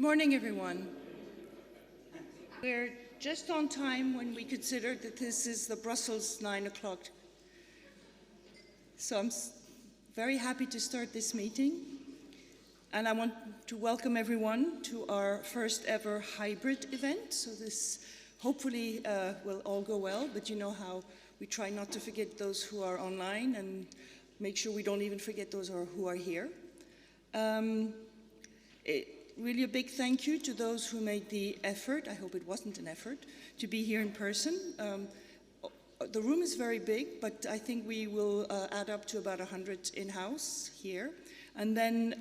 Morning, everyone. We're just on time when we consider that this is the Brussels 9 o'clock. So I'm very happy to start this meeting. And I want to welcome everyone to our first ever hybrid event. So this hopefully will all go well, but you know how we try not to forget those who are online and make sure we don't even forget those who are here. Really a big thank you to those who made the effort, I hope it wasn't an effort, to be here in person. The room is very big, but I think we will add up to about 100 in-house here. And then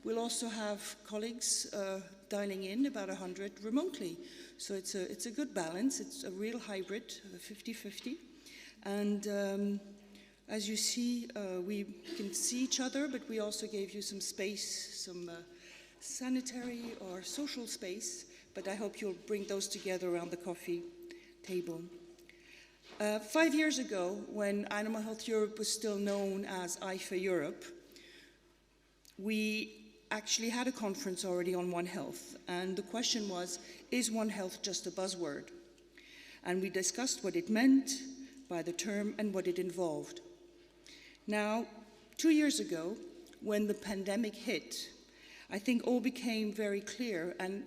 we'll also have colleagues dialing in, about 100 remotely. So it's a good balance. It's a real hybrid, 50-50. And as you see, we can see each other, but we also gave you some space, some sanitary or social space, but I hope you'll bring those together around the coffee table. 5 years ago, when Animal Health Europe was still known as IFA Europe, we actually had a conference already on One Health, and the question was, is One Health just a buzzword? And we discussed what it meant by the term and what it involved. Now, 2 years ago, when the pandemic hit, I think all became very clear and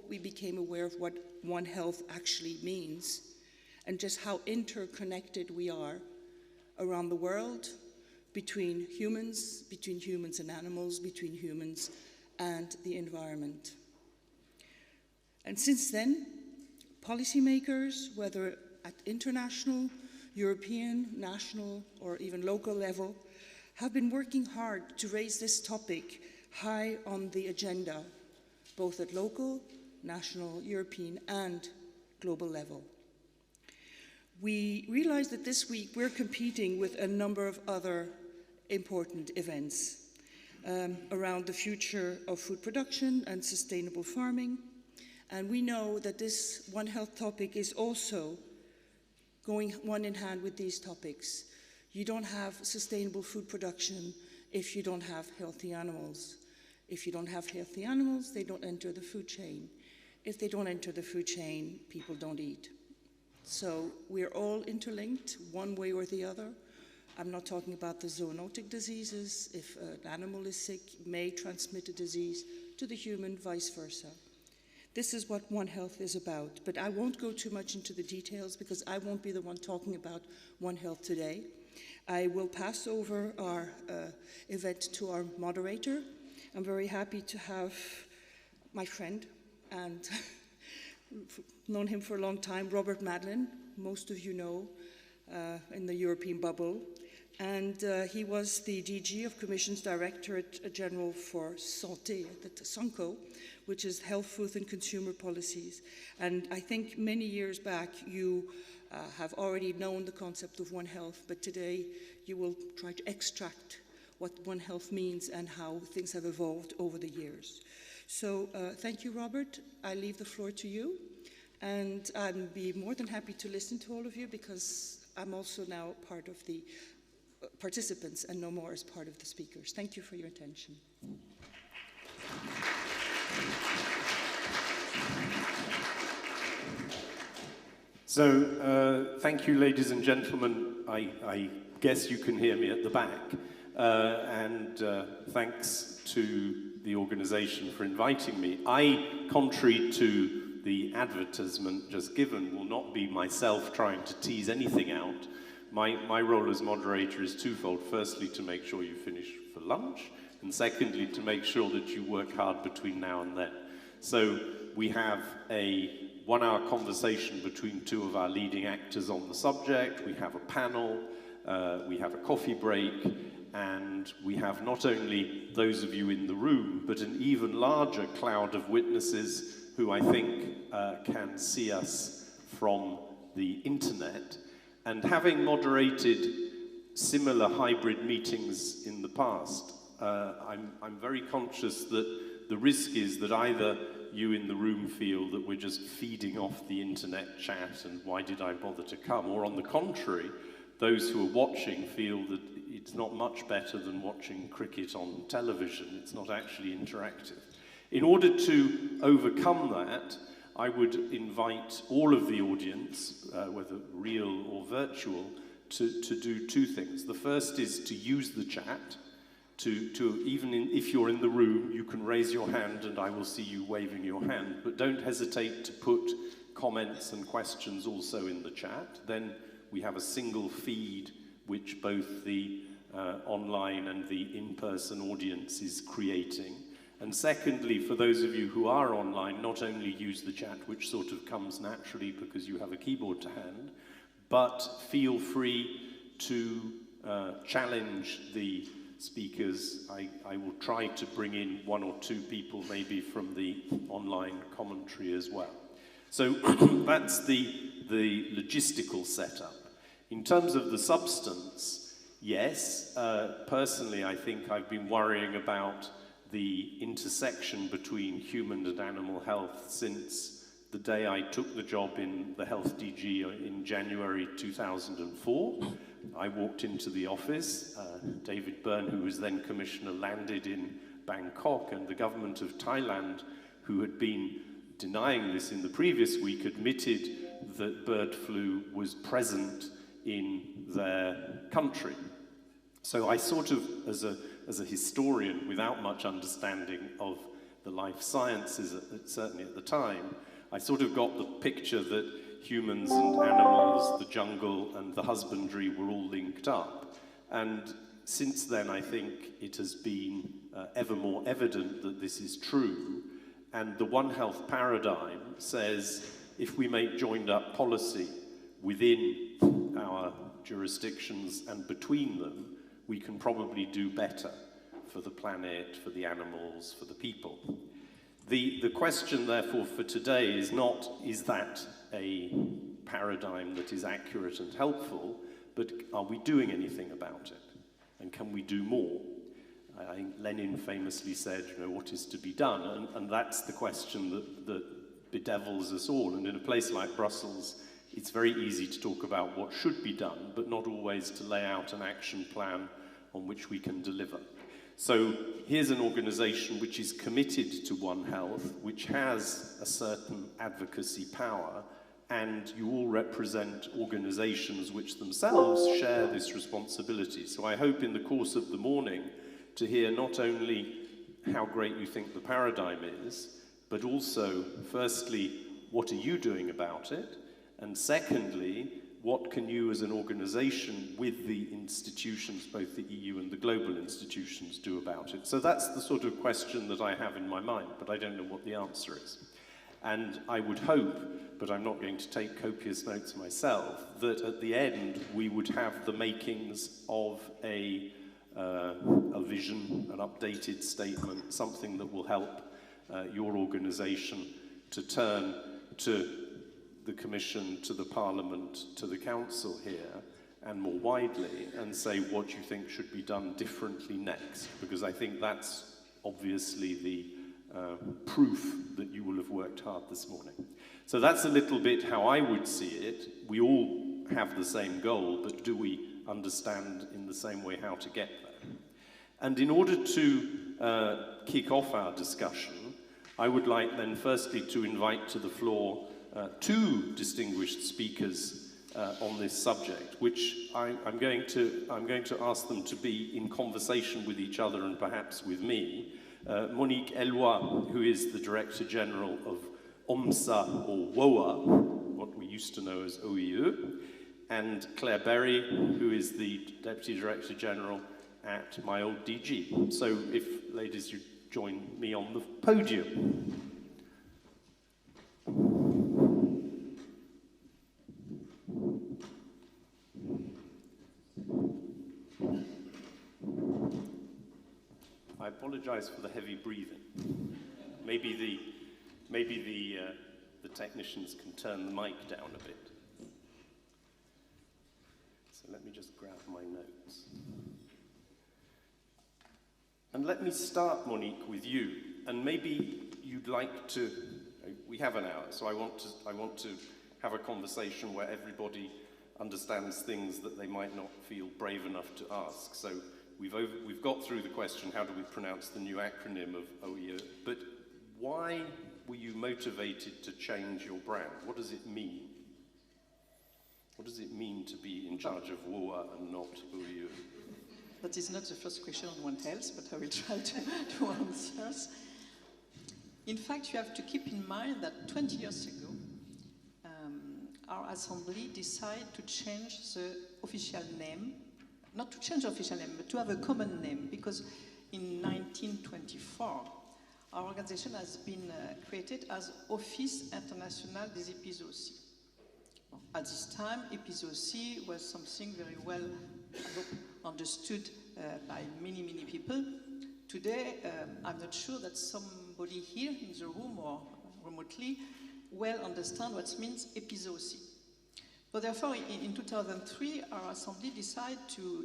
we became aware of what One Health actually means and just how interconnected we are around the world, between humans and animals, between humans and the environment. And since then, policymakers, whether at international, European, national, or even local level, have been working hard to raise this topic high on the agenda, both at local, national, European, and global level. We realize that this week we're competing with a number of other important events around the future of food production and sustainable farming. And we know that this One Health topic is also going one in hand with these topics. You don't have sustainable food production if you don't have healthy animals. If you don't have healthy animals, they don't enter the food chain. If they don't enter the food chain, people don't eat. So we're all interlinked one way or the other. I'm not talking about the zoonotic diseases. If an animal is sick, it may transmit a disease to the human, vice versa. This is what One Health is about, but I won't go too much into the details because I won't be the one talking about One Health today. I will pass over our event to our moderator. I'm very happy to have my friend, and known him for a long time, Robert Madlin, most of you know, in the European bubble. And he was the DG of Commission's Directorate General for Santé, the SANCO, which is Health, Food and Consumer Policies. And I think many years back, you have already known the concept of One Health, but today you will try to extract what One Health means and how things have evolved over the years. So thank you, Robert. I leave the floor to you. And I'd be more than happy to listen to all of you because I'm also now part of the participants and no more as part of the speakers. Thank you for your attention. So thank you, ladies and gentlemen. I guess you can hear me at the back. And thanks to the organization for inviting me. I, contrary to the advertisement just given, will not be myself trying to tease anything out. My role as moderator is twofold. Firstly, to make sure you finish for lunch, and secondly, to make sure that you work hard between now and then. So we have a one-hour conversation between two of our leading actors on the subject. We have a panel, we have a coffee break, and we have not only those of you in the room, but an even larger cloud of witnesses who I think can see us from the internet. And having moderated similar hybrid meetings in the past, I'm very conscious that the risk is that either you in the room feel that we're just feeding off the internet chat and why did I bother to come, or on the contrary, those who are watching feel that it's not much better than watching cricket on television. It's not actually interactive. In order to overcome that, I would invite all of the audience, whether real or virtual, to do two things. The first is to use the chat, if you're in the room, you can raise your hand and I will see you waving your hand, but don't hesitate to put comments and questions also in the chat. Then we have a single feed which both the online and the in-person audience is creating. And secondly, for those of you who are online, not only use the chat, which sort of comes naturally because you have a keyboard to hand, but feel free to challenge the speakers. I will try to bring in one or two people maybe from the online commentary as well. So that's the logistical setup. In terms of the substance, yes, personally I think I've been worrying about the intersection between human and animal health since the day I took the job in the Health DG in January 2004. I walked into the office. David Byrne, who was then Commissioner, landed in Bangkok, and the government of Thailand, who had been denying this in the previous week, admitted that bird flu was present in their country. So I sort of, as a historian without much understanding of the life sciences, certainly at the time, I sort of got the picture that humans and animals, the jungle and the husbandry were all linked up. And since then, I think it has been ever more evident that this is true. And the One Health paradigm says if we make joined up policy within our jurisdictions and between them, we can probably do better for the planet, for the animals, for the people. The question, therefore, for today is not, is that a paradigm that is accurate and helpful, but are we doing anything about it? And can we do more? I think Lenin famously said, you know, what is to be done? And that's the question that bedevils us all. And in a place like Brussels, it's very easy to talk about what should be done, but not always to lay out an action plan on which we can deliver. So here's an organization which is committed to One Health, which has a certain advocacy power, and you all represent organizations which themselves share this responsibility. So I hope in the course of the morning to hear not only how great you think the paradigm is, but also, firstly, what are you doing about it? And secondly, what can you as an organization with the institutions, both the EU and the global institutions, do about it? So that's the sort of question that I have in my mind, but I don't know what the answer is. And I would hope, but I'm not going to take copious notes myself, that at the end we would have the makings of a vision, an updated statement, something that will help your organization to turn to the Commission, to the Parliament, to the Council here, and more widely, and say what you think should be done differently next, because I think that's obviously the proof that you will have worked hard this morning. So that's a little bit how I would see it. We all have the same goal, but do we understand in the same way how to get there? And in order to kick off our discussion, I would like then firstly to invite to the floor two distinguished speakers on this subject, which I'm going to ask them to be in conversation with each other and perhaps with me. Monique Eloi, who is the Director General of OMSA, or WOA, what we used to know as OIE, and Claire Berry, who is the Deputy Director General at my old DG. So if, ladies, you join me on the podium. I apologize for the heavy breathing. Maybe the technicians can turn the mic down a bit. So let me just grab my notes. And let me start, Monique, with you. And maybe you'd like to, we have an hour, so I want to have a conversation where everybody understands things that they might not feel brave enough to ask. So we've got through the question, how do we pronounce the new acronym of OIE? But why were you motivated to change your brand? What does it mean? What does it mean to be in charge of WOA and not OEU? That is not the first question on One Health, but I will try to answer. In fact, you have to keep in mind that 20 years ago, our assembly decided to change the official name, not to change the official name, but to have a common name, because in 1924, our organization has been created as Office International des Épizooties. At this time, epizoocy was something very well understood by many, many people. Today, I'm not sure that somebody here in the room or remotely well understand what means epizoocy. So therefore, in 2003, our assembly decided to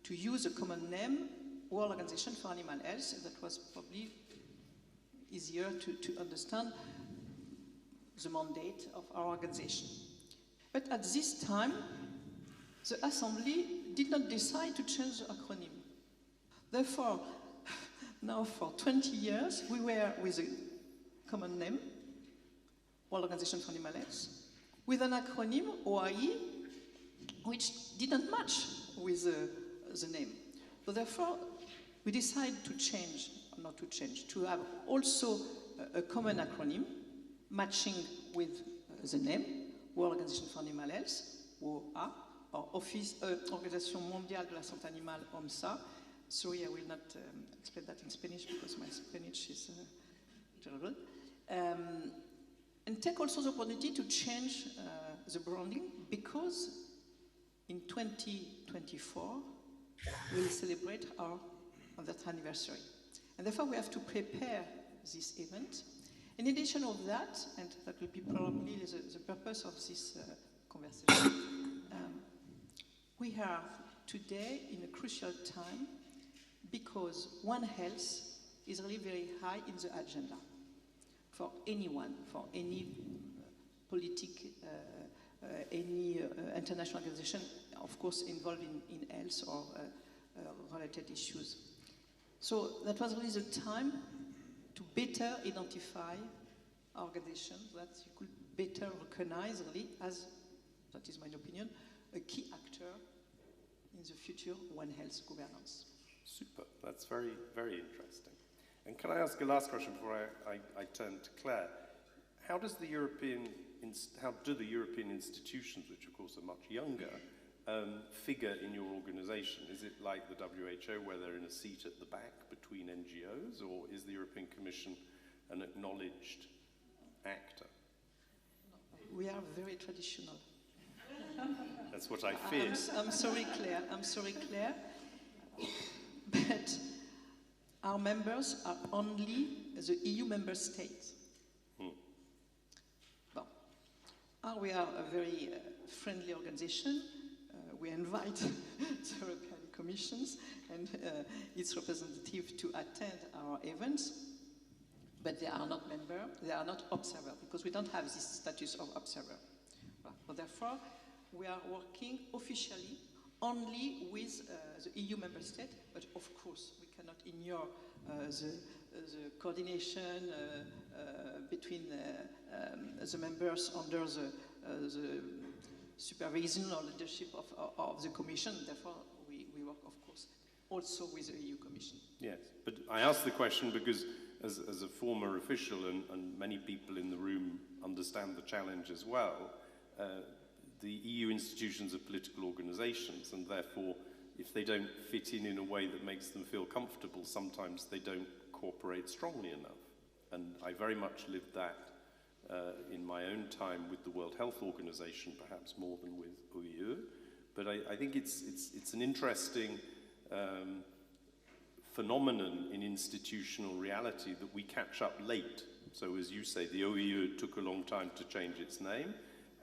use a common name, World Organization for Animal Health, and that was probably easier to understand the mandate of our organization. But at this time, the assembly did not decide to change the acronym. Therefore, now for 20 years, we were with a common name, World Organization for Animal Health, with an acronym, OAI, which didn't match with the name. So therefore, we decided to change, or not to change, to have also a common acronym matching with the name, World Organization for Animal Health, OA, or Organisation Mondiale de la Santé Animale, OMSA. Sorry, I will not explain that in Spanish because my Spanish is terrible. And take also the opportunity to change the branding, because in 2024 we'll celebrate our 100th anniversary. And therefore we have to prepare this event. In addition of that, and that will be probably the purpose of this conversation, we are today in a crucial time because One Health is really very high in the agenda for anyone, for any any international organization, of course, involved in health or related issues. So that was really the time to better identify our organization, that you could better recognize really as, that is my opinion, a key actor in the future One Health governance. Super, that's very, very interesting. And can I ask a last question before I turn to Claire? How do the European institutions, which of course are much younger, figure in your organization? Is it like the WHO, where they're in a seat at the back between NGOs, or is the European Commission an acknowledged actor? We are very traditional. That's what I feared. I'm sorry, Claire. But our members are only the EU member states. Well, we are a very friendly organization. We invite the European Commissions and its representative to attend our events, but they are not members, they are not observers, because we don't have this status of observer. Well, therefore, we are working officially only with the EU member state, but of course we cannot ignore the coordination between the members under the supervision or leadership of the Commission. Therefore, we work, of course, also with the EU Commission. Yes, but I asked the question because as a former official, and many people in the room understand the challenge as well, the EU institutions are political organizations, and therefore, if they don't fit in a way that makes them feel comfortable, sometimes they don't cooperate strongly enough. And I very much lived that in my own time with the World Health Organization, perhaps more than with OEU. But I think it's an interesting phenomenon in institutional reality that we catch up late. So as you say, the OEU took a long time to change its name,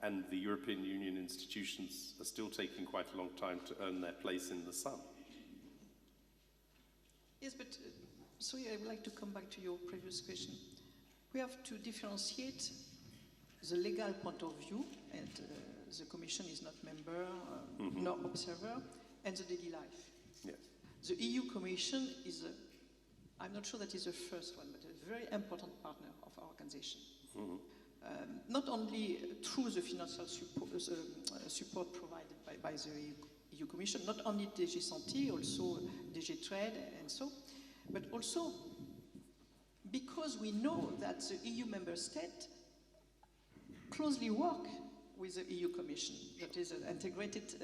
and the European Union institutions are still taking quite a long time to earn their place in the sun. Yes, but sorry, I would like to come back to your previous question. We have to differentiate the legal point of view, and the Commission is not member nor observer, and the daily life. Yes. The EU Commission is I'm not sure that is the first one, but a very important partner of our organization. Not only through the financial support provided by the EU Commission, not only DG Santé, also DG Trade and so, but also because we know that the EU member states closely work with the EU Commission. That is an integrated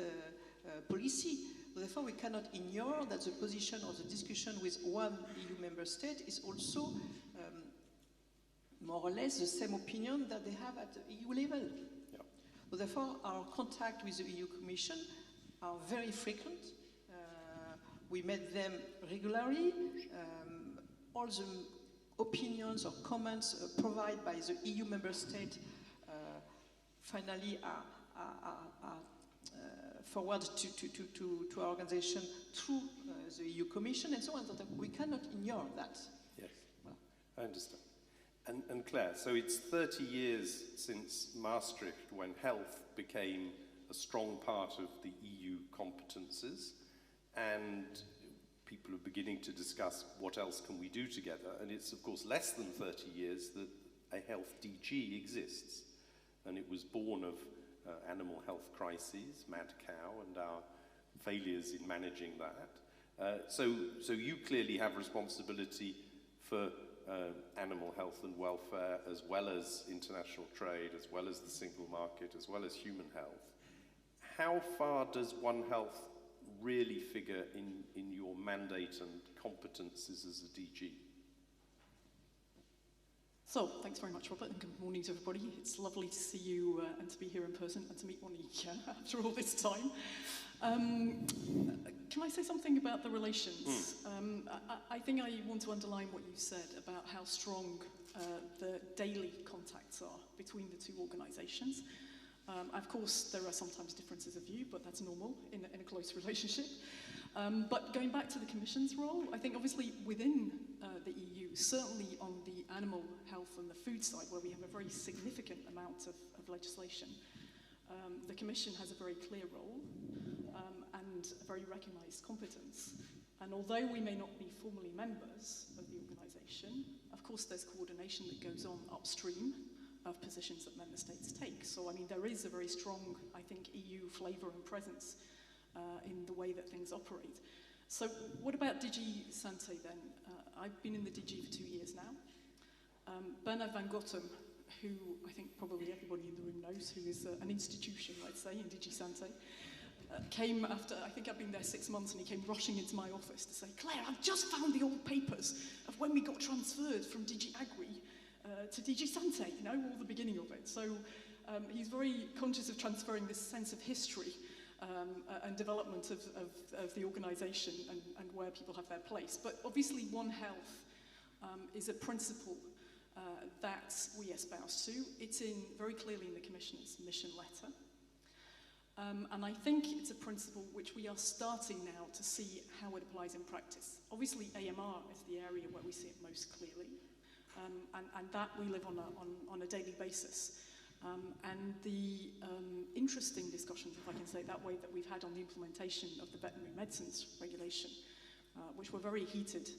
policy. Therefore, we cannot ignore that the position or the discussion with one EU member state is also more or less the same opinion that they have at the EU level. Yeah. So therefore, our contact with the EU Commission are very frequent. We meet them regularly. All the opinions or comments provided by the EU member state finally are forwarded to our organization through the EU Commission and so on. So that we cannot ignore that. Yes, well, I understand. And Claire, so it's 30 years since Maastricht when health became a strong part of the EU competences, and people are beginning to discuss what else can we do together. And it's, of course, less than 30 years that a health DG exists. And it was born of animal health crises, mad cow, and our failures in managing that. So you clearly have responsibility for animal health and welfare, as well as international trade, as well as the single market, as well as human health. How far does One Health really figure in your mandate and competences as a DG? So, thanks very much, Robert, and good morning to everybody. It's lovely to see you and to be here in person and to meet Monique after all this time. Can I say something about the relations? I think I want to underline what you said about how strong the daily contacts are between the two organisations. Of course, there are sometimes differences of view, but that's normal in a close relationship. But going back to the Commission's role, I think obviously within the EU, certainly on the animal health and the food side, where we have a very significant amount of legislation, the Commission has a very clear role and a very recognised competence. And although we may not be formally members of the organisation, of course there's coordination that goes on upstream of positions that member states take. So, I mean, there is a very strong, I think, EU flavour and presence in the way that things operate. So what about DG Santé then? I've been in the DG for 2 years now. Bernard van Gottem, who I think probably everybody in the room knows, who is an institution, let's say, in DG Santé, came after, I think I've been there 6 months, and he came rushing into my office to say, Claire, I've just found the old papers of when we got transferred from DG Agri to DG Santé, you know, all the beginning of it. So he's very conscious of transferring this sense of history and development of the organisation and where people have their place. But obviously One Health is a principle that we espouse to. It's very clearly in the Commissioner's mission letter. And I think it's a principle which we are starting now to see how it applies in practice. Obviously AMR is the area where we see it most clearly. And that we live on a daily basis. And the interesting discussions, if I can say it that way, that we've had on the implementation of the veterinary medicines regulation, which were very heated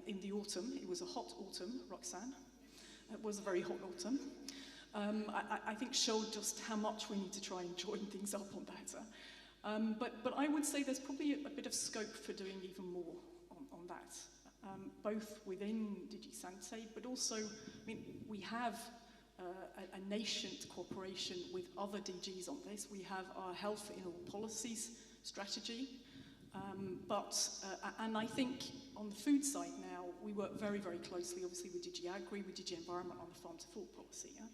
in the autumn. It was a hot autumn, Roxanne. It was a very hot autumn. I think showed just how much we need to try and join things up on that. But I would say there's probably a bit of scope for doing even more on that. Both within DG Santé, but also, I mean, we have a nascent cooperation with other DGs on this. We have our Health in All Policies strategy, and I think on the food side now, we work very, very closely, obviously, with DG Agri, with DG Environment on the Farm to Fork policy. Yeah?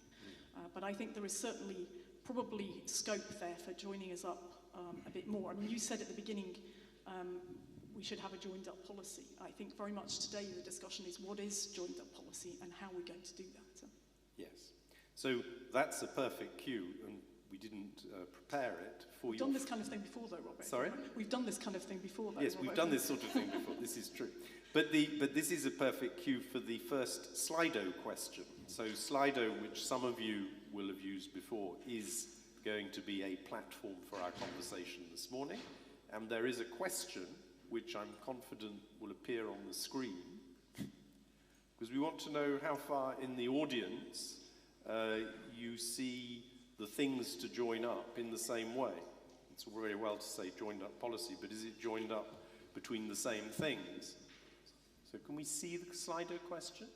But I think there is certainly probably scope there for joining us up a bit more. I mean, you said at the beginning, we should have a joined up policy. I think very much today the discussion is what is joined up policy and how we're going to do that. Yes. So that's a perfect cue, and we didn't prepare it for you. We've done this kind of thing before though, Robert. Sorry? We've done this kind of thing before though, Yes, Robert. we've done this sort of thing before. This is true. But this is a perfect cue for the first Slido question. So Slido, which some of you will have used before, is going to be a platform for our conversation this morning. And there is a question which I'm confident will appear on the screen, because we want to know how far in the audience you see the things to join up in the same way. It's all very well to say joined up policy, but is it joined up between the same things? So can we see the Slido question?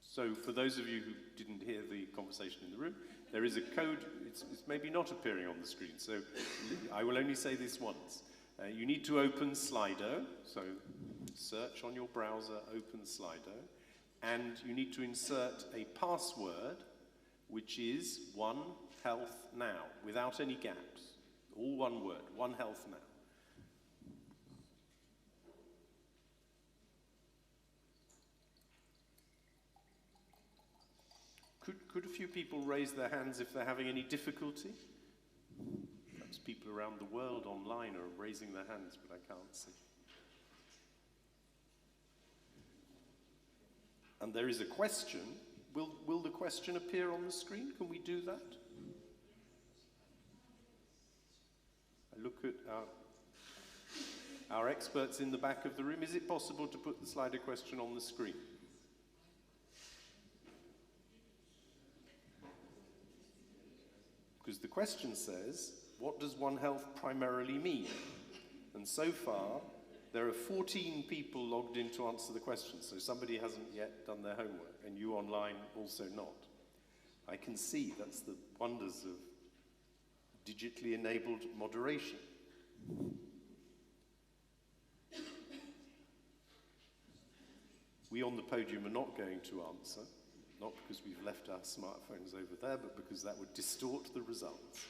So for those of you who didn't hear the conversation in the room, there is a code. It's maybe not appearing on the screen, so I will only say this once. You need to open Slido, so search on your browser, open Slido, and you need to insert a password, which is One Health Now, without any gaps. All one word, One Health Now. Could a few people raise their hands if they're having any difficulty? Perhaps people around the world online are raising their hands, but I can't see. And there is a question. Will the question appear on the screen? Can we do that? I look at our experts in the back of the room. Is it possible to put the Slido question on the screen? Because the question says, what does One Health primarily mean? And so far, there are 14 people logged in to answer the question, so somebody hasn't yet done their homework, and you online also not. I can see that's the wonders of digitally enabled moderation. We on the podium are not going to answer. Not because we've left our smartphones over there, but because that would distort the results.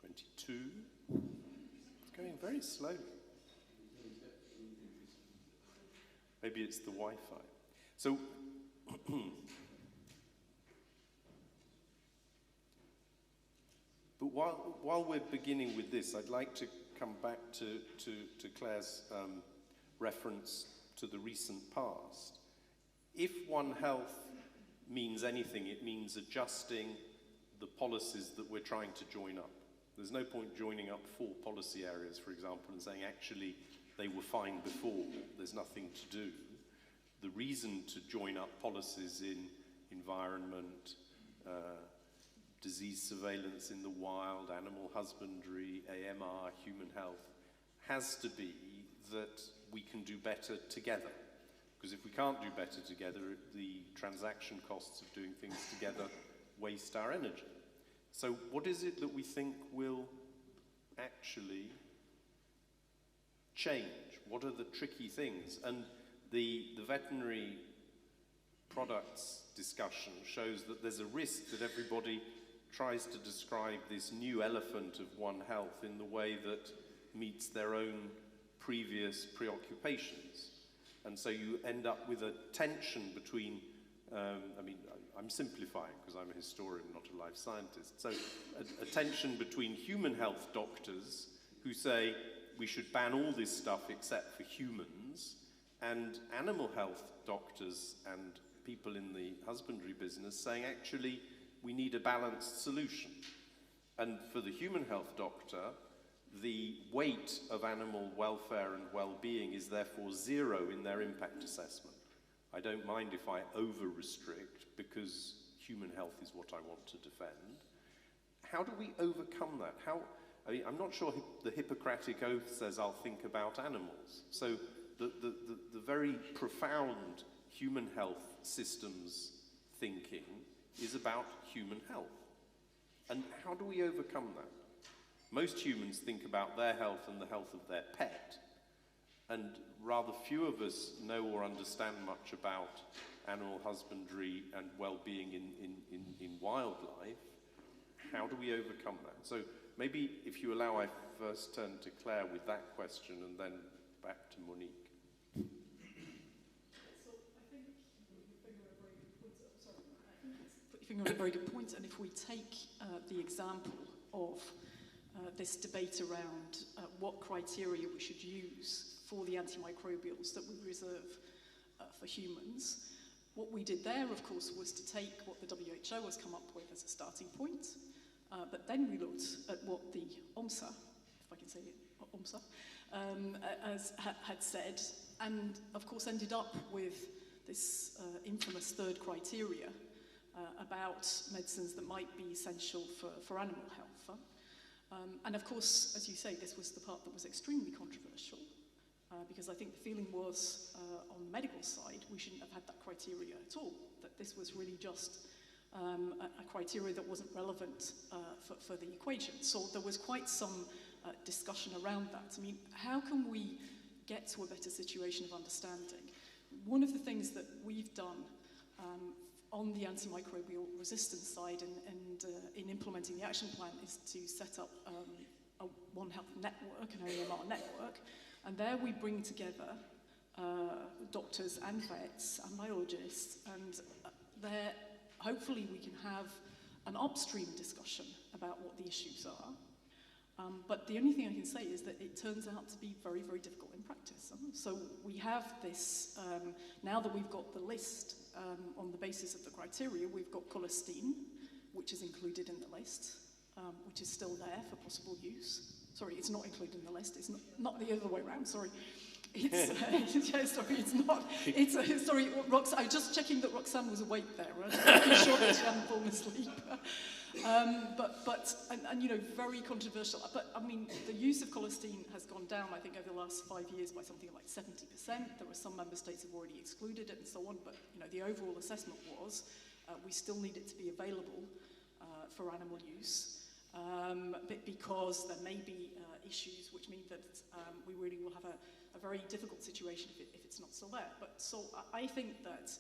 22. It's going very slowly. Maybe it's the Wi-Fi. So, but while we're beginning with this, I'd like to come back to Claire's reference to the recent past. If One Health means anything, it means adjusting the policies that we're trying to join up. There's no point joining up 4 policy areas, for example, and saying, actually, they were fine before, there's nothing to do. The reason to join up policies in environment, disease surveillance in the wild, animal husbandry, AMR, human health, has to be that we can do better together. Because if we can't do better together, the transaction costs of doing things together waste our energy. So what is it that we think will actually change? What are the tricky things? And the veterinary products discussion shows that there's a risk that everybody tries to describe this new elephant of One Health in the way that meets their own previous preoccupations. And so you end up with a tension between, I'm simplifying because I'm a historian, not a life scientist. So a tension between human health doctors who say we should ban all this stuff except for humans, and animal health doctors and people in the husbandry business saying actually we need a balanced solution. And for the human health doctor, the weight of animal welfare and well-being is therefore 0 in their impact assessment. I don't mind if I over-restrict because human health is what I want to defend. How do we overcome that? I'm not sure the Hippocratic Oath says I'll think about animals. So the very profound human health systems thinking is about human health. And how do we overcome that? Most humans think about their health and the health of their pet, and rather few of us know or understand much about animal husbandry and well-being in wildlife. How do we overcome that? So maybe, if you allow, I first turn to Claire with that question and then back to Monique. So I think you finger a very good point, and if we take the example of this debate around what criteria we should use for the antimicrobials that we reserve for humans, What we did there, of course, was to take what the WHO has come up with as a starting point, but then we looked at what the OMSA, if I can say it, OMSA, had said, and of course ended up with this infamous third criteria about medicines that might be essential for animal health. And of course, as you say, this was the part that was extremely controversial, because I think the feeling was, on the medical side, we shouldn't have had that criteria at all, that this was really just a criteria that wasn't relevant for the equation. So there was quite some discussion around that. I mean, how can we get to a better situation of understanding? One of the things that we've done on the antimicrobial resistance side and in implementing the action plan is to set up a One Health network, an AMR network, and there we bring together doctors and vets and biologists, and there hopefully we can have an upstream discussion about what the issues are. But the only thing I can say is that it turns out to be very, very difficult in practice. So we have this, now that we've got the list on the basis of the criteria, we've got cholesterol, which is included in the list, which is still there for possible use. Sorry, it's not included in the list. It's not the other way around, sorry. It's, yeah, sorry, it's not. It's, sorry, Roxanne, I was just checking that Roxanne was awake there. I was making sure that she hadn't fallen asleep. And you know, very controversial. But I mean, the use of cholesterol has gone down, I think, over the last 5 years by something like 70%. There are some member states have already excluded it and so on. But you know, the overall assessment was we still need it to be available for animal use because there may be issues which mean that we really will have a very difficult situation if it's not still there. But so I think that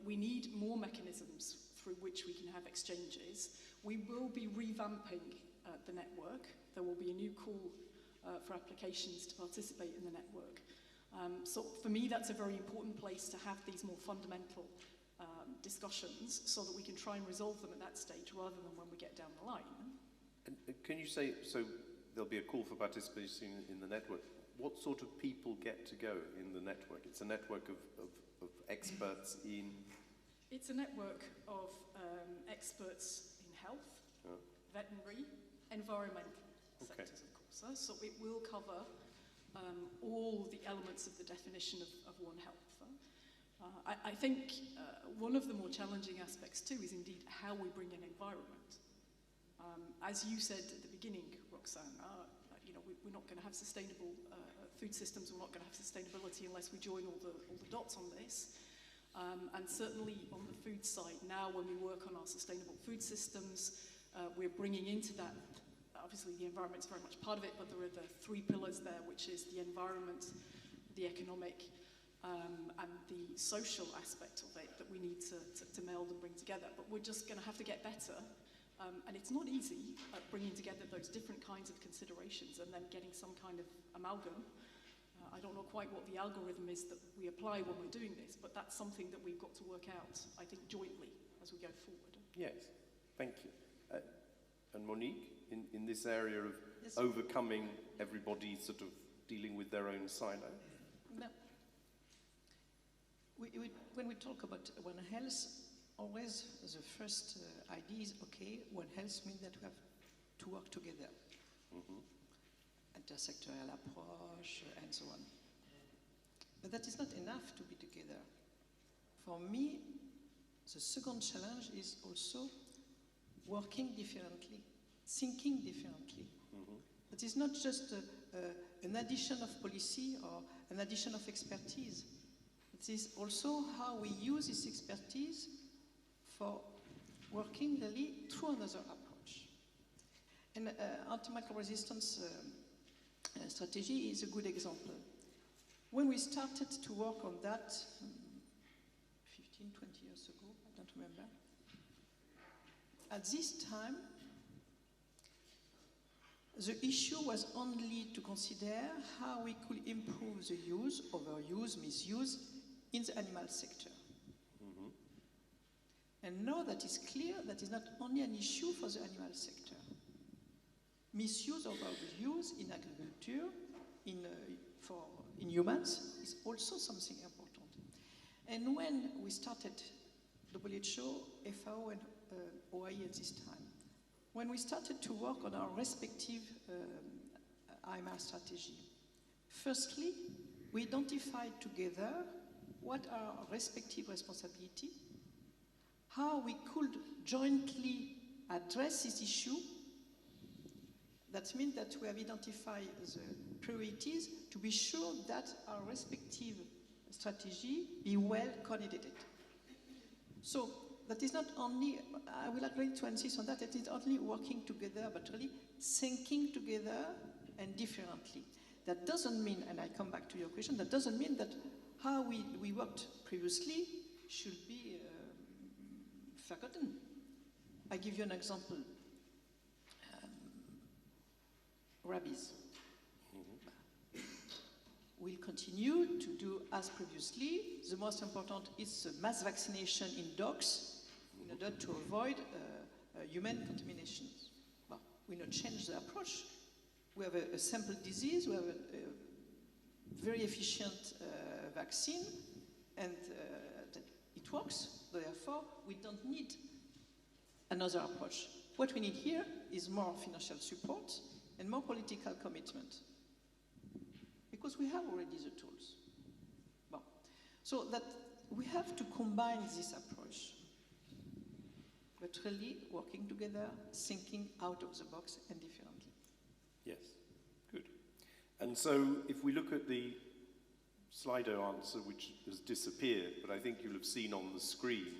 we need more mechanisms through which we can have exchanges. We will be revamping the network. There will be a new call for applications to participate in the network. So for me, that's a very important place to have these more fundamental discussions so that we can try and resolve them at that stage rather than when we get down the line. And can you say, so there'll be a call for participation in the network. What sort of people get to go in the network? It's a network of experts in... It's a network of experts in health, veterinary, environmental sectors, of course. So it will cover all the elements of the definition of One Health. I think one of the more challenging aspects too is indeed how we bring in environment. As you said at the beginning, Roxanne, you know, we're not going to have sustainable food systems. We're not going to have sustainability unless we join all the dots on this. And certainly on the food side, now when we work on our sustainable food systems, we're bringing into that, obviously the environment's very much part of it, but there are the three pillars there, which is the environment, the economic, and the social aspect of it that we need to meld and bring together. But we're just going to have to get better. And it's not easy at bringing together those different kinds of considerations and then getting some kind of amalgam. I don't know quite what the algorithm is that we apply when we're doing this, but that's something that we've got to work out, I think, jointly as we go forward. Yes, thank you. And Monique, in this area of overcoming everybody sort of dealing with their own silo? No. When we talk about One Health, always the first idea is, okay, One Health means that we have to work together. Mm-hmm. Intersectorial approach, and so on. But that is not enough to be together. For me, the second challenge is also working differently, thinking differently. Mm-hmm. It is not just an addition of policy or an addition of expertise. It is also how we use this expertise for working really through another approach. And antimicrobial resistance strategy is a good example. When we started to work on that 15, 20 years ago, I don't remember, at this time, the issue was only to consider how we could improve the use, overuse, misuse in the animal sector. Mm-hmm. And now that is clear, that is not only an issue for the animal sector. Misuse or overuse in agriculture, in humans, is also something important. And when we started WHO, FAO, and OIE at this time, when we started to work on our respective IMAR strategy, firstly, we identified together what are our respective responsibility, how we could jointly address this issue. That means that we have identified the priorities to be sure that our respective strategy be well coordinated. So that is not only, I will agree to insist on that, it is only working together, but really thinking together and differently. That doesn't mean, and I come back to your question, that doesn't mean that how we worked previously should be forgotten. I give you an example. Rabies. We'll continue to do as previously. The most important is the mass vaccination in dogs in order to avoid human contaminations. Well, we not change the approach. We have a simple disease, we have a very efficient vaccine, and it works. Therefore, we don't need another approach. What we need here is more financial support and more political commitment, because we have already the tools. Well, so that we have to combine this approach, but really working together, thinking out of the box and differently. Yes, good. And so if we look at the Slido answer, which has disappeared, but I think you'll have seen on the screen,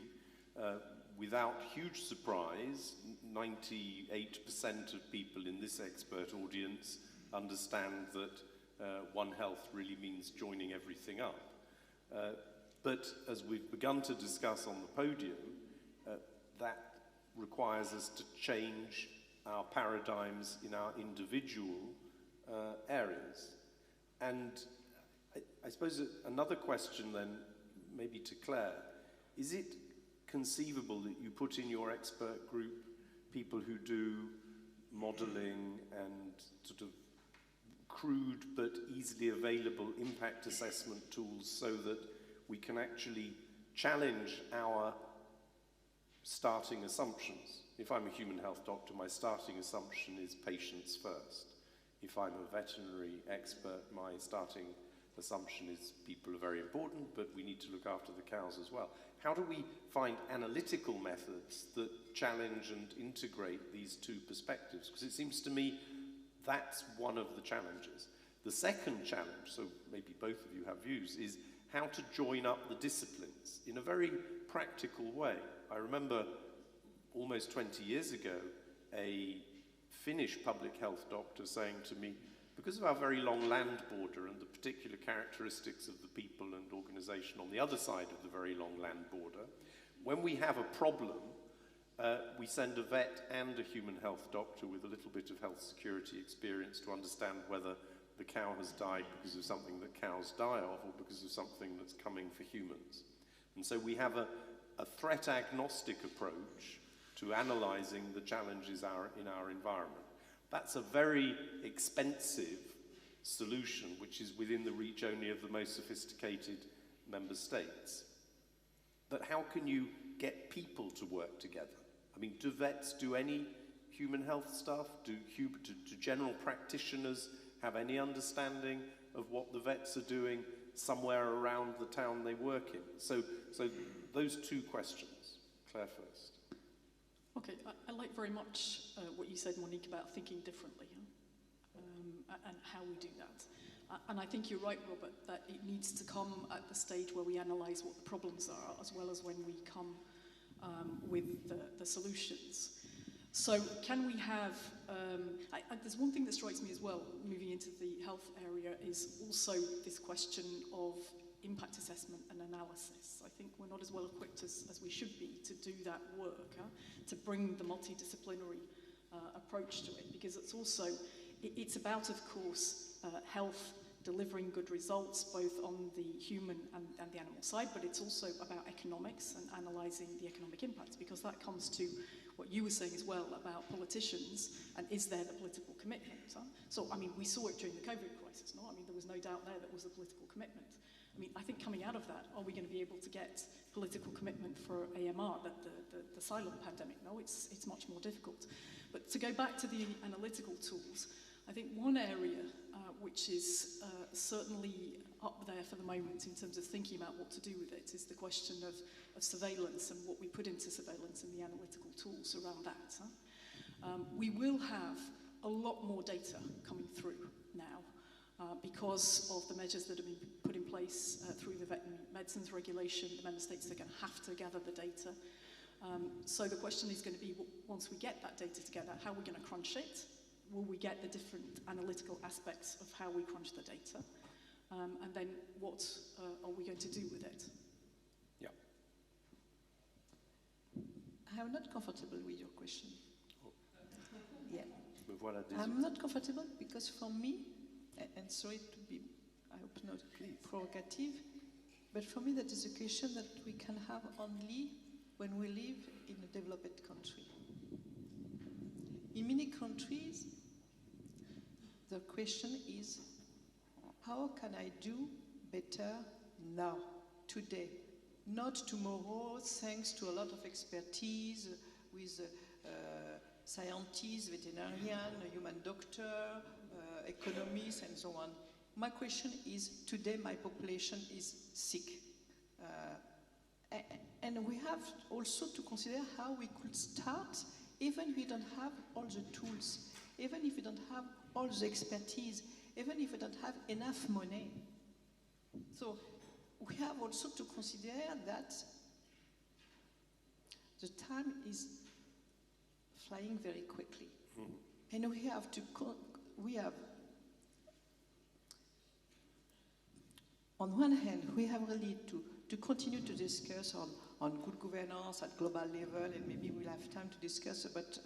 without huge surprise, 98% of people in this expert audience understand that One Health really means joining everything up. But as we've begun to discuss on the podium, that requires us to change our paradigms in our individual areas. And I suppose another question then, maybe to Claire, is it conceivable that you put in your expert group people who do modelling and sort of crude but easily available impact assessment tools so that we can actually challenge our starting assumptions? If I'm a human health doctor, my starting assumption is patients first. If I'm a veterinary expert, my starting assumption is people are very important, but we need to look after the cows as well. How do we find analytical methods that challenge and integrate these two perspectives? Because it seems to me that's one of the challenges. The second challenge, so maybe both of you have views, is how to join up the disciplines in a very practical way. I remember almost 20 years ago, a Finnish public health doctor saying to me, because of our very long land border and the particular characteristics of the people and organisation on the other side of the very long land border, when we have a problem, we send a vet and a human health doctor with a little bit of health security experience to understand whether the cow has died because of something that cows die of or because of something that's coming for humans. And so we have a threat agnostic approach to analysing the challenges in our environment. That's a very expensive solution, which is within the reach only of the most sophisticated member states. But how can you get people to work together? I mean, do vets do any human health stuff? Do general practitioners have any understanding of what the vets are doing somewhere around the town they work in? So those two questions. Claire first. Okay, I like very much what you said, Monique, about thinking differently and how we do that. And I think you're right, Robert, that it needs to come at the stage where we analyse what the problems are, as well as when we come with the solutions. So can we have, there's one thing that strikes me as well, moving into the health area, is also this question of impact assessment and analysis. I think we're not as well equipped as we should be to do that work, to bring the multidisciplinary approach to it, because it's also, it's about, of course, health delivering good results both on the human and the animal side, but it's also about economics and analysing the economic impacts, because that comes to what you were saying as well about politicians, and is there the political commitment? So, I mean, we saw it during the COVID crisis, no? I mean, there was no doubt there that was a political commitment. I mean, I think coming out of that, are we going to be able to get political commitment for AMR, the silent pandemic? No, it's much more difficult. But to go back to the analytical tools, I think one area which is certainly up there for the moment in terms of thinking about what to do with it is the question of surveillance and what we put into surveillance and the analytical tools around that. We will have a lot more data coming through now because of the measures that have been put in place through the veterinary medicines regulation. The member states are going to have to gather the data. So the question is going to be, once we get that data together, how are we going to crunch it? Will we get the different analytical aspects of how we crunch the data? And then what are we going to do with it? Yeah. I'm not comfortable with your question. Oh. Yeah. Voilà, I'm not comfortable because for me, and sorry to be, I hope not provocative, but for me that is a question that we can have only when we live in a developed country. In many countries, the question is, how can I do better now, today? Not tomorrow, thanks to a lot of expertise with scientists, veterinarian, human doctor, economists, and so on. My question is, today my population is sick. And we have also to consider how we could start, even if we don't have all the tools, even if we don't have all the expertise, even if we don't have enough money. So we have also to consider that the time is flying very quickly. Mm-hmm. And we have, on one hand, we have really to continue to discuss on good governance at global level, and maybe we'll have time to discuss about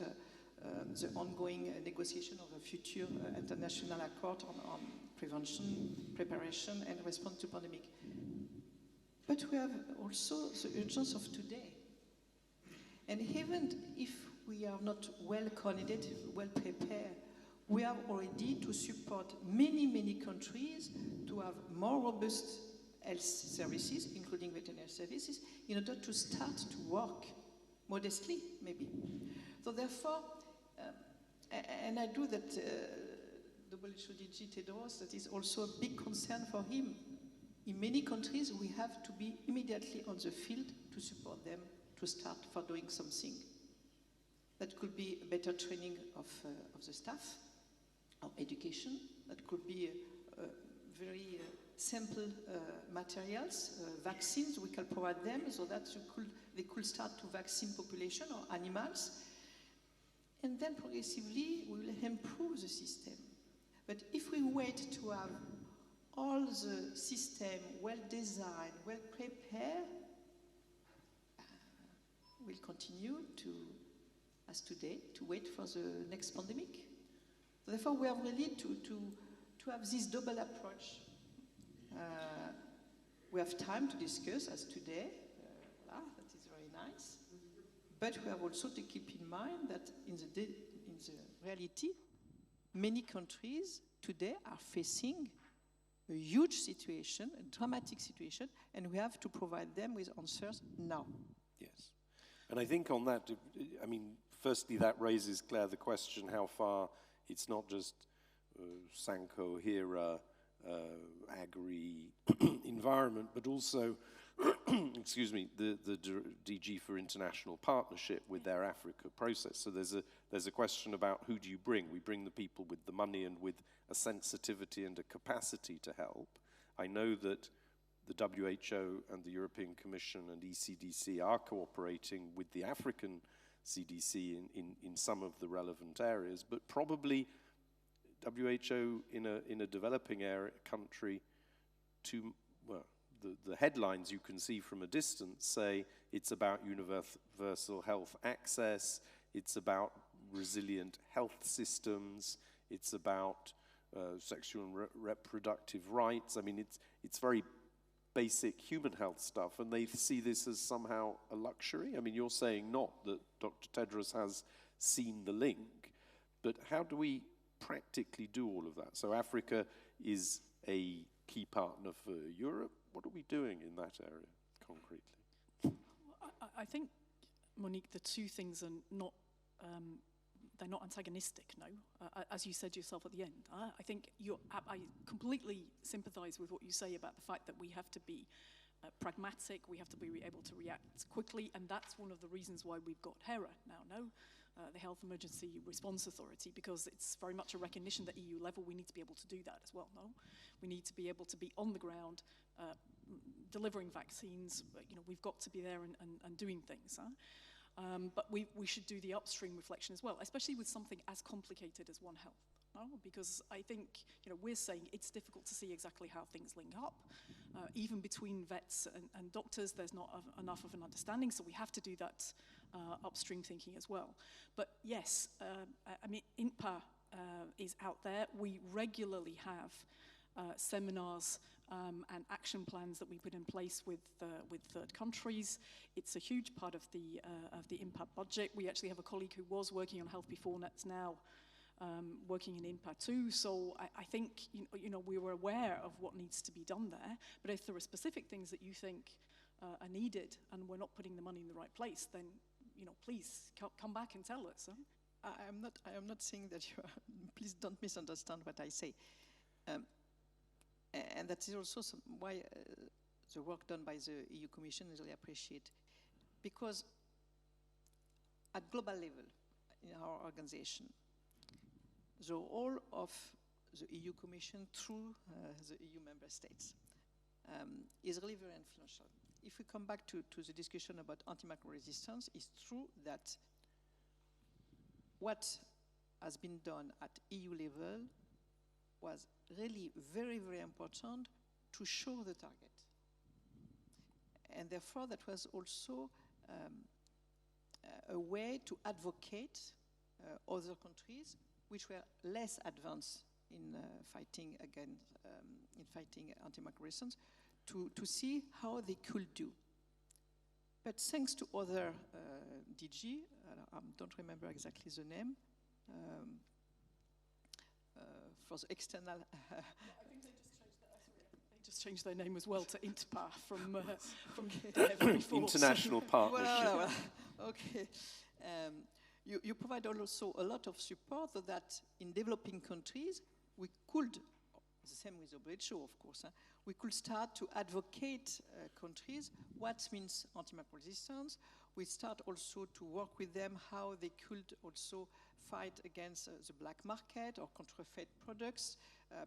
the ongoing negotiation of a future international accord on prevention, preparation, and response to pandemic. But we have also the urgence of today. And even if we are not well coordinated, well prepared, we are already to support many, many countries to have more robust health services, including veterinary services, in order to start to work modestly, maybe. So therefore, and I do that, WHO DG Tedros, that is also a big concern for him. In many countries, we have to be immediately on the field to support them to start for doing something. That could be a better training of the staff, or education. That could be very simple materials, vaccines. We can provide them so that they could start to vaccine population or animals. And then progressively, we will improve the system. But if we wait to have all the system well designed, well prepared, we'll continue to, as today, to wait for the next pandemic. Therefore, we are really to have this double approach. We have time to discuss, as today, that is very nice. But we have also to keep in mind that in the reality, many countries today are facing a huge situation, a dramatic situation, and we have to provide them with answers now. Yes. And I think on that, I mean, firstly, that raises, Claire, the question how far it's not just Sanko, HERA, agri environment, but also, excuse me, the DG for International Partnership with their Africa process. So there's a question about who do you bring? We bring the people with the money and with a sensitivity and a capacity to help. I know that the WHO and the European Commission and ECDC are cooperating with the African CDC in some of the relevant areas, but probably WHO in a developing country, the headlines you can see from a distance say it's about universal health access, it's about resilient health systems, it's about sexual and reproductive rights. I mean, it's very basic human health stuff, and they see this as somehow a luxury. I mean, you're saying not that Dr. Tedros has seen the link, but how do we practically do all of that? So Africa is a key partner for Europe. What are we doing in that area concretely? I think, Monique, the two things are not, they're not antagonistic, no. As you said yourself at the end, I think I completely sympathize with what you say about the fact that we have to be pragmatic, we have to be able to react quickly, and that's one of the reasons why we've got HERA now, no? The Health Emergency Response Authority, because it's very much a recognition that EU level we need to be able to do that as well, no? We need to be able to be on the ground, delivering vaccines, you know, we've got to be there and doing things, huh? But we should do the upstream reflection as well, especially with something as complicated as One Health. No? Because I think, you know, we're saying it's difficult to see exactly how things link up. Even between vets and doctors, there's not enough of an understanding, so we have to do that upstream thinking as well. But yes, I mean, INPA is out there. We regularly have seminars and action plans that we put in place with third countries. It's a huge part of the INPA budget. We actually have a colleague who was working on Health Before Net's now working in INPA too, so I think you know we were aware of what needs to be done there. But if there are specific things that you think are needed and we're not putting the money in the right place, then you know please come back and tell us. Huh? I am not saying that you are. Please don't misunderstand what I say. And that is also why the work done by the EU Commission is really appreciated, because at global level in our organization, the role of the EU Commission through the EU member states is really very influential. If we come back to the discussion about antimicrobial resistance, it's true that what has been done at EU level was really very, very important to show the target. And therefore, that was also a way to advocate other countries which were less advanced in fighting against, in fighting antimicrobial resistance, to see how they could do. But thanks to other DG, I don't remember exactly the name, for the external. I think they just changed their name as well to INTPA from International Partnership. Well, okay. You provide also a lot of support so that in developing countries, we could, the same with WHO, of course, we could start to advocate countries what means antimicrobial resistance. We start also to work with them how they could also fight against the black market or counterfeit products,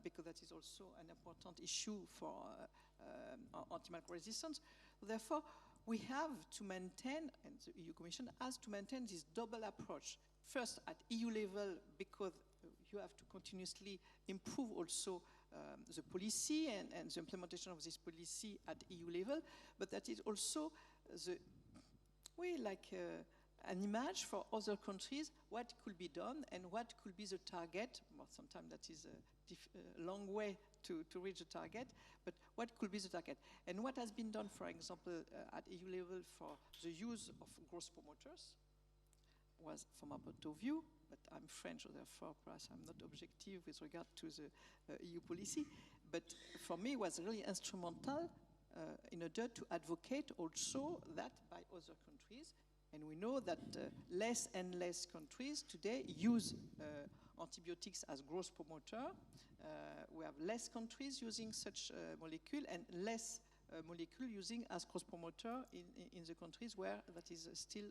because that is also an important issue for antimicrobial resistance. Therefore, we have to maintain, and the EU Commission has to maintain this double approach. First, at EU level, because you have to continuously improve also the policy and the implementation of this policy at EU level, but that is also the way like an image for other countries, what could be done and what could be the target. Well, sometimes that is a long way to reach the target, but what could be the target? And what has been done, for example, at EU level for the use of growth promoters was, from our point of view, but I'm French, so therefore perhaps I'm not objective with regard to the EU policy, but for me it was really instrumental in order to advocate also that by other countries. And we know that less and less countries today use antibiotics as growth promoter. We have less countries using such molecule and less molecule using as growth promoter in the countries where that is still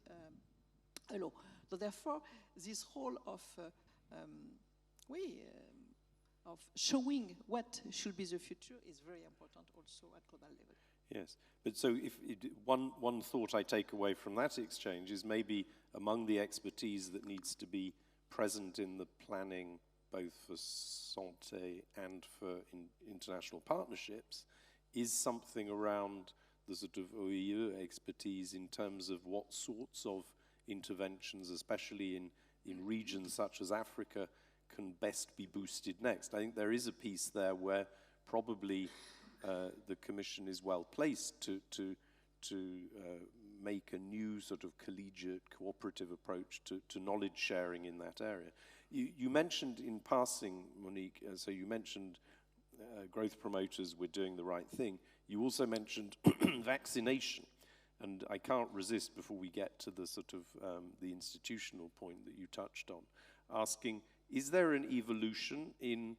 a law. So therefore, this whole of of showing what should be the future is very important also at global level. Yes, but so one thought I take away from that exchange is maybe among the expertise that needs to be present in the planning both for santé and for international partnerships is something around the sort of OEU expertise in terms of what sorts of interventions, especially in regions such as Africa, can best be boosted next. I think there is a piece there where probably the Commission is well placed to make a new sort of collegiate, cooperative approach to knowledge sharing in that area. You mentioned in passing, Monique, so you mentioned growth promoters were doing the right thing. You also mentioned vaccination, and I can't resist, before we get to the sort of the institutional point that you touched on, asking, is there an evolution in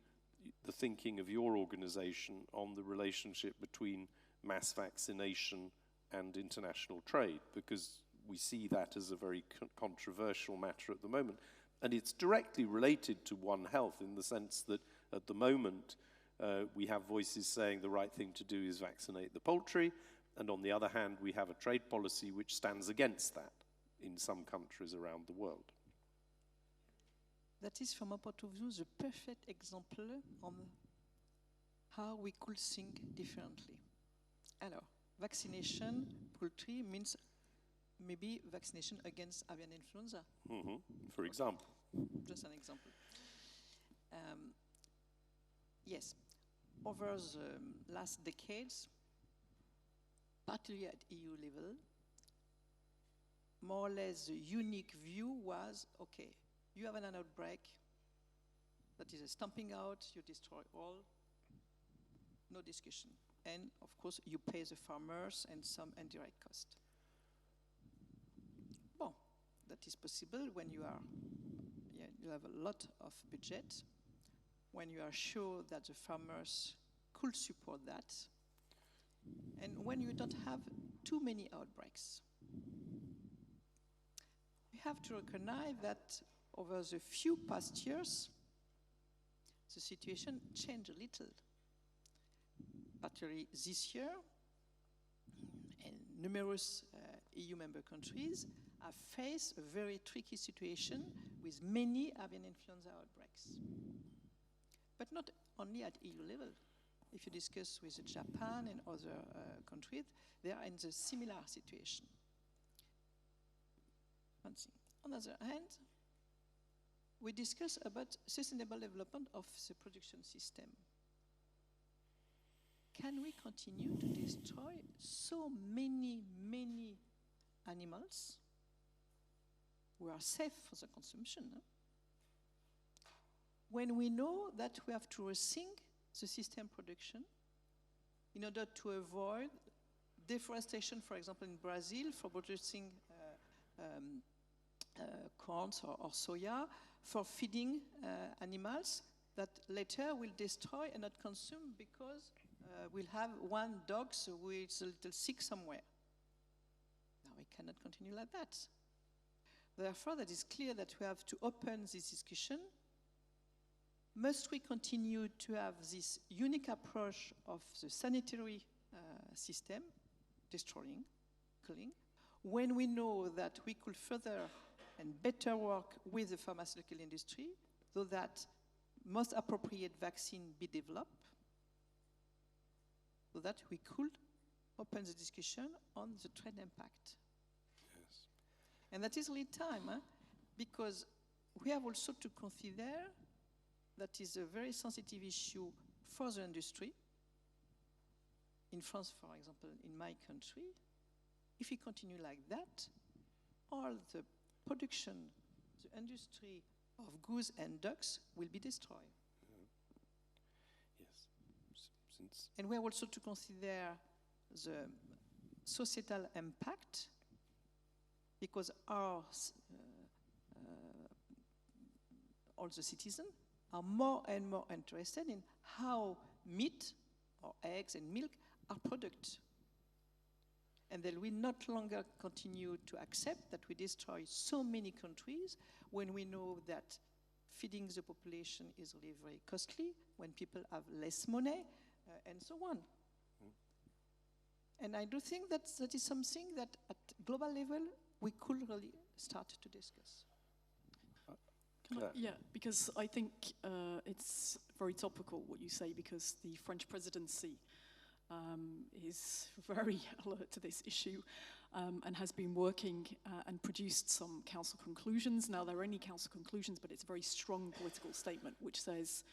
the thinking of your organization on the relationship between mass vaccination and international trade? Because we see that as a very controversial matter at the moment. And it's directly related to One Health in the sense that at the moment we have voices saying the right thing to do is vaccinate the poultry, and on the other hand we have a trade policy which stands against that in some countries around the world. That is, from our point of view, the perfect example on how we could think differently. Alors, vaccination, poultry, means maybe vaccination against avian influenza. For example. Just an example. Yes, over the last decades, particularly at EU level, more or less the unique view was, okay, you have an outbreak, that is a stamping out, you destroy all, no discussion. And of course, you pay the farmers and some indirect cost. Well, that is possible when you have a lot of budget, when you are sure that the farmers could support that, and when you don't have too many outbreaks. We have to recognize that over the few past years, the situation changed a little. Particularly this year, and numerous EU member countries have faced a very tricky situation with many avian influenza outbreaks. But not only at EU level. If you discuss with Japan and other countries, they are in the similar situation. One thing. On the other hand, we discuss about sustainable development of the production system. Can we continue to destroy so many animals who are safe for the consumption, when we know that we have to rethink the system production in order to avoid deforestation, for example, in Brazil, for producing corn or soya, for feeding animals that later will destroy and not consume because we'll have one dog who is a little sick somewhere. Now we cannot continue like that. Therefore, that is clear that we have to open this discussion. Must we continue to have this unique approach of the sanitary system, destroying, killing, when we know that we could further and better work with the pharmaceutical industry so that most appropriate vaccine be developed, so that we could open the discussion on the trade impact. Yes. And that is really time, because we have also to consider that is a very sensitive issue for the industry. In France, for example, in my country, if we continue like that, all the production, the industry of goose and ducks will be destroyed. Yes. And we have also to consider the societal impact, because all the citizens are more and more interested in how meat or eggs and milk are produced. And they will not longer continue to accept that we destroy so many countries when we know that feeding the population is really very costly, when people have less money, and so on. And I do think that that is something that at global level we could really start to discuss. Yeah, because I think it's very topical what you say, because the French presidency is very alert to this issue and has been working and produced some council conclusions. Now, they're only council conclusions, but it's a very strong political statement which says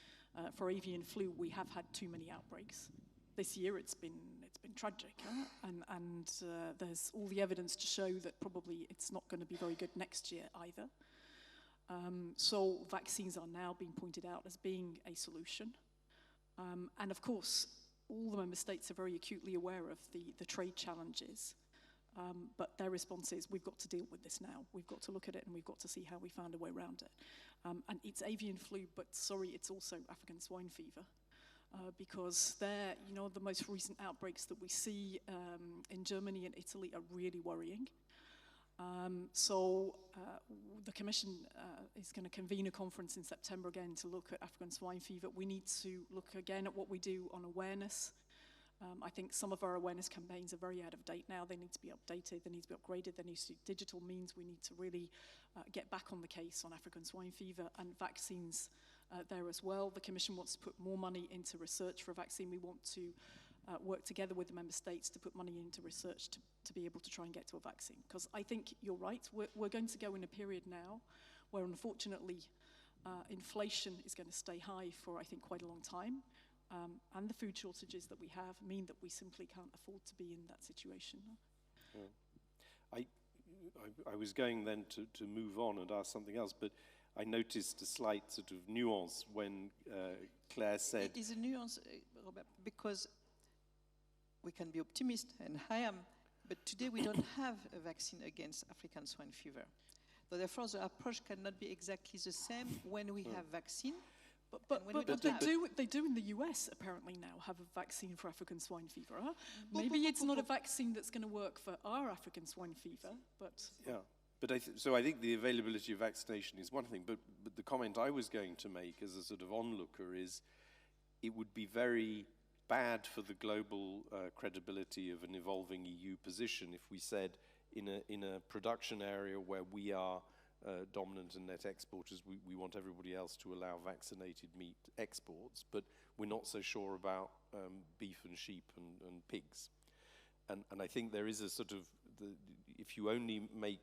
for avian flu we have had too many outbreaks. This year it's been tragic, and there's all the evidence to show that probably it's not going to be very good next year either. So vaccines are now being pointed out as being a solution. And of course, all the member states are very acutely aware of the trade challenges. But their response is, we've got to deal with this now. We've got to look at it and we've got to see how we find a way around it. And it's avian flu, but sorry, it's also African swine fever. Because they're, the most recent outbreaks that we see in Germany and Italy are really worrying. So the Commission is going to convene a conference in September again to look at African swine fever. We need to look again at what we do on awareness. I think some of our awareness campaigns are very out of date now. They need to be updated, they need to be upgraded, there needs to be digital means. We need to really get back on the case on African swine fever and vaccines there as well. The Commission wants to put more money into research for a vaccine. We want to work together with the member states to put money into research to be able to try and get to a vaccine. Because I think you're right, we're going to go in a period now where unfortunately inflation is going to stay high for, I think, quite a long time. And the food shortages that we have mean that we simply can't afford to be in that situation. Yeah. I was going then to move on and ask something else, but I noticed a slight sort of nuance when Claire said... It is a nuance, Robert, because we can be optimist, and I am, but today we don't have a vaccine against African swine fever. So therefore, the approach cannot be exactly the same when we have vaccine. But they do in the US apparently now have a vaccine for African swine fever. Huh? Maybe it's not a vaccine that's going to work for our African swine fever, but... Yeah, but so I think the availability of vaccination is one thing, but the comment I was going to make as a sort of onlooker is it would be very bad for the global credibility of an evolving EU position if we said in a production area where we are dominant and net exporters, we want everybody else to allow vaccinated meat exports, but we're not so sure about beef and sheep and pigs. And I think there is a sort of, if you only make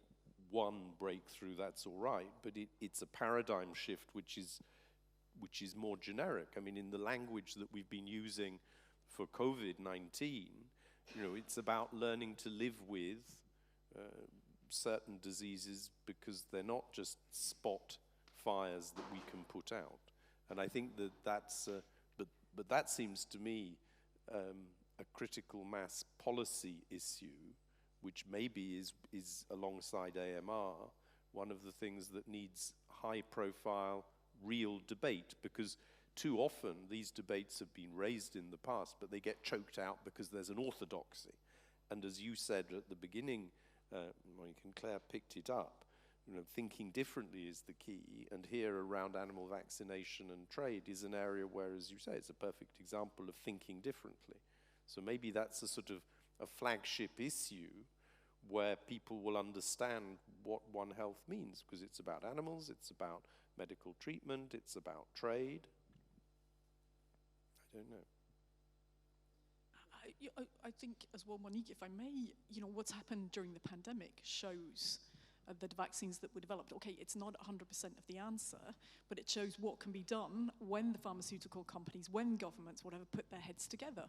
one breakthrough, that's all right, but it's a paradigm shift which is more generic. I mean, in the language that we've been using for COVID-19, it's about learning to live with certain diseases because they're not just spot fires that we can put out. And I think that's, but that seems to me a critical mass policy issue, which maybe is alongside AMR, one of the things that needs high profile, real debate, because too often these debates have been raised in the past, but they get choked out because there's an orthodoxy. And as you said at the beginning, Claire picked it up, thinking differently is the key, and here around animal vaccination and trade is an area where, as you say, it's a perfect example of thinking differently. So maybe that's a sort of a flagship issue where people will understand what One Health means, because it's about animals, it's about medical treatment, it's about trade. I don't know. I think as well, Monique, if I may, what's happened during the pandemic shows that the vaccines that were developed, okay, it's not 100% of the answer, but it shows what can be done when the pharmaceutical companies, when governments, whatever, put their heads together,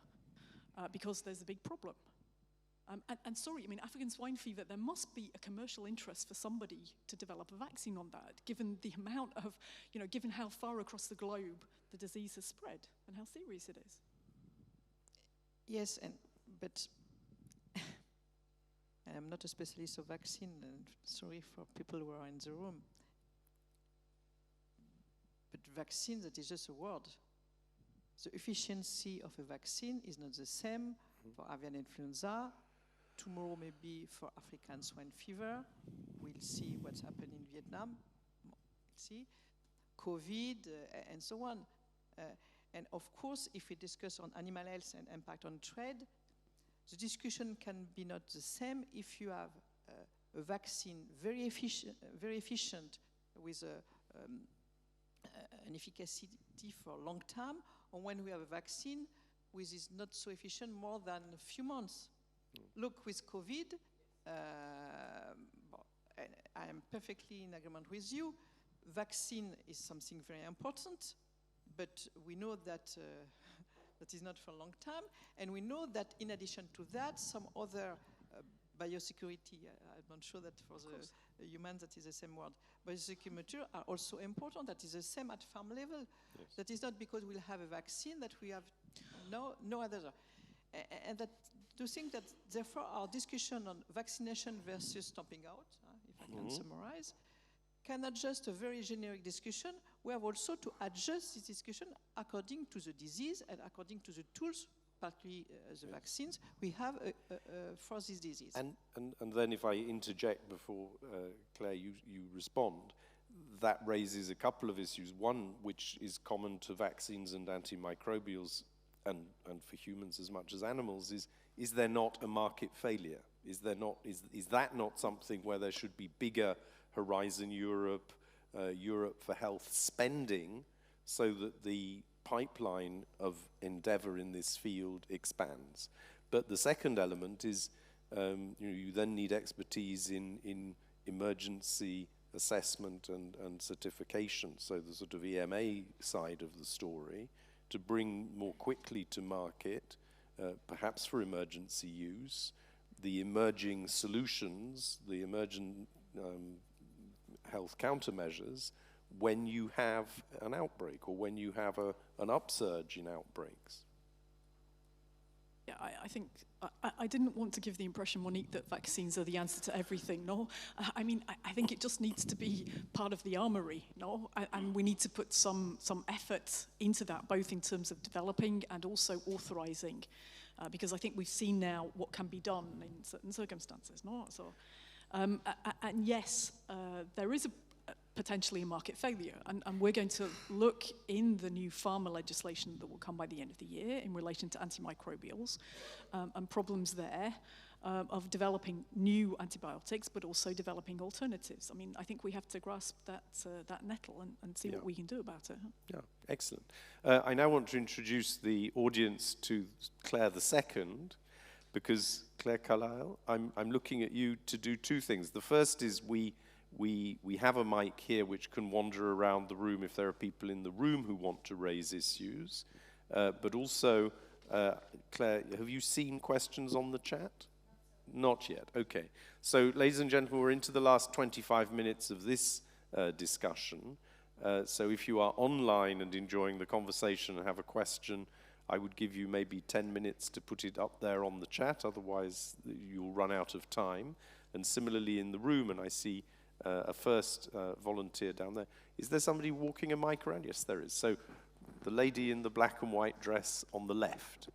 because there's a big problem. And sorry, I mean, African swine fever, there must be a commercial interest for somebody to develop a vaccine on that, given the amount of, given how far across the globe the disease has spread and how serious it is. Yes, but I'm not a specialist of vaccine, and sorry for people who are in the room. But vaccine, that is just a word. The efficiency of a vaccine is not the same for avian influenza. Tomorrow maybe for African swine fever. We'll see what's happened in Vietnam. We'll see. COVID and so on. And of course, if we discuss on animal health and impact on trade, the discussion can be not the same if you have a vaccine very efficient with an efficacy for a long time, or when we have a vaccine which is not so efficient more than a few months. Look, with COVID, I am perfectly in agreement with you. Vaccine is something very important. But we know that that is not for a long time. And we know that in addition to that, some other biosecurity, I'm not sure that for the human, that is the same word. Biological material are also important. That is the same at farm level. Yes. That is not because we'll have a vaccine that we have no other. And that to think that therefore our discussion on vaccination versus stomping out, if I can summarize, cannot just a very generic discussion. We have also to adjust this discussion according to the disease and according to the tools, partly the vaccines, we have for this disease. And then if I interject before, Claire, you respond, that raises a couple of issues. One, which is common to vaccines and antimicrobials, and for humans as much as animals, is there not a market failure? Is that not something where there should be bigger Horizon Europe, Europe for Health spending, so that the pipeline of endeavor in this field expands? But the second element is you then need expertise in emergency assessment and certification, so the sort of EMA side of the story, to bring more quickly to market, perhaps for emergency use, the emerging solutions, the emergent health countermeasures when you have an outbreak or when you have an upsurge in outbreaks. Yeah, I think I didn't want to give the impression, Monique, that vaccines are the answer to everything. No, I mean I think it just needs to be part of the armory. No, and we need to put some effort into that, both in terms of developing and also authorizing, because I think we've seen now what can be done in certain circumstances. No, so and yes, there is potentially a market failure, and we're going to look in the new pharma legislation that will come by the end of the year in relation to antimicrobials and problems there of developing new antibiotics, but also developing alternatives. I mean, I think we have to grasp that nettle and see what we can do about it. Yeah, excellent. I now want to introduce the audience to Claire II, because Claire Carlisle, I'm looking at you to do two things. The first is we have a mic here which can wander around the room if there are people in the room who want to raise issues. But also, Claire, have you seen questions on the chat? Not yet. Okay. So, ladies and gentlemen, we're into the last 25 minutes of this discussion. So if you are online and enjoying the conversation and have a question, I would give you maybe 10 minutes to put it up there on the chat, otherwise you'll run out of time. And similarly in the room, and I see a first volunteer down there. Is there somebody walking a mic around? Yes, there is. So the lady in the black and white dress on the left.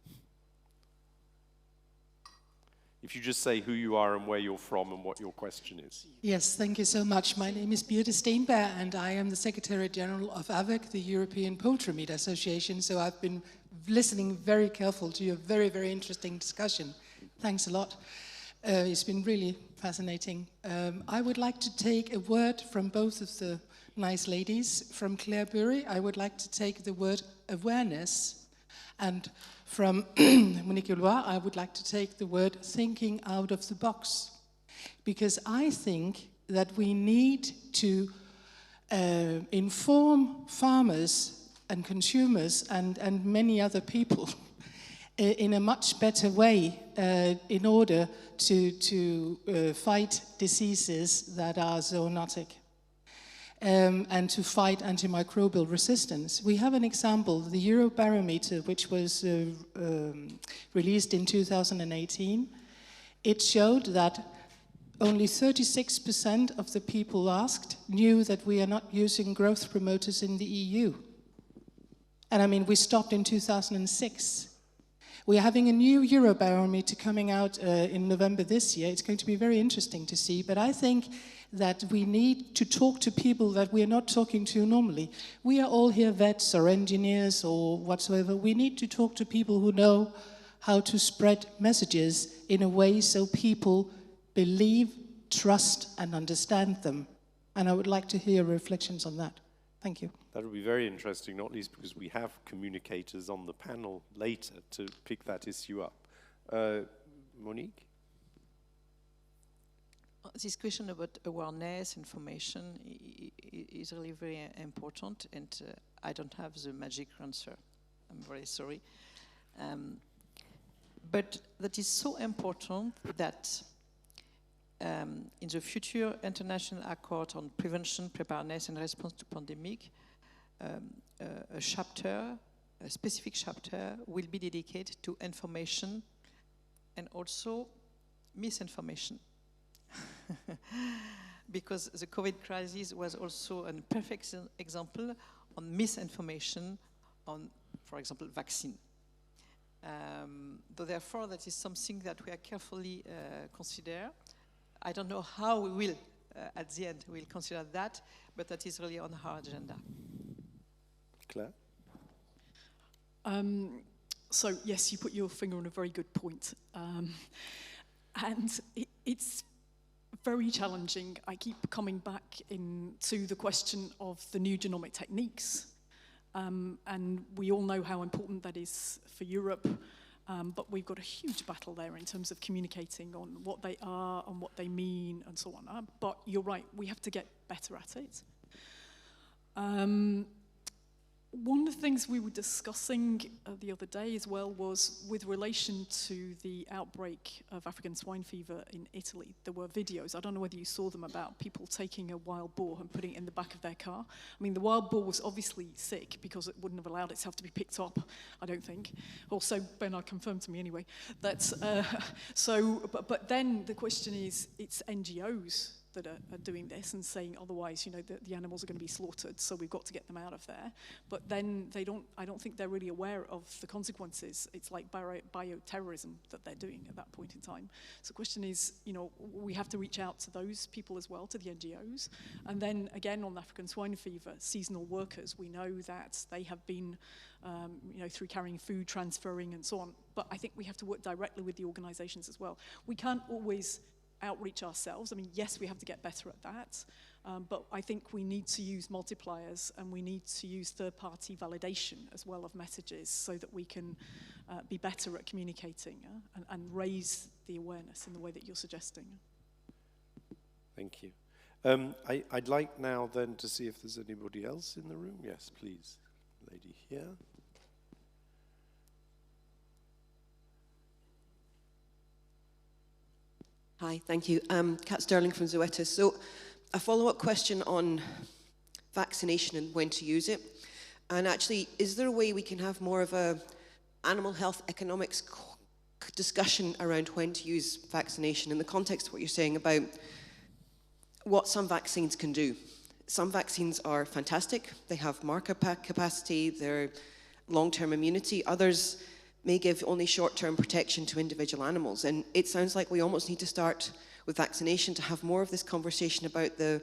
If you just say who you are and where you're from and what your question is. Yes, thank you so much. My name is Birte Steenberg, and I am the Secretary General of AVEC, the European Poultry Meat Association. So I've been listening very careful to your very, very interesting discussion. Thanks a lot. It's been really fascinating. I would like to take a word from both of the nice ladies. From Claire Bury, I would like to take the word awareness. And from Monique Hulot, I would like to take the word thinking out of the box. Because I think that we need to inform farmers and consumers and many other people in a much better way in order to fight diseases that are zoonotic and to fight antimicrobial resistance. We have an example, the Eurobarometer, which was released in 2018. It showed that only 36% of the people asked knew that we are not using growth promoters in the EU. And I mean, we stopped in 2006. We are having a new Eurobarometer coming out in November this year. It's going to be very interesting to see, but I think that we need to talk to people that we are not talking to normally. We are all here vets or engineers or whatsoever. We need to talk to people who know how to spread messages in a way so people believe, trust, and understand them. And I would like to hear reflections on that. Thank you. That will be very interesting, not least because we have communicators on the panel later to pick that issue up. Monique? This question about awareness, information is really very important, and I don't have the magic answer. I'm very sorry. But that is so important that in the future international accord on prevention, preparedness and response to pandemic, a specific chapter will be dedicated to information and also misinformation. Because the COVID crisis was also a perfect example on misinformation on, for example, vaccine. So therefore, that is something that we are carefully consider. I don't know how we will, at the end, we'll consider that, but that is really on our agenda. Claire? So yes, you put your finger on a very good point. And it's very challenging. I keep coming back to the question of the new genomic techniques. And we all know how important that is for Europe. But we've got a huge battle there in terms of communicating on what they are and what they mean and so on. But you're right, we have to get better at it. One of the things we were discussing the other day as well was with relation to the outbreak of African swine fever in Italy. There were videos, I don't know whether you saw them, about people taking a wild boar and putting it in the back of their car. I mean, the wild boar was obviously sick because it wouldn't have allowed itself to be picked up, I don't think. Also, Bernard confirmed to me anyway. That, but then the question is, it's NGOs that are doing this and saying otherwise, you know, the animals are going to be slaughtered, so we've got to get them out of there. But then I don't think they're really aware of the consequences. It's like bioterrorism that they're doing at that point in time. So the question is, you know, we have to reach out to those people as well, to the NGOs. And then again, on African swine fever, seasonal workers, we know that they have been, you know, through carrying food, transferring and so on. But I think we have to work directly with the organizations as well. We can't always outreach ourselves. I mean, yes, we have to get better at that, but I think we need to use multipliers and we need to use third-party validation as well of messages so that we can be better at communicating and raise the awareness in the way that you're suggesting. Thank you. I'd like now then to see if there's anybody else in the room. Yes, please. Lady here. Hi, thank you. Kat Sterling from Zoetis. So a follow-up question on vaccination and when to use it. And actually, is there a way we can have more of a animal health economics discussion around when to use vaccination in the context of what you're saying about what some vaccines can do? Some vaccines are fantastic. They have marker capacity, they're long-term immunity. Others may give only short-term protection to individual animals. And it sounds like we almost need to start with vaccination to have more of this conversation about the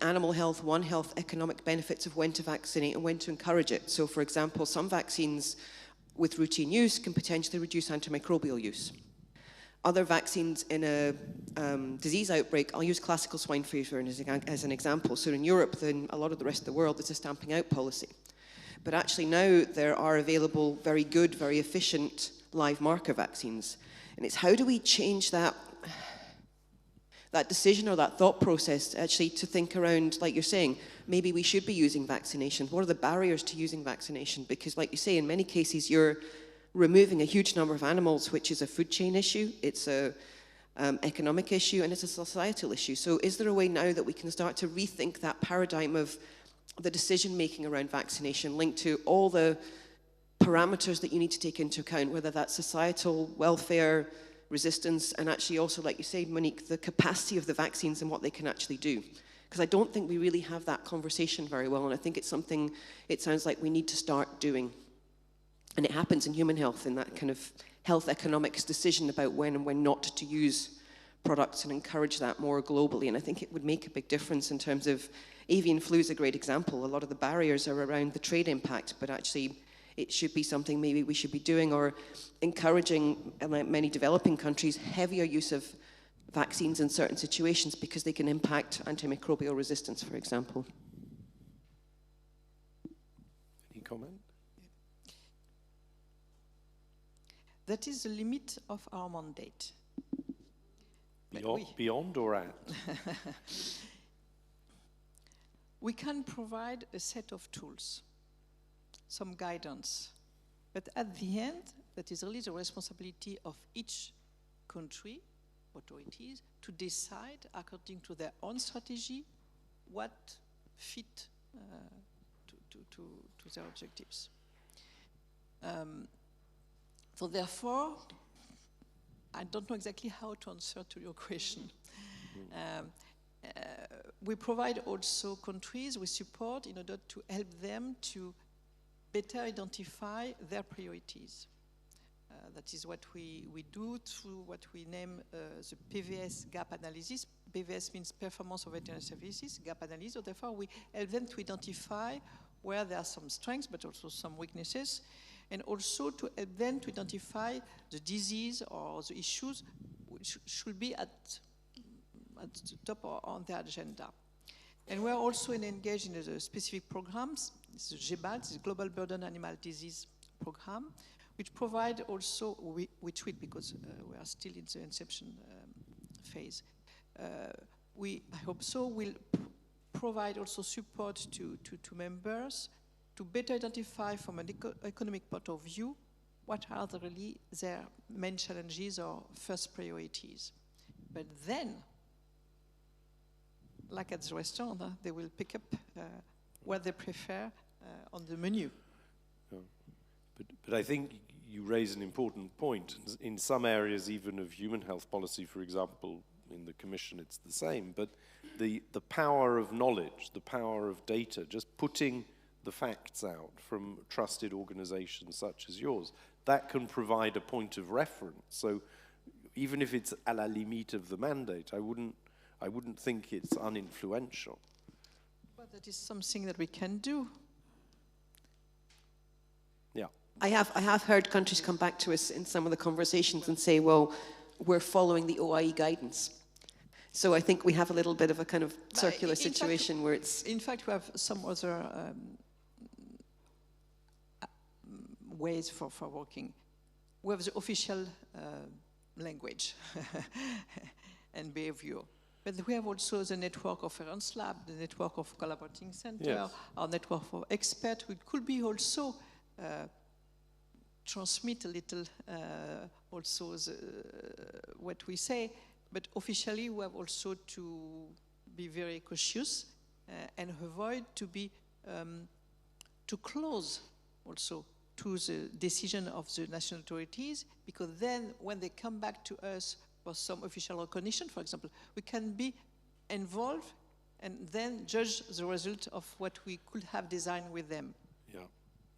animal health, One Health economic benefits of when to vaccinate and when to encourage it. So for example, some vaccines with routine use can potentially reduce antimicrobial use. Other vaccines in a disease outbreak, I'll use classical swine fever as an example. So in Europe, then a lot of the rest of the world, it's a stamping out policy. But actually now there are available very good, very efficient live marker vaccines. And it's how do we change that decision or that thought process actually to think around, like you're saying, maybe we should be using vaccination. What are the barriers to using vaccination? Because like you say, in many cases, you're removing a huge number of animals, which is a food chain issue, it's a economic issue, and it's a societal issue. So is there a way now that we can start to rethink that paradigm of the decision-making around vaccination linked to all the parameters that you need to take into account, whether that's societal, welfare, resistance, and actually also, like you say, Monique, the capacity of the vaccines and what they can actually do. Because I don't think we really have that conversation very well, and I think it's something it sounds like we need to start doing. And it happens in human health, in that kind of health economics decision about when and when not to use products and encourage that more globally. And I think it would make a big difference in terms of avian flu is a great example. A lot of the barriers are around the trade impact, but actually it should be something maybe we should be doing, or encouraging, like many developing countries, heavier use of vaccines in certain situations because they can impact antimicrobial resistance, for example. Any comment? That is the limit of our mandate. Beyond or at? We can provide a set of tools, some guidance, but at the end, that is really the responsibility of each country authorities to decide, according to their own strategy, what fit to their objectives. So therefore, I don't know exactly how to answer to your question. We provide also countries with support in order to help them to better identify their priorities. That is what we do through what we name the PVS gap analysis. PVS means performance of veterinary services, gap analysis. So therefore, we help them to identify where there are some strengths, but also some weaknesses, and also to help them to identify the disease or the issues which should be at the top or on their agenda. And we're also engaged in the specific programs. This is GBAL, this is Global Burden Animal Disease Program, which provide also, which will, because we are still in the inception phase. I hope so, will provide also support to members to better identify from an economic point of view what are really their main challenges or first priorities. But then, like at the restaurant, they will pick up what they prefer on the menu. But I think you raise an important point. In some areas, even of human health policy, for example, in the Commission, it's the same. But the power of knowledge, the power of data, just putting the facts out from trusted organizations such as yours, that can provide a point of reference. So even if it's à la limite of the mandate, I wouldn't think it's uninfluential. Well, that is something that we can do. Yeah. I have heard countries come back to us in some of the conversations and say, well, we're following the OIE guidance. So I think we have a little bit of a kind of circular situation where it's... In fact, we have some other ways for working. We have the official language and behavior. But we have also the network of reference lab, the network of collaborating center, yes, our network of experts, which could be also transmit a little also what we say. But officially, we have also to be very cautious and avoid to be too close also to the decision of the national authorities, because then when they come back to us for some official recognition, for example, we can be involved and then judge the result of what we could have designed with them. Yeah,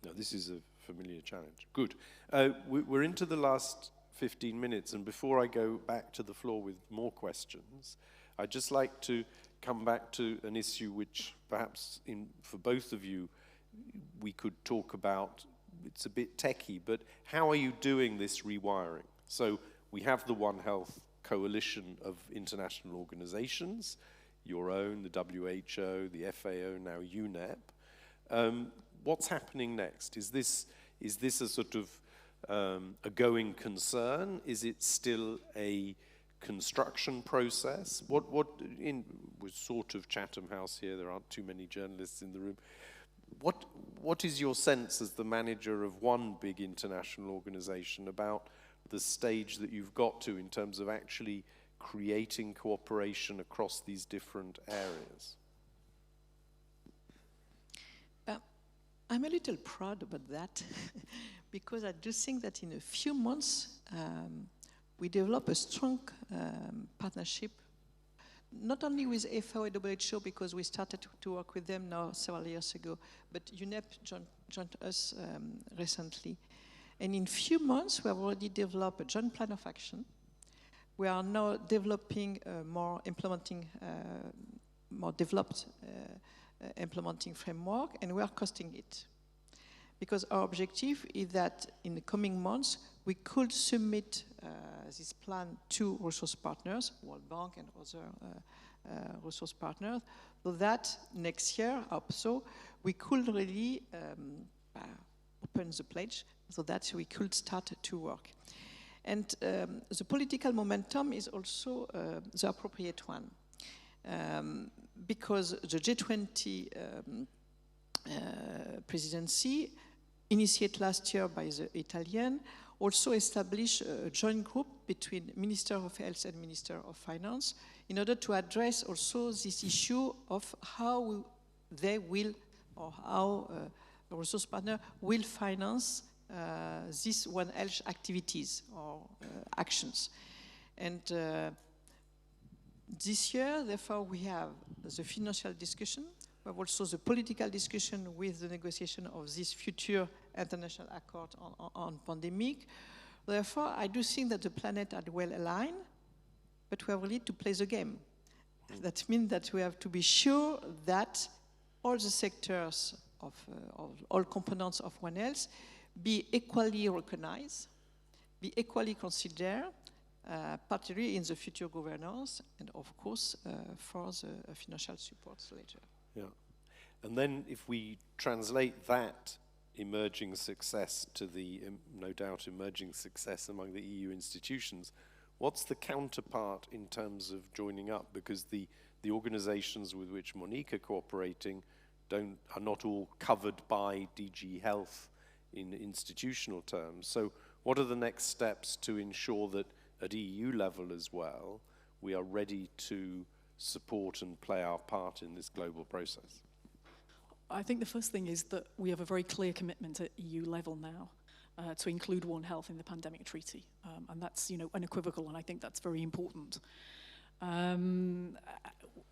no, this is a familiar challenge. Good. We're into the last 15 minutes, and before I go back to the floor with more questions, I'd just like to come back to an issue which perhaps for both of you we could talk about. It's a bit techie, but how are you doing this rewiring? So we have the One Health coalition of international organizations, your own, the WHO, the FAO, now UNEP. What's happening next? Is this a sort of a going concern? Is it still a construction process? We're sort of Chatham House here, there aren't too many journalists in the room. What is your sense as the manager of one big international organization about the stage that you've got to in terms of actually creating cooperation across these different areas? I'm a little proud about that because I do think that in a few months we develop a strong partnership, not only with FAO and WHO, because we started to work with them now several years ago, but UNEP joined us recently. And in few months, we have already developed a joint plan of action. We are now developing more developed implementing framework, and we are costing it. Because our objective is that in the coming months, we could submit this plan to resource partners, World Bank and other resource partners, so that next year, also, we could really open the pledge so that we could start to work. And the political momentum is also the appropriate one. Because the G20 presidency, initiated last year by the Italian, also establish a joint group between Minister of Health and Minister of Finance in order to address also this issue of how they will, or how a resource partner will finance these One Health activities or actions. And this year, therefore, we have the financial discussion. We have also the political discussion with the negotiation of this future international accord on pandemic. Therefore, I do think that the planet are well aligned, but we have really to play the game. That means that we have to be sure that all the sectors of all components of One Health be equally recognized, be equally considered, particularly in the future governance, and of course for the financial support later. Yeah. And then if we translate that emerging success to the, no doubt, emerging success among the EU institutions, what's the counterpart in terms of joining up? Because the organizations with which Monique are cooperating are not all covered by DG Health in institutional terms. So what are the next steps to ensure that at EU level as well, we are ready to support and play our part in this global process? I think the first thing is that we have a very clear commitment at EU level now to include One Health in the pandemic treaty, and that's unequivocal, and I think that's very important.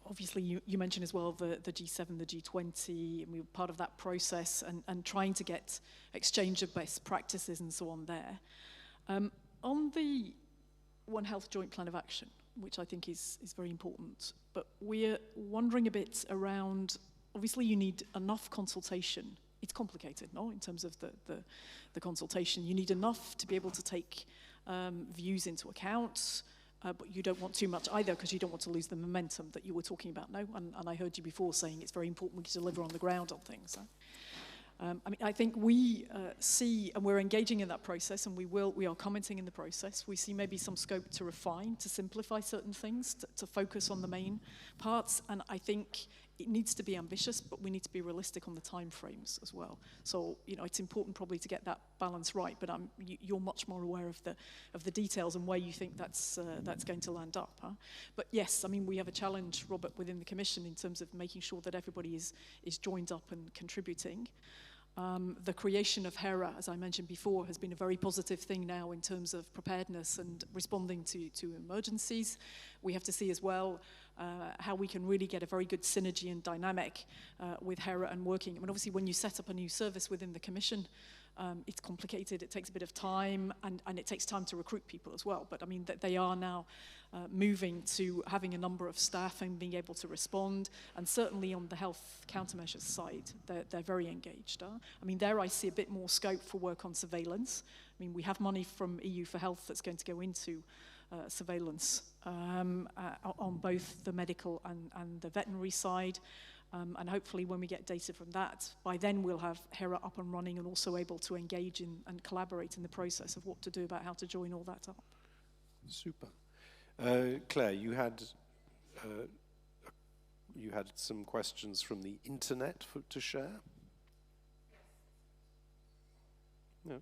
Obviously, you mentioned as well the G7, the G20, and we were part of that process and trying to get exchange of best practices and so on there. On the One Health Joint Plan of Action, which I think is very important, but we're wondering a bit around, obviously you need enough consultation. It's complicated, no, in terms of the consultation. You need enough to be able to take views into account, but you don't want too much either because you don't want to lose the momentum that you were talking about, no? And I heard you before saying it's very important we deliver on the ground on things. I think we see, and we're engaging in that process, and we are commenting in the process. We see maybe some scope to refine, to simplify certain things, to focus on the main parts, and I think it needs to be ambitious, but we need to be realistic on the time frames as well. So, it's important probably to get that balance right, but you're much more aware of the details and where you think that's going to land up. Huh? But yes, we have a challenge, Robert, within the Commission in terms of making sure that everybody is joined up and contributing. The creation of HERA, as I mentioned before, has been a very positive thing now in terms of preparedness and responding to emergencies. We have to see as well how we can really get a very good synergy and dynamic with HERA and working. Obviously, when you set up a new service within the Commission, it's complicated, it takes a bit of time, and it takes time to recruit people as well. But they are now moving to having a number of staff and being able to respond, and certainly on the health countermeasures side, they're very engaged. There I see a bit more scope for work on surveillance. We have money from EU for Health that's going to go into surveillance on both the medical and the veterinary side. And hopefully when we get data from that, by then we'll have HERA up and running and also able to engage in and collaborate in the process of what to do about how to join all that up. Super. Claire, you had some questions from the internet to share? No.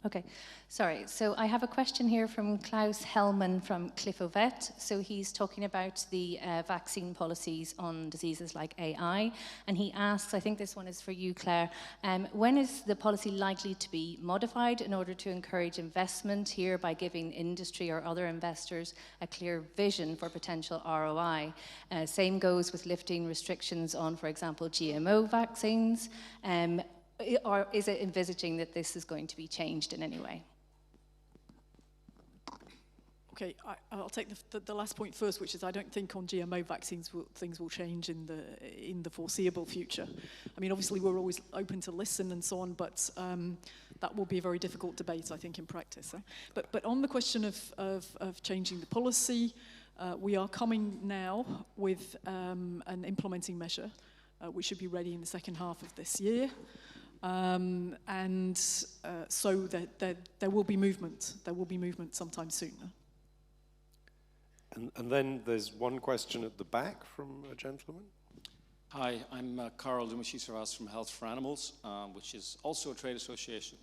Okay, sorry. So I have a question here from Klaus Hellman from Cliffovet. So he's talking about the vaccine policies on diseases like AI, and he asks, I think this one is for you, Claire, when is the policy likely to be modified in order to encourage investment here by giving industry or other investors a clear vision for potential ROI? Same goes with lifting restrictions on, for example, GMO vaccines. Or is it envisaging that this is going to be changed in any way? Okay, I'll take the last point first, which is I don't think on GMO vaccines things will change in the foreseeable future. Obviously we're always open to listen and so on, but that will be a very difficult debate, I think, in practice. But on the question of changing the policy, we are coming now with an implementing measure, which should be ready in the second half of this year. So there will be movement. There will be movement sometime soon. And then there's one question at the back from a gentleman. Hi, I'm Carl Dumachy-Servas from Health for Animals, which is also a trade association.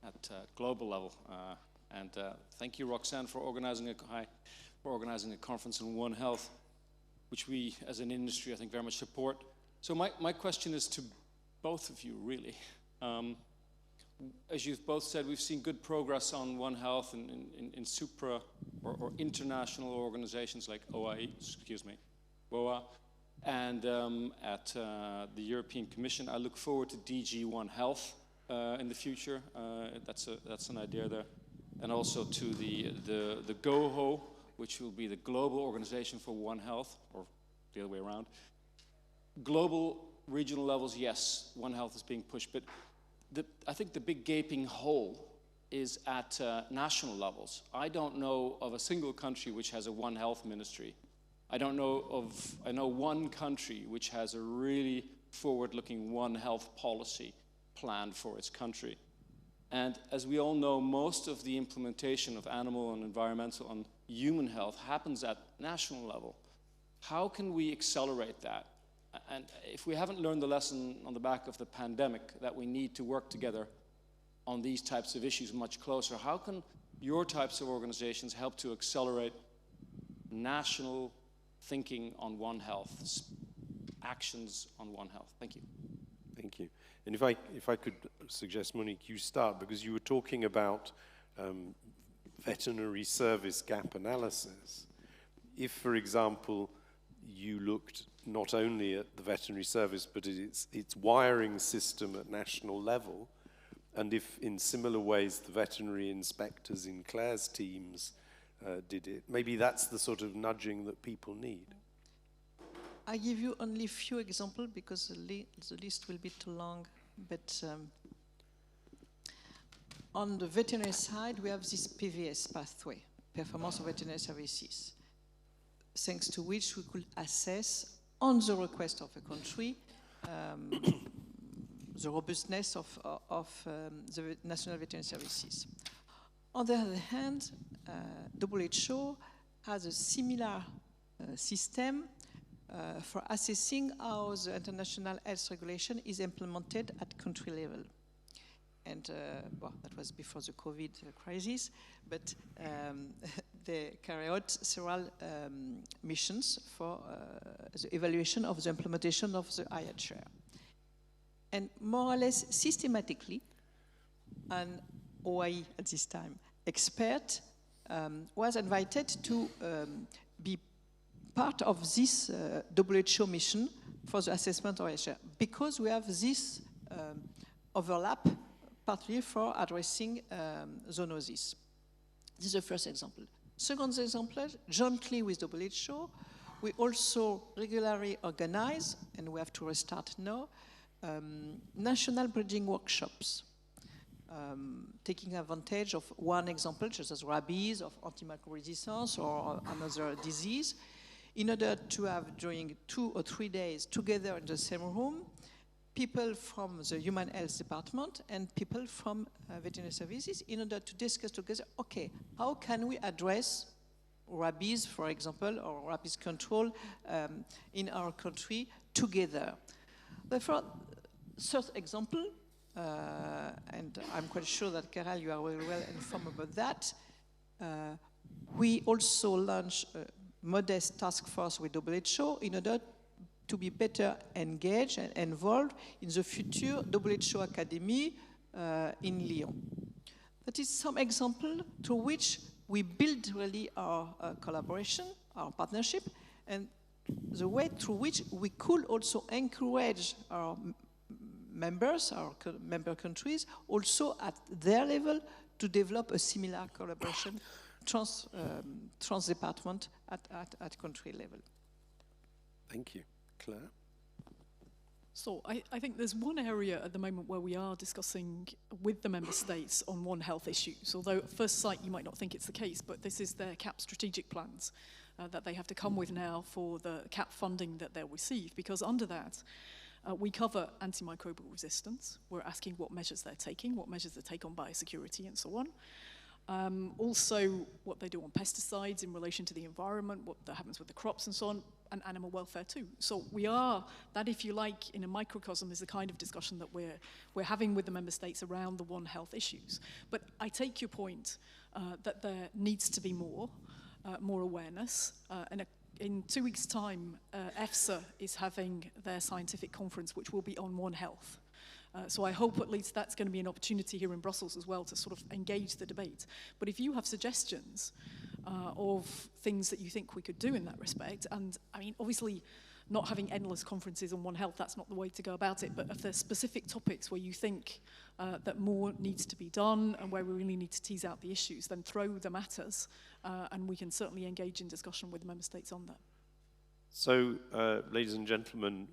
at global level. And thank you, Roxanne, for organizing a conference on One Health, which we, as an industry, I think very much support. So my question is to both of you, really. As you've both said, we've seen good progress on One Health in supra or international organizations like WOA, and at the European Commission. I look forward to DG One Health in the future. That's an idea there. And also to the GOHO, which will be the Global Organization for One Health, or the other way around. Global, regional levels, yes, One Health is being pushed, but I think the big gaping hole is at national levels. I don't know of a single country which has a One Health ministry. I know one country which has a really forward-looking One Health policy planned for its country. And as we all know, most of the implementation of animal and environmental and human health happens at national level. How can we accelerate that? And if we haven't learned the lesson on the back of the pandemic that we need to work together on these types of issues much closer, how can your types of organizations help to accelerate national thinking on One Health, actions on One Health? Thank you. Thank you. And if I could suggest, Monique, you start, because you were talking about veterinary service gap analysis. If, for example, you looked not only at the veterinary service, but its wiring system at national level, and if in similar ways the veterinary inspectors in Claire's teams did it, maybe that's the sort of nudging that people need. I give you only a few examples because the list will be too long. But on the veterinary side, we have this PVS pathway, Performance of Veterinary Services, thanks to which we could assess, on the request of a country, the robustness of the national veterinary services. On the other hand, WHO has a similar system for assessing how the international health regulation is implemented at country level. And well, that was before the COVID crisis, but they carry out several missions for the evaluation of the implementation of the IHR. And more or less systematically, an OIE at this time expert was invited to be part of this WHO mission for the assessment of IHR, because we have this overlap, partly for addressing zoonosis. This is the first example. Second example, jointly with WHO, we also regularly organize, and we have to restart now, national breeding workshops, taking advantage of one example, such as rabies, of antimicrobial resistance, or another disease, in order to have, during 2 or 3 days together in the same room, people from the human health department and people from veterinary services, in order to discuss together, okay, how can we address rabies, for example, or rabies control in our country together. Therefore, third example, and I'm quite sure that, Carol, you are very well informed about that, we also launched a modest task force with WHO in order to be better engaged and involved in the future WHO Academy in Lyon. That is some example to which we build really our collaboration, our partnership, and the way through which we could also encourage our members, our member countries, also at their level to develop a similar collaboration trans-department at country level. Thank you. Claire? So I think there's one area at the moment where we are discussing with the member states on One Health issues, although at first sight you might not think it's the case, but this is their CAP strategic plans that they have to come with now for the CAP funding that they'll receive, because under that we cover antimicrobial resistance. We're asking what measures they're taking, what measures they take on biosecurity and so on. Also what they do on pesticides in relation to the environment, what that happens with the crops and so on. and animal welfare too. So we are, that if you like, in a microcosm is the kind of discussion that we're having with the member states around the One Health issues. But I take your point that there needs to be more awareness. And in 2 weeks' time, EFSA is having their scientific conference, which will be on One Health. So I hope at least that's going to be an opportunity here in Brussels as well to sort of engage the debate. But if you have suggestions of things that you think we could do in that respect, and I mean, obviously not having endless conferences on One Health, that's not the way to go about it, but if there's specific topics where you think that more needs to be done and where we really need to tease out the issues, then throw them at us, and we can certainly engage in discussion with the member states on that. So, ladies and gentlemen,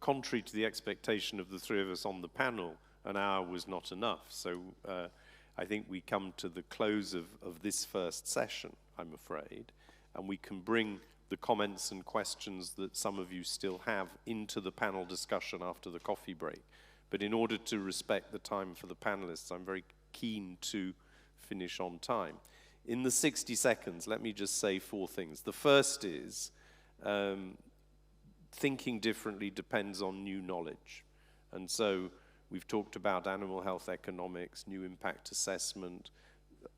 contrary to the expectation of the three of us on the panel, an hour was not enough. So I think we come to the close of this first session, I'm afraid, and we can bring the comments and questions that some of you still have into the panel discussion after the coffee break. But in order to respect the time for the panelists, I'm very keen to finish on time. In the 60 seconds, let me just say 4 things. The first is, thinking differently depends on new knowledge. And so we've talked about animal health economics, new impact assessment,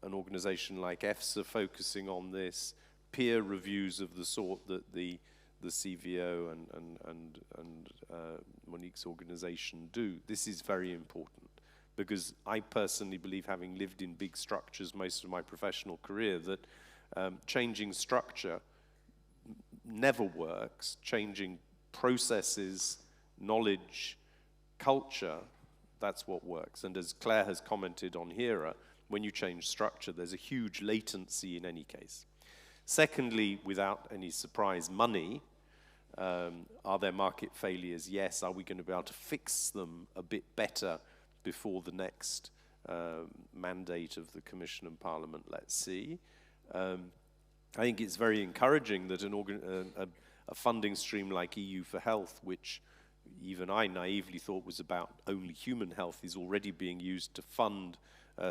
an organization like EFSA focusing on this, peer reviews of the sort that the CVO and Monique's organization do. This is very important because I personally believe, having lived in big structures most of my professional career, that changing structure never works. Changing processes, knowledge, culture, that's what works. And as Claire has commented on HERA, when you change structure, there's a huge latency in any case. Secondly, without any surprise, money. Are there market failures? Yes. Are we going to be able to fix them a bit better before the next mandate of the Commission and Parliament? Let's see. I think it's very encouraging that a funding stream like EU for Health, which even I naively thought was about only human health, is already being used to fund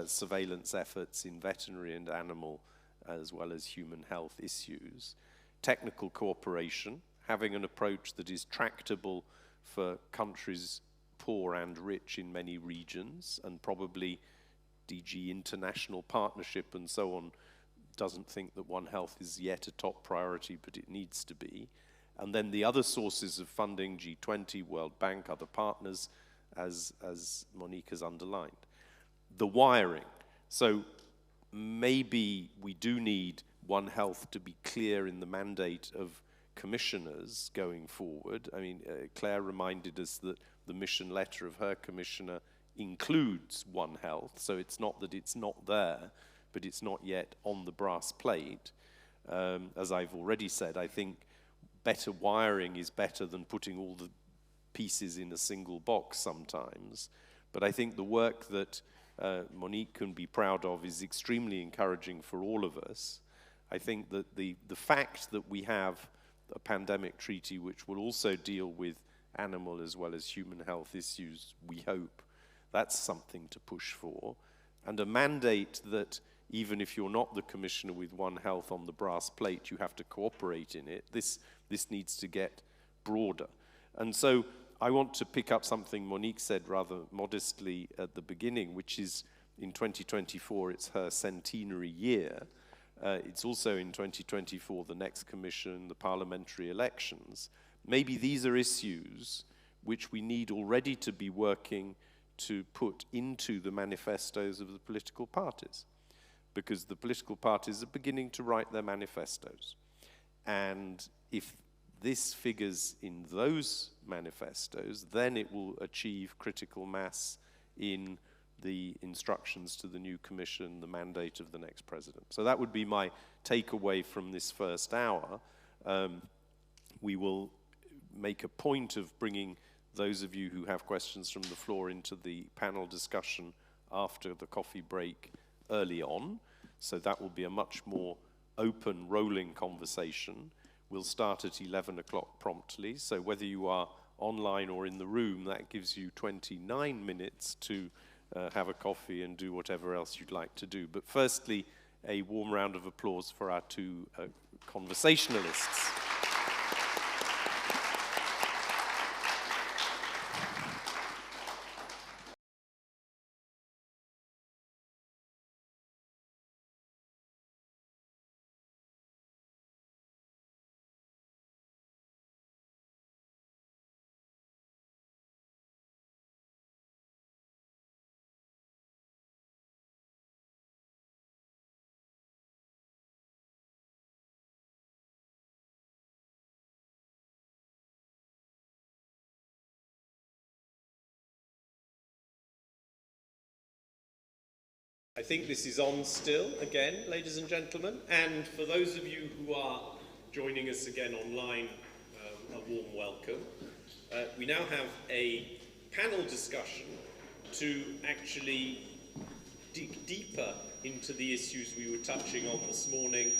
surveillance efforts in veterinary and animal as well as human health issues. Technical cooperation, having an approach that is tractable for countries poor and rich in many regions, and probably DG International Partnership and so on doesn't think that One Health is yet a top priority, but it needs to be. And then the other sources of funding, G20, World Bank, other partners, as Monique has underlined. The wiring. So maybe we do need One Health to be clear in the mandate of commissioners going forward. I mean, Claire reminded us that the mission letter of her commissioner includes One Health, so it's not that it's not there, but it's not yet on the brass plate. As I've already said, I think better wiring is better than putting all the pieces in a single box sometimes. But I think the work that Monique can be proud of is extremely encouraging for all of us. I think that the fact that we have a pandemic treaty which will also deal with animal as well as human health issues, we hope, that's something to push for. And a mandate that even if you're not the commissioner with One Health on the brass plate, you have to cooperate in it. This needs to get broader. And so I want to pick up something Monique said rather modestly at the beginning, which is in 2024, it's her centenary year. It's also in 2024, the next commission, the parliamentary elections. Maybe these are issues which we need already to be working to put into the manifestos of the political parties, because the political parties are beginning to write their manifestos. And if this figures in those manifestos, then it will achieve critical mass in the instructions to the new commission, the mandate of the next president. So that would be my takeaway from this first hour. We will make a point of bringing those of you who have questions from the floor into the panel discussion after the coffee break early on. So that will be a much more open, rolling conversation. We'll start at 11 o'clock promptly. So whether you are online or in the room, that gives you 29 minutes to have a coffee and do whatever else you'd like to do. But firstly, a warm round of applause for our two conversationalists. I think this is on still, again, ladies and gentlemen. And for those of you who are joining us again online, a warm welcome. We now have a panel discussion to actually dig deeper into the issues we were touching on this morning.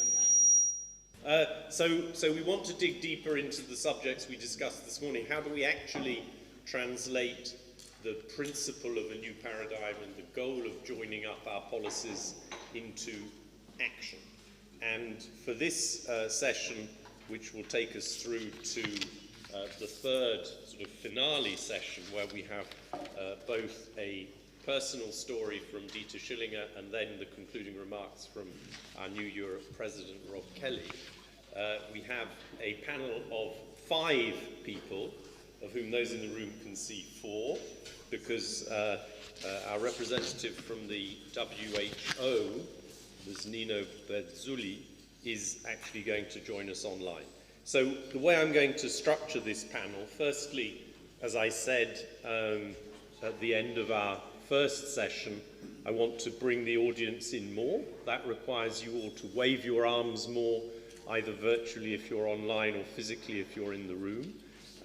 So we want to dig deeper into the subjects we discussed this morning. How do we actually translate the principle of a new paradigm and the goal of joining up our policies into action? And for this session, which will take us through to the third sort of finale session, where we have both a personal story from Dieter Schillinger and then the concluding remarks from our new Europe President, Rob Kelly. We have a panel of 5 people, of whom those in the room can see 4, because our representative from the WHO, Ms. Nino Berzulli, is actually going to join us online. So the way I'm going to structure this panel, firstly, as I said at the end of our first session, I want to bring the audience in more. That requires you all to wave your arms more, either virtually if you're online or physically if you're in the room.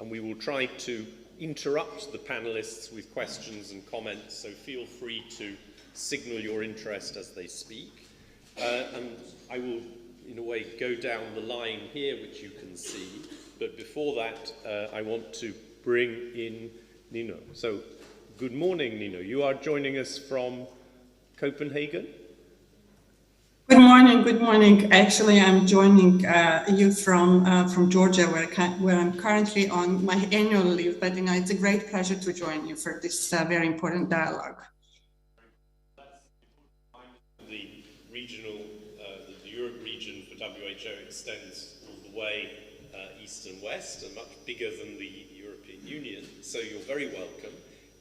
And we will try to interrupt the panelists with questions and comments, so feel free to signal your interest as they speak. And I will, in a way, go down the line here, which you can see. But before that, I want to bring in Nino. So, good morning, Nino. You are joining us from Copenhagen? Good morning, good morning. Actually, I'm joining you from Georgia, where I'm currently on my annual leave, but you know, it's a great pleasure to join you for this very important dialogue. The regional, the Europe region for WHO extends all the way east and west, and much bigger than the European Union, so you're very welcome.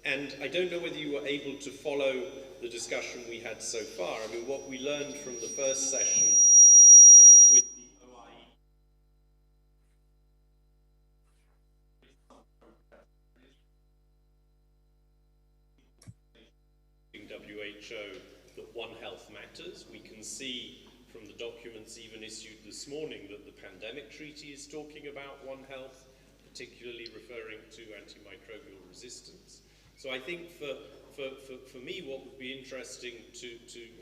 And I don't know whether you were able to follow the discussion we had so far. I mean, what we learned from the first session with the OIE WHO that One Health matters. We can see from the documents even issued this morning that the pandemic treaty is talking about One Health, particularly referring to antimicrobial resistance. So I think for me, what would be interesting to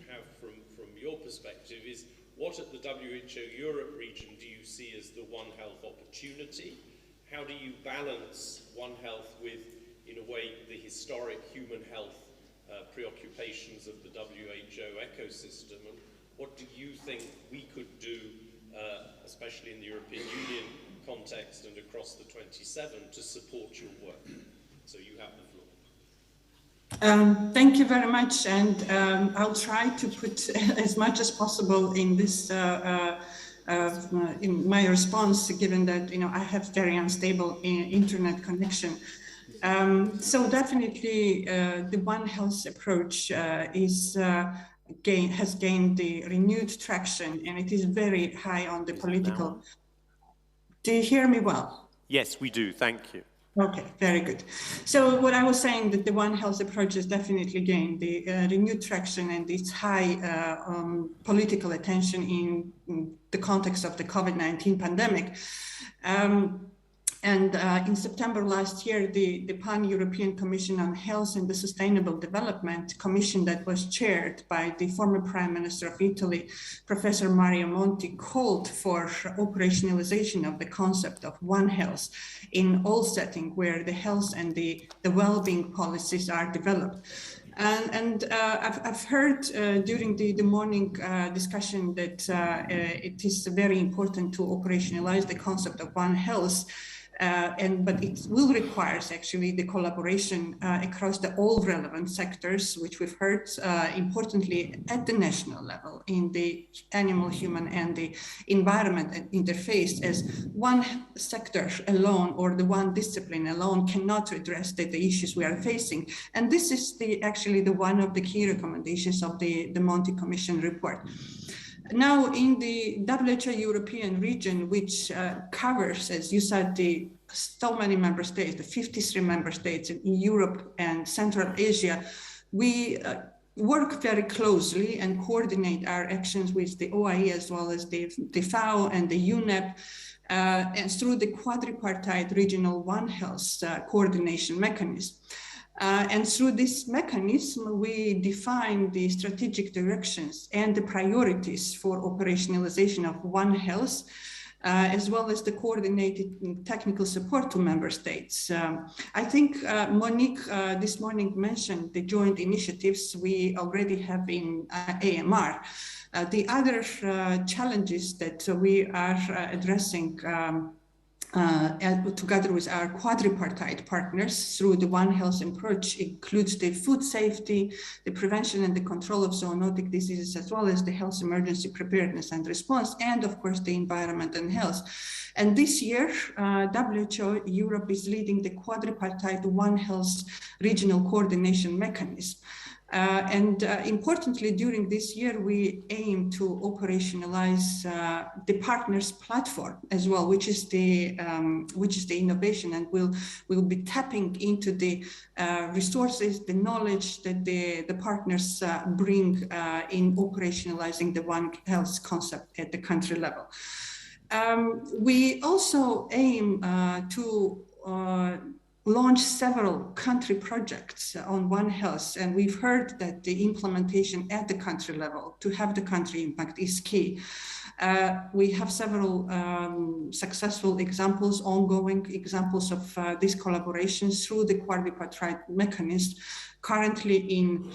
have from your perspective is, what at the WHO Europe region do you see as the One Health opportunity? How do you balance One Health with, in a way, the historic human health preoccupations of the WHO ecosystem? And what do you think we could do, especially in the European Union context and across the 27, to support your work? So you have the floor. Thank you very much, and I'll try to put as much as possible in this in my response, given that I have very unstable internet connection. So definitely, the One Health approach has gained the renewed traction, and it is very high on the political. Do you hear me well? Yes, we do. Thank you. Okay, very good. So what I was saying, that the One Health approach has definitely gained the renewed traction and its high political attention in the context of the COVID-19 pandemic. And in September last year, the Pan-European Commission on Health and the Sustainable Development Commission, that was chaired by the former Prime Minister of Italy, Professor Mario Monti, called for operationalization of the concept of One Health in all settings where the health and the well-being policies are developed. And I've heard during the morning discussion that it is very important to operationalize the concept of One Health. But it will require actually the collaboration across all relevant sectors, which we've heard importantly at the national level in the animal, human, and the environment interface, as one sector alone or the one discipline alone cannot address the issues we are facing. And this is actually one of the key recommendations of the Monti Commission report. Now, in the WHO European region, which covers, as you said, so many member states, the 53 member states in Europe and Central Asia, we work very closely and coordinate our actions with the OIE as well as the FAO and the UNEP, and through the quadripartite regional One Health coordination mechanism. And through this mechanism, we define the strategic directions and the priorities for operationalization of One Health, as well as the coordinated technical support to member states. I think Monique this morning mentioned the joint initiatives we already have in AMR. The other challenges that we are addressing together with our quadripartite partners through the One Health approach includes the food safety, the prevention and the control of zoonotic diseases, as well as the health emergency preparedness and response, and of course the environment and health. And this year, WHO Europe is leading the quadripartite One Health regional coordination mechanism. Importantly, during this year, we aim to operationalize the partners platform as well, which is the innovation, and we'll be tapping into the resources, the knowledge that the partners bring in operationalizing the One Health concept at the country level. We also aim to launch several country projects on One Health, and we've heard that the implementation at the country level to have the country impact is key. We have several successful examples, ongoing examples of this collaboration through the quadripartite mechanism, currently in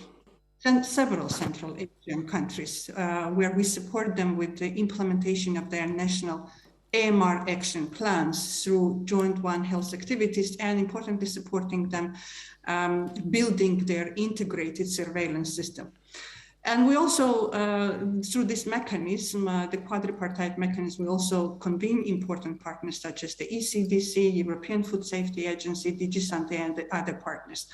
several Central Asian countries, where we support them with the implementation of their national AMR action plans through joint One Health activities, and importantly supporting them building their integrated surveillance system. And we also, through this mechanism, the quadripartite mechanism, we also convene important partners such as the ECDC, European Food Safety Agency, DG Sante, and the other partners.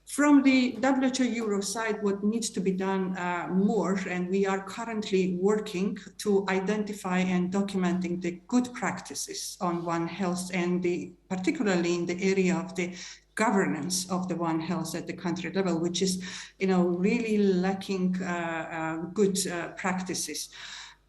From the WHO Euro side, what needs to be done more, and we are currently working to identify and documenting the good practices on One Health, and particularly in the area of the governance of the One Health at the country level, which is, really lacking good practices,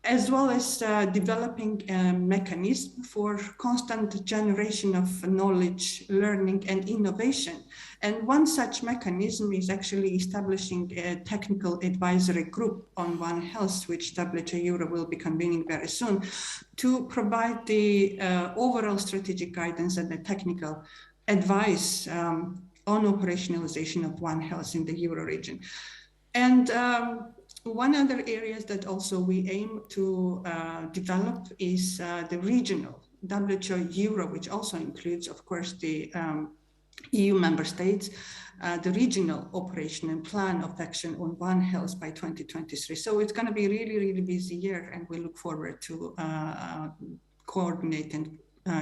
as well as developing a mechanism for constant generation of knowledge, learning, and innovation. And one such mechanism is actually establishing a technical advisory group on One Health, which WHO Euro will be convening very soon, to provide the overall strategic guidance and the technical advice on operationalization of One Health in the Euro region. And one other area that also we aim to develop is the regional WHO Euro, which also includes, of course, the EU member states, the regional operation and plan of action on One Health by 2023. So it's going to be a really, really busy year, and we look forward to coordinate and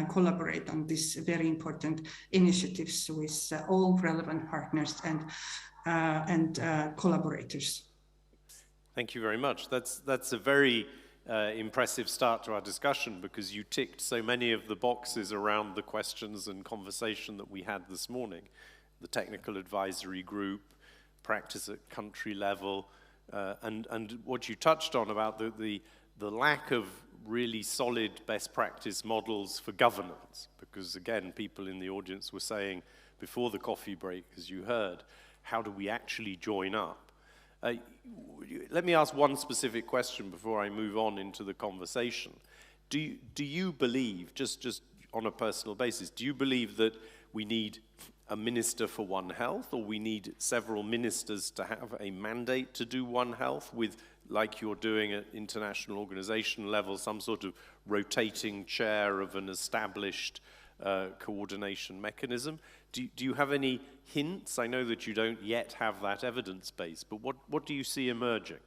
collaborate on these very important initiatives with all relevant partners and collaborators. Thank you very much. That's a very impressive start to our discussion, because you ticked so many of the boxes around the questions and conversation that we had this morning. The technical advisory group, practice at country level, and what you touched on about the lack of really solid best practice models for governance, because again, people in the audience were saying before the coffee break, as you heard, how do we actually join up? Let me ask one specific question before I move on into the conversation. Do you believe, just on a personal basis, do you believe that we need a minister for One Health, or we need several ministers to have a mandate to do One Health with, like you're doing at international organization level, some sort of rotating chair of an established coordination mechanism? Do you have any hints? I know that you don't yet have that evidence base, but what do you see emerging?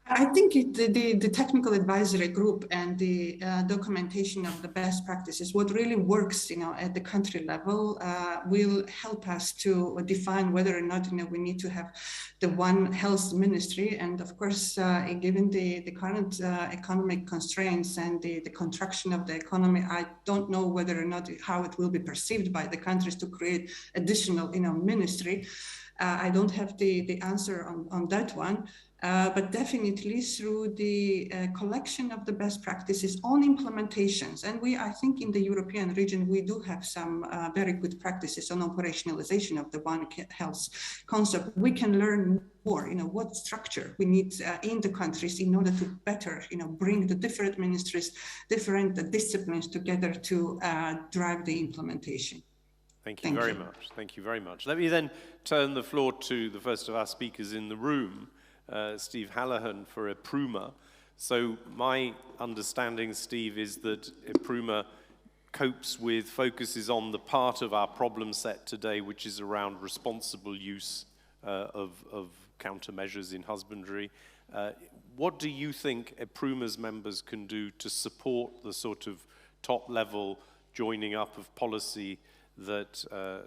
I think the technical advisory group and the documentation of the best practices, what really works, at the country level, will help us to define whether or not, we need to have the one health ministry. And of course, given the current economic constraints and the contraction of the economy, I don't know whether or not how it will be perceived by the countries to create additional, ministry. I don't have the answer on that one. But definitely through the collection of the best practices on implementations. And I think in the European region, we do have some very good practices on operationalization of the One Health concept. We can learn more, what structure we need in the countries in order to better, bring the different ministries, different disciplines together to drive the implementation. Thank you very much. Thank you very much. Let me then turn the floor to the first of our speakers in the room, Steve Hallahan for EPRUMA. So my understanding, Steve, is that EPRUMA focuses on the part of our problem set today, which is around responsible use of countermeasures in husbandry. What do you think EPRUMA's members can do to support the sort of top-level joining up of policy that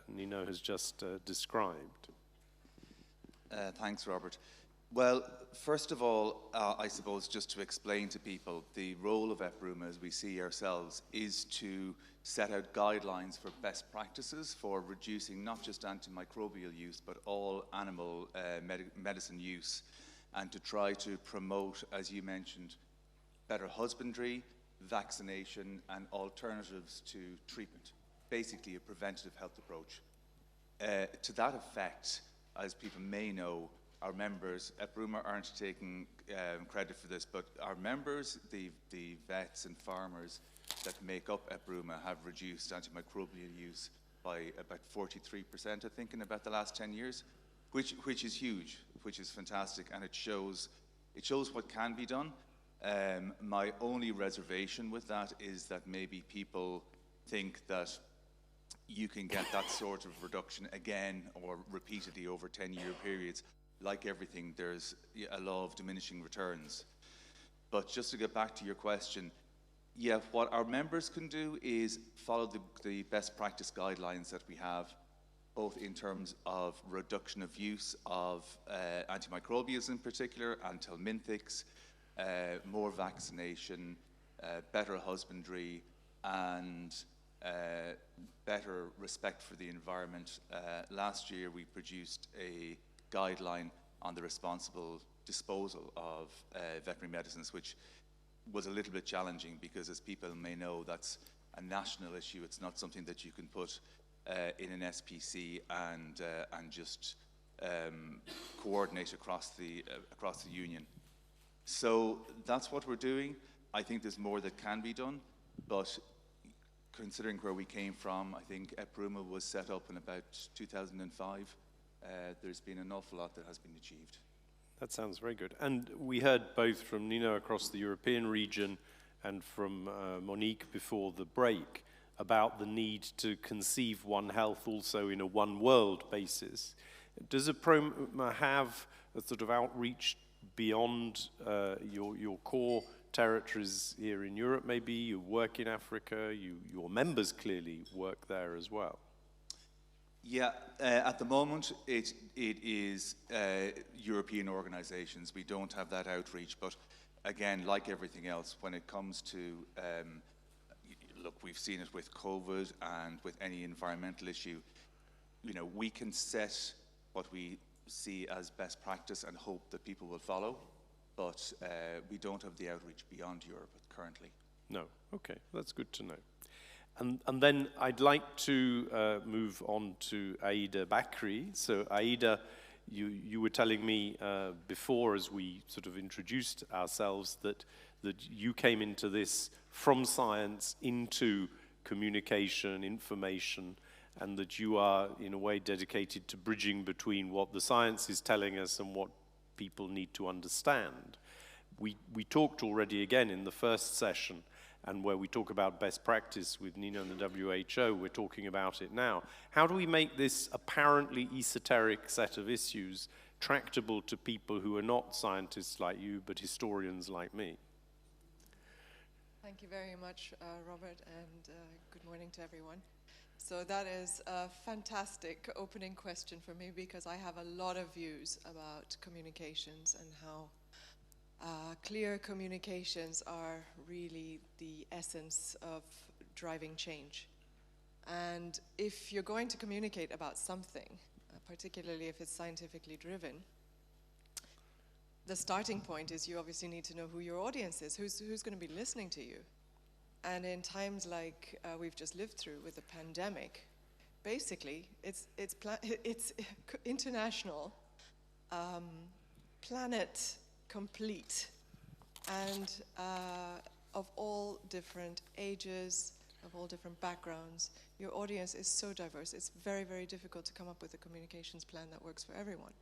Nino has just described? Thanks, Robert. Well, first of all, I suppose just to explain to people, the role of EPRUMA as we see ourselves is to set out guidelines for best practices for reducing not just antimicrobial use, but all animal medicine use, and to try to promote, as you mentioned, better husbandry, vaccination, and alternatives to treatment. Basically a preventative health approach. To that effect, as people may know, our members, EPRUMA aren't taking credit for this, but our members, the vets and farmers that make up EPRUMA, have reduced antimicrobial use by about 43%, I think, in about the last 10 years, which is huge, which is fantastic, and it shows what can be done. My only reservation with that is that maybe people think that you can get that sort of reduction again or repeatedly over 10-year periods. Like everything, there's a law of diminishing returns. But just to get back to your question, yeah, what our members can do is follow the best practice guidelines that we have, both in terms of reduction of use of antimicrobials in particular, antelminthics, more vaccination, better husbandry, and better respect for the environment. Last year we produced a guideline on the responsible disposal of veterinary medicines, which was a little bit challenging because, as people may know, that's a national issue. It's not something that you can put in an SPC and just coordinate across the union. So that's what we're doing. I think there's more that can be done, but considering where we came from, I think EPRUMA was set up in about 2005. There's been an awful lot that has been achieved. That sounds very good. And we heard both from Nino across the European region and from Monique before the break about the need to conceive One Health also in a One World basis. Does EPRUMA have a sort of outreach beyond your core territories here in Europe maybe? You work in Africa, your members clearly work there as well. Yeah, at the moment it is European organizations. We don't have that outreach, but again, like everything else, when it comes to, look, we've seen it with COVID and with any environmental issue, we can set what we see as best practice and hope that people will follow, but we don't have the outreach beyond Europe currently. No, okay, that's good to know. And then I'd like to move on to Aida Bakri. So Aida, you were telling me before, as we sort of introduced ourselves, that you came into this from science into communication, information, and that you are in a way dedicated to bridging between what the science is telling us and what people need to understand. We talked already again in the first session, and where we talk about best practice with Nino and the WHO, we're talking about it now. How do we make this apparently esoteric set of issues tractable to people who are not scientists like you, but historians like me? Thank you very much, Robert, and good morning to everyone. So that is a fantastic opening question for me, because I have a lot of views about communications and how clear communications are really the essence of driving change. And if you're going to communicate about something, particularly if it's scientifically driven, the starting point is you obviously need to know who your audience is, who's going to be listening to you. And in times like we've just lived through with the pandemic, basically it's international, planet complete, and of all different ages, of all different backgrounds. Your audience is so diverse, it's very, very difficult to come up with a communications plan that works for everyone.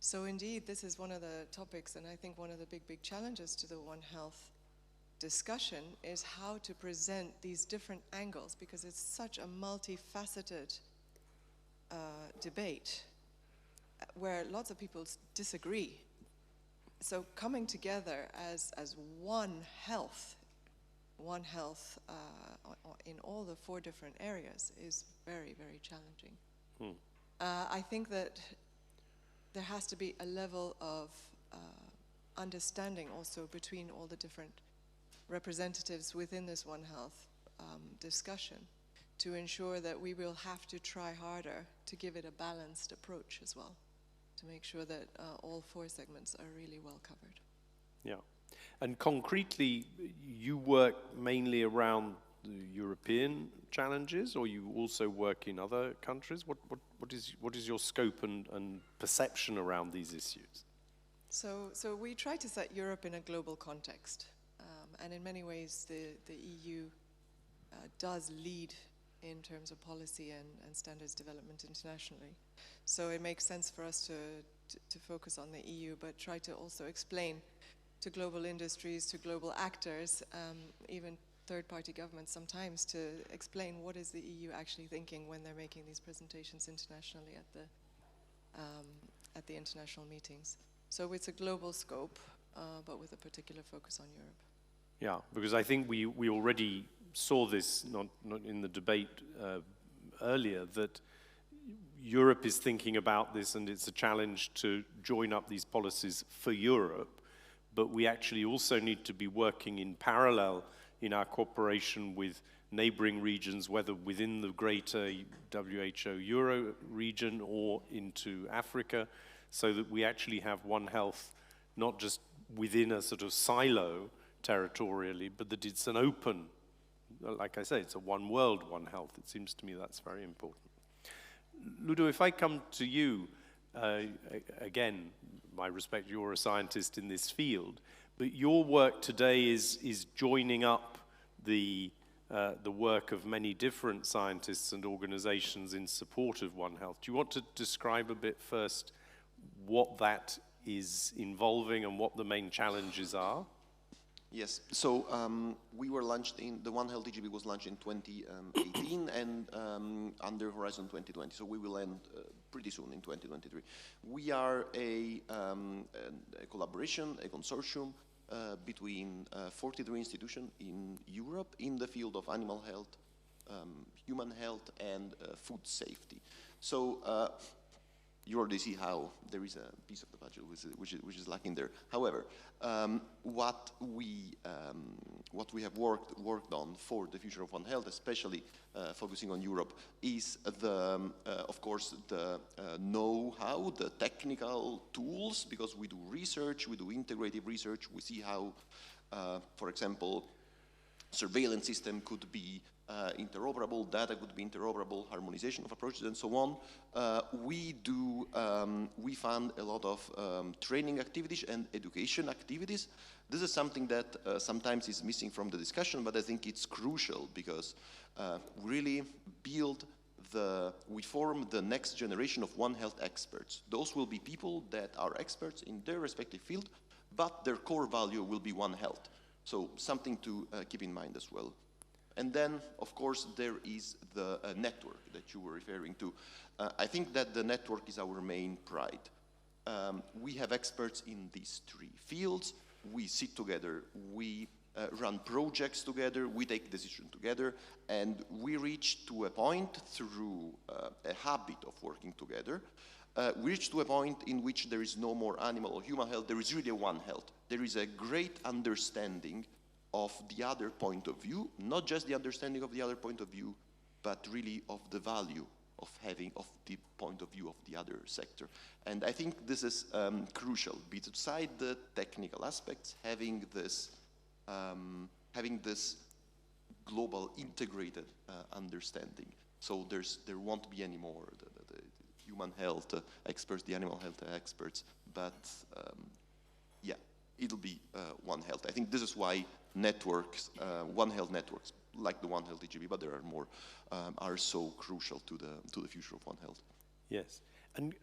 So indeed, this is one of the topics, and I think one of the big challenges to the One Health discussion is how to present these different angles, because it's such a multifaceted debate where lots of people disagree. So coming together as one health in all the 4 different areas is very, very challenging. I think that there has to be a level of understanding also between all the different representatives within this One Health discussion, to ensure that we will have to try harder to give it a balanced approach as well, to make sure that all 4 segments are really well covered. Yeah. And concretely, you work mainly around the European challenges, or you also work in other countries? What is your scope and perception around these issues? So we try to set Europe in a global context, and in many ways the EU does lead in terms of policy and standards development internationally. So it makes sense for us to focus on the EU, but try to also explain to global industries, to global actors, even third-party governments sometimes, to explain what is the EU actually thinking when they're making these presentations internationally at the international meetings. So it's a global scope, but with a particular focus on Europe. Yeah, because I think we already saw this, not in the debate earlier, that Europe is thinking about this, and it's a challenge to join up these policies for Europe, but we actually also need to be working in parallel in our cooperation with neighboring regions, whether within the greater WHO Euro region or into Africa, so that we actually have One Health, not just within a sort of silo territorially, but that it's an open, like I say, it's a one world, One Health. It seems to me that's very important. Ludo, if I come to you, again, my respect, you're a scientist in this field, but your work today is joining up the work of many different scientists and organizations in support of One Health. Do you want to describe a bit first what that is involving and what the main challenges are? Yes, so we were launched the One Health DGB was launched in 2018 and under Horizon 2020, so we will end pretty soon in 2023. We are a collaboration, a consortium between 43 institutions in Europe in the field of animal health, human health, and food safety. So you already see how there is a piece of the budget which is lacking there. However, what we have worked on for the future of One Health, especially focusing on Europe, is of course the know-how, the technical tools, because we do research, we do integrative research. We see how, for example, surveillance system could be interoperable, data could be interoperable, harmonization of approaches, and so on. We fund a lot of training activities and education activities. This is something that sometimes is missing from the discussion, but I think it's crucial because really we form the next generation of One Health experts. Those will be people that are experts in their respective field, but their core value will be One Health. So something to keep in mind as well. And then, of course, there is the network that you were referring to. I think that the network is our main pride. we have experts in these 3 fields. We sit together, we run projects together, we take decisions together, and we reach to a point through a habit of working together. We reach to a point in which there is no more animal or human health, there is really one health. There is a great understanding of the other point of view, not just the understanding of the other point of view, but really of the value of having of the point of view of the other sector. And I think this is crucial, beside the technical aspects, having this global integrated understanding. So there won't be any more the human health experts, the animal health experts, but yeah, it'll be One Health. I think this is why networks, One Health networks, like the One Health EGB, but there are more, are so crucial to the future of One Health. Yes, and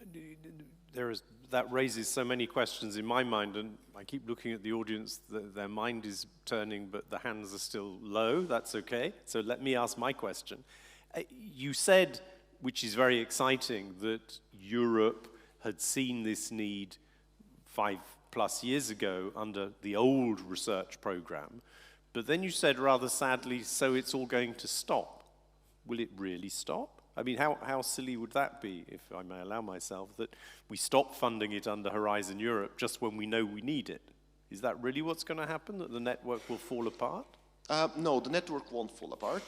that raises so many questions in my mind, and I keep looking at the audience, their mind is turning, but the hands are still low. That's okay. So let me ask my question. You said, which is very exciting, that Europe had seen this need 5+ years ago under the old research program, but then you said rather sadly, so it's all going to stop. Will it really stop? I mean, how silly would that be, if I may allow myself, that we stop funding it under Horizon Europe just when we know we need it? Is that really what's going to happen, that the network will fall apart? No, the network won't fall apart.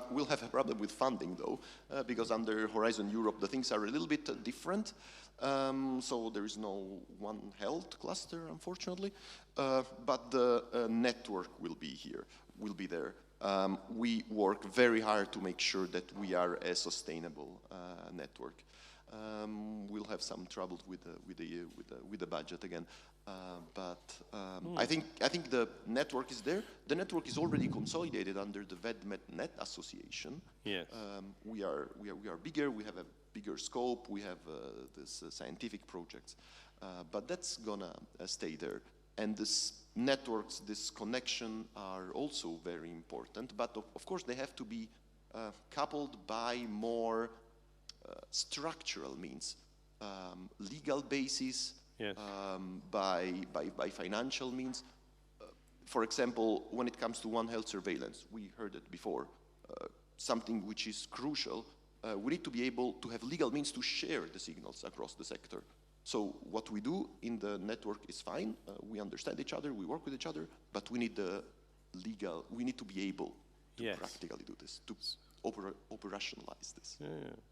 We'll have a problem with funding, though, because under Horizon Europe, the things are a little bit different. So there is no One Health cluster, unfortunately, but the network will be here, will be there. We work very hard to make sure that we are a sustainable network. We'll have some trouble with the budget again, but I think the network is there. The network is already consolidated under the VetMedNet Association. Yes. We are bigger. We have a bigger scope. We have this scientific projects, but that's gonna stay there. And this networks, this connection are also very important. But of course, they have to be coupled by more structural means, legal basis, yes. By financial means. For example, when it comes to One Health surveillance, we heard it before, something which is crucial, we need to be able to have legal means to share the signals across the sector. So what we do in the network is fine, we understand each other, we work with each other, but we need we need to be able to yes. practically do this, to operationalize this. Yeah.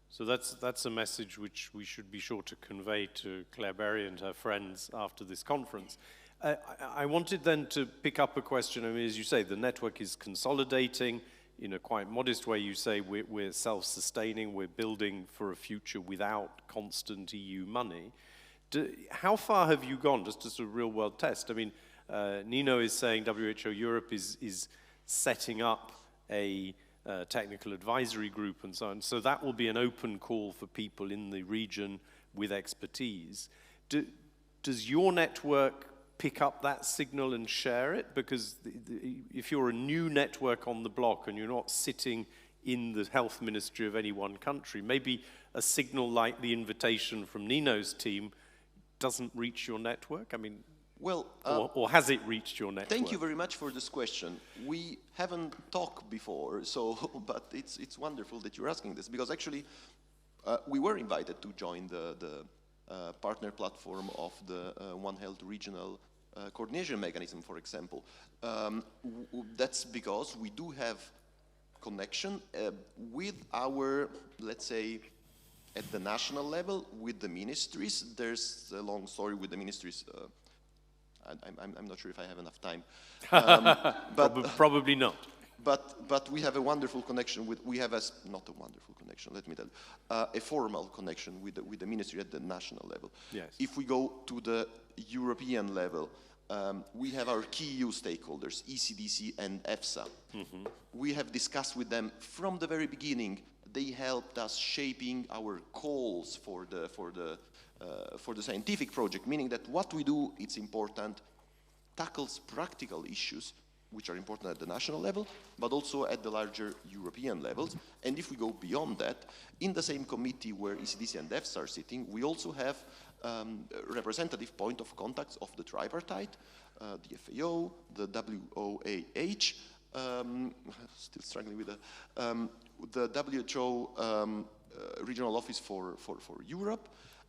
So that's a message which we should be sure to convey to Claire Berry and her friends after this conference. I wanted then to pick up a question. I mean, as you say, the network is consolidating in a quite modest way. You say we're self-sustaining, we're building for a future without constant EU money. How far have you gone, just as a real-world test? I mean, Nino is saying WHO Europe is setting up a technical advisory group and so on. So that will be an open call for people in the region with expertise. Does your network pick up that signal and share it? Because if you're a new network on the block and you're not sitting in the health ministry of any one country, maybe a signal like the invitation from Nino's team doesn't reach your network? I mean, well, or has it reached your network? Thank you very much for this question. We haven't talked before, but it's wonderful that you're asking this, because actually we were invited to join the partner platform of the One Health regional coordination mechanism, for example. That's because we do have connection with our, let's say, at the national level, with the ministries. There's a long story with the ministries. I'm not sure if I have enough time. But probably not. But we have a wonderful connection with, not a wonderful connection, let me tell you, a formal connection with the ministry at the national level. Yes. If we go to the European level, we have our key EU stakeholders, ECDC and EFSA. Mm-hmm. We have discussed with them from the very beginning. They helped us shaping our calls for the scientific project, meaning that what we do, it's important, tackles practical issues, which are important at the national level, but also at the larger European levels. And if we go beyond that, in the same committee where ECDC and EFSA are sitting, we also have representative point of contacts of the tripartite, the FAO, the WOAH, still struggling with the WHO Regional Office for Europe,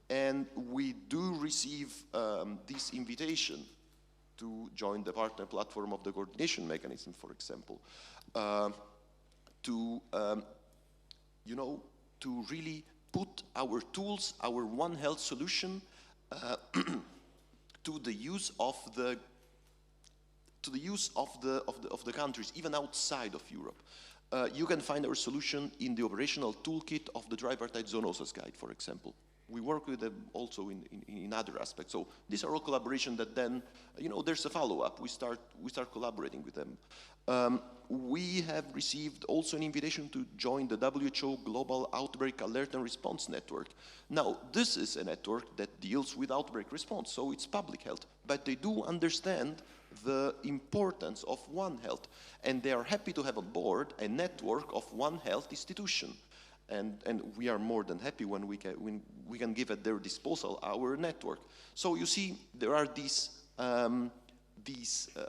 and we do receive this invitation to join the partner platform of the coordination mechanism, for example, to really put our tools, our One Health solution, to the use of the countries, even outside of Europe. You can find our solution in the operational toolkit of the tripartite zoonoses guide, for example. We work with them also in other aspects. So these are all collaboration that then, there's a follow-up. We start collaborating with them. We have received also an invitation to join the WHO Global Outbreak Alert and Response Network. Now, this is a network that deals with outbreak response, so it's public health. But they do understand the importance of One Health, and they are happy to have on board a network of One Health institution. And we are more than happy when we can give at their disposal our network. So you see, there are these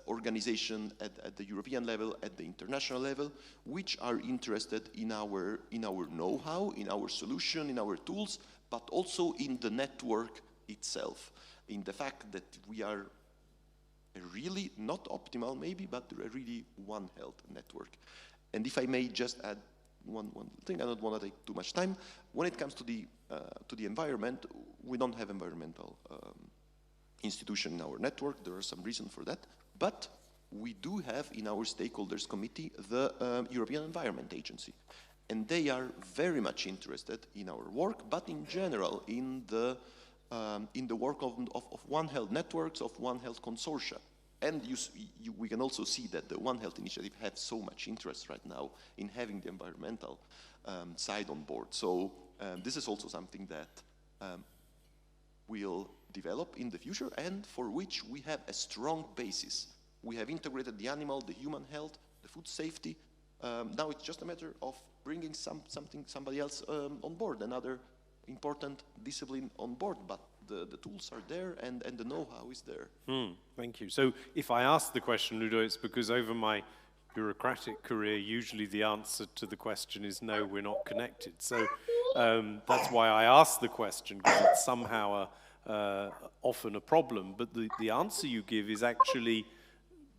organizations at the European level, at the international level, which are interested in our know-how, in our solution, in our tools, but also in the network itself, in the fact that we are a really, not optimal maybe, but a really One Health network. And if I may just add one thing, I don't want to take too much time. When it comes to the environment, we don't have environmental institution in our network. There are some reasons for that. But we do have in our stakeholders committee the European Environment Agency. And they are very much interested in our work, but in general in the work of One Health networks, of One Health consortia. And we can also see that the One Health initiative has so much interest right now in having the environmental side on board. So this is also something that we'll develop in the future and for which we have a strong basis. We have integrated the animal, the human health, the food safety. Now it's just a matter of bringing somebody else on board, another important discipline on board, but the tools are there and the know-how is there. Thank you. So if I ask the question, Ludo, it's because over my bureaucratic career, usually the answer to the question is no, we're not connected. So that's why I ask the question, because it's somehow often a problem. But the answer you give is actually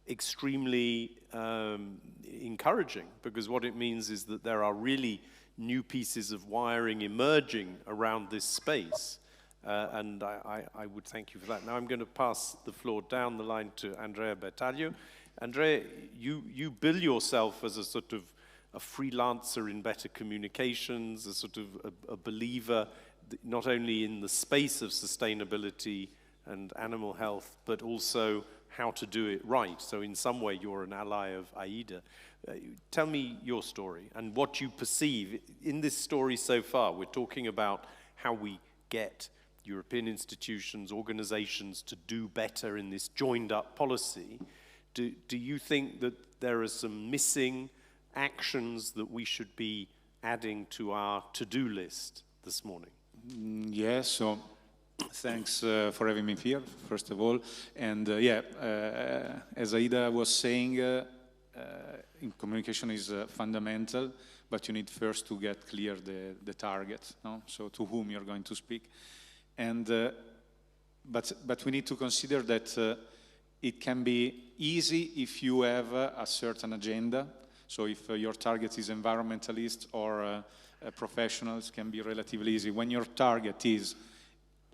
extremely encouraging, because what it means is that there are really new pieces of wiring emerging around this space. And I would thank you for that. Now I'm going to pass the floor down the line to Andrea Bertaglio. Andrea, you bill yourself as a sort of a freelancer in better communications, a sort of a believer not only in the space of sustainability and animal health, but also how to do it right. So in some way you're an ally of AIDA. Tell me your story and what you perceive in this story so far. We're talking about how we get European institutions, organizations to do better in this joined-up policy. Do you think that there are some missing actions that we should be adding to our to-do list this morning? Yes, so thanks for having me here, first of all. And as Aida was saying, communication is fundamental, but you need first to get clear the target, no? So to whom you're going to speak. And but we need to consider that it can be easy if you have a certain agenda. So if your target is environmentalist or professionals, can be relatively easy. When your target is,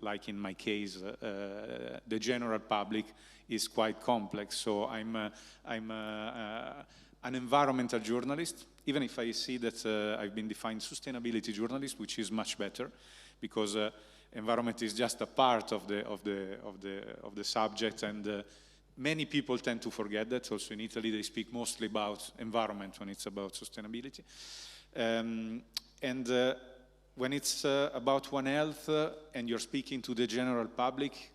like in my case, the general public, is quite complex. So I'm an environmental journalist, even if I see that I've been defined sustainability journalist, which is much better, because environment is just a part of the subject, and many people tend to forget that. Also in Italy, they speak mostly about environment when it's about sustainability. When it's about One Health and you're speaking to the general public,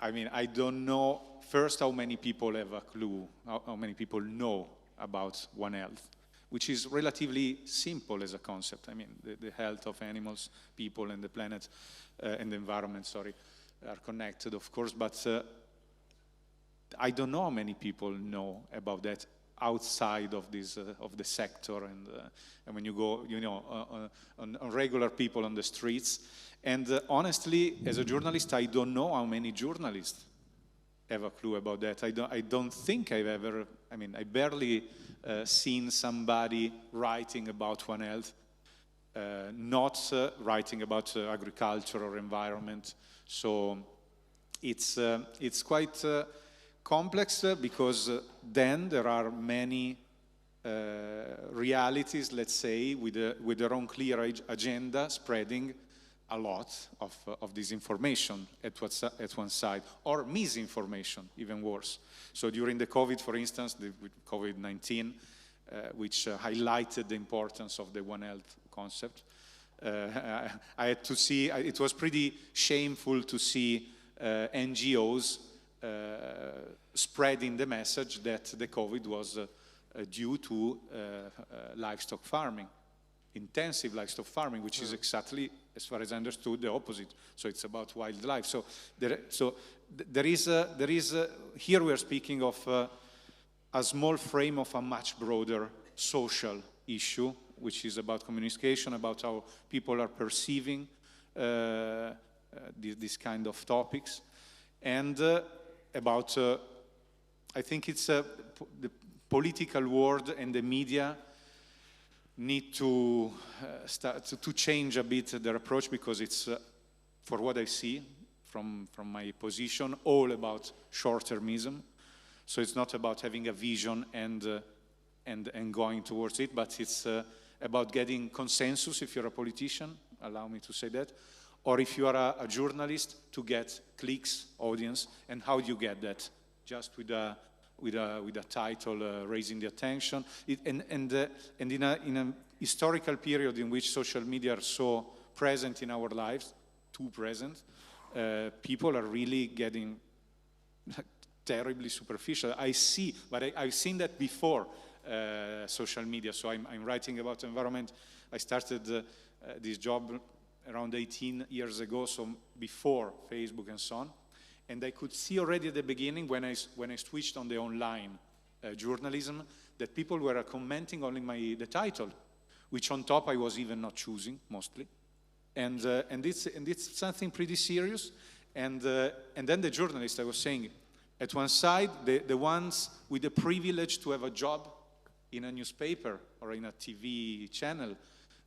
I mean, I don't know first how many people have a clue, how many people know about One Health. which is relatively simple as a concept. I mean, the health of animals, people, and the planet, and the environment, sorry, are connected, of course, but I don't know how many people know about that outside of this of the sector, and when you go, you know, on regular people on the streets. And honestly, as a journalist, I don't know how many journalists have a clue about that. I don't think I've ever, I mean, I barely seen somebody writing about One Health, not writing about agriculture or environment. So it's quite complex because then there are many realities, let's say, with their own clear agenda, spreading a lot of disinformation at one side, or misinformation, even worse. So during the COVID, for instance, with COVID-19, which highlighted the importance of the One Health concept, I had to see, it was pretty shameful to see NGOs spreading the message that the COVID was due to livestock farming, intensive livestock farming, which is exactly, as far as I understood, the opposite. So it's about wildlife. So there is here we are speaking of a small frame of a much broader social issue, which is about communication, about how people are perceiving these kind of topics, and about, I think it's the political world and the media need to start to change a bit their approach, because it's, for what I see from my position, all about short-termism. So it's not about having a vision and going towards it, but it's about getting consensus if you're a politician, allow me to say that, or if you are a journalist, to get clicks, audience. And how do you get that? Just with a title raising the attention. And in a historical period in which social media are so present in our lives, too present, people are really getting terribly superficial. I see, but I've seen that before social media. So I'm writing about environment. I started this job around 18 years ago, so before Facebook and so on. And I could see already at the beginning, when I switched on the online journalism, that people were commenting only the title, which on top I was even not choosing mostly, and it's something pretty serious. And then the journalist, I was saying, at one side, the ones with the privilege to have a job in a newspaper or in a TV channel,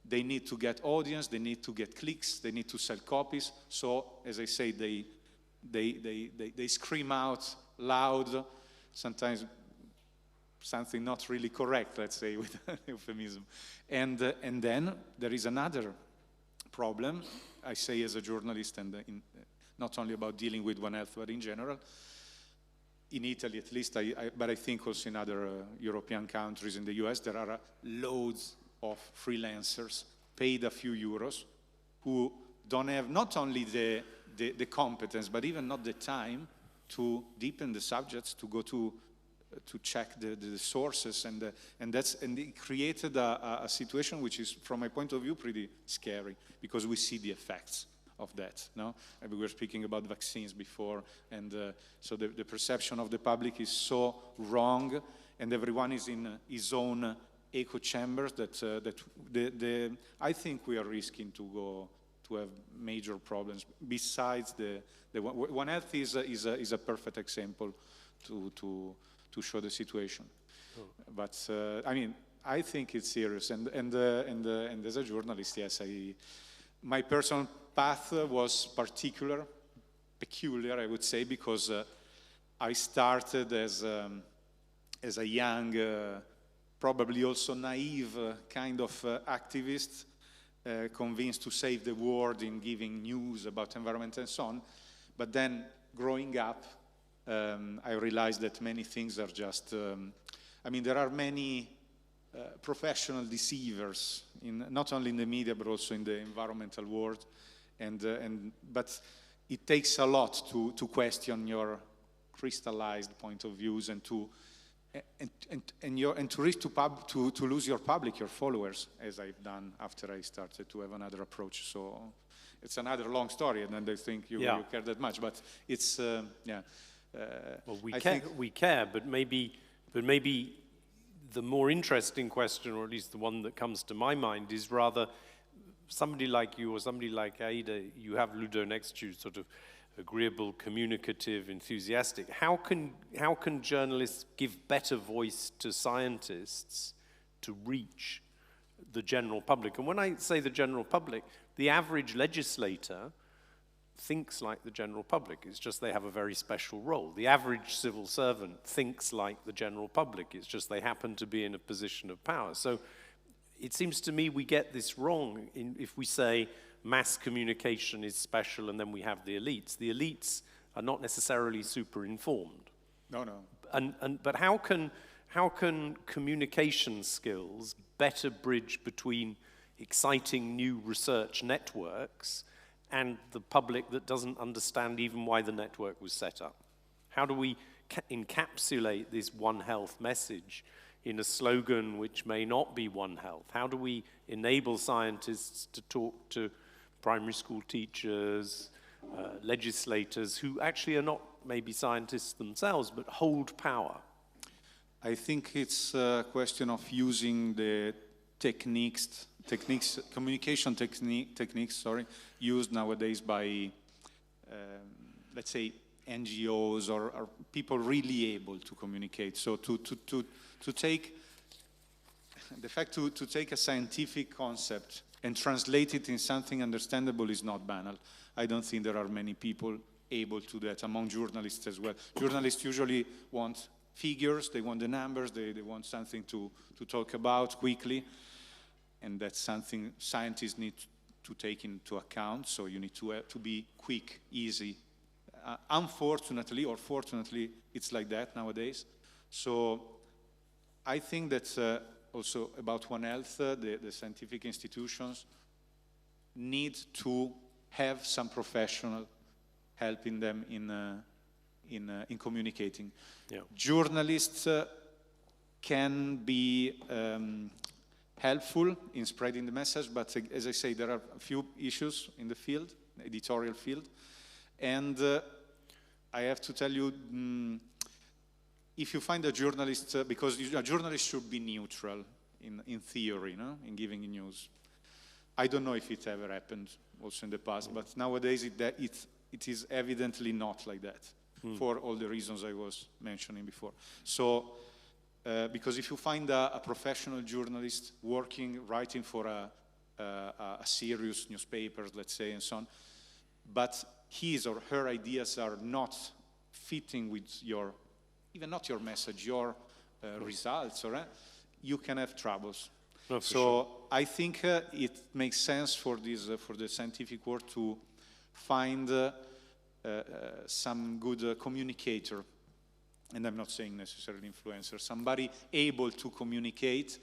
they need to get audience, they need to get clicks, they need to sell copies. So, as I say, they scream out loud, sometimes something not really correct, let's say, with euphemism. And then there is another problem, I say as a journalist, and not only about dealing with One Health, but in general. In Italy, at least, but I think also in other European countries, in the US, there are loads of freelancers paid a few euros who don't have not only the competence, but even not the time to deepen the subjects, to go to check the sources, and it created a situation which is, from my point of view, pretty scary, because we see the effects of that. No, we were speaking about vaccines before, and so the perception of the public is so wrong, and everyone is in his own echo chambers that I think we are risking to have major problems. Besides the One Health is a perfect example to show the situation. Oh. But I mean, I think it's serious, and as a journalist, yes, my personal path was peculiar, I would say, because I started as a young, probably also naive kind of activist, convinced to save the world in giving news about environment and so on. But then, growing up, I realized that many things are just, I mean, there are many professional deceivers, not only in the media, but also in the environmental world. But it takes a lot to question your crystallized point of views, and and to risk to lose your public, your followers, as I've done after I started to have another approach. So it's another long story, and then they think you care that much, but it's well, we care, but maybe the more interesting question, or at least the one that comes to my mind, is rather somebody like you or somebody like Aida. You have Ludo next to you, sort of agreeable, communicative, enthusiastic. How can journalists give better voice to scientists to reach the general public? And when I say the general public, the average legislator thinks like the general public. It's just they have a very special role. The average civil servant thinks like the general public. It's just they happen to be in a position of power. So it seems to me we get this wrong if we say mass communication is special and then we have the elites. The elites are not necessarily super informed. No. But how can communication skills better bridge between exciting new research networks and the public that doesn't understand even why the network was set up? How do we encapsulate this One Health message in a slogan which may not be One Health? How do we enable scientists to talk to primary school teachers, legislators who actually are not maybe scientists themselves but hold power? I think it's a question of using the communication techniques, used nowadays by, let's say, NGOs or people really able to communicate. So to take to take a scientific concept and translate it in something understandable is not banal. I don't think there are many people able to do that among journalists as well. Journalists usually want figures, they want the numbers, they want something to talk about quickly, and that's something scientists need to take into account. So you need to be quick, easy. Unfortunately or fortunately, it's like that nowadays. So I think that also about One Health, the scientific institutions need to have some professional helping them in communicating. Yeah. Journalists can be helpful in spreading the message, but as I say, there are a few issues in the field, editorial field, and I have to tell you, if you find a journalist, because a journalist should be neutral in theory, no? In giving news. I don't know if it ever happened also in the past, but nowadays it is evidently not like that, for all the reasons I was mentioning before. So, because if you find a professional journalist writing for a serious newspaper, let's say, and so on, but his or her ideas are not fitting with even not your message, your results, you can have troubles. No, so sure. I think it makes sense for the scientific world to find some good communicator, and I'm not saying necessarily influencer, somebody able to communicate,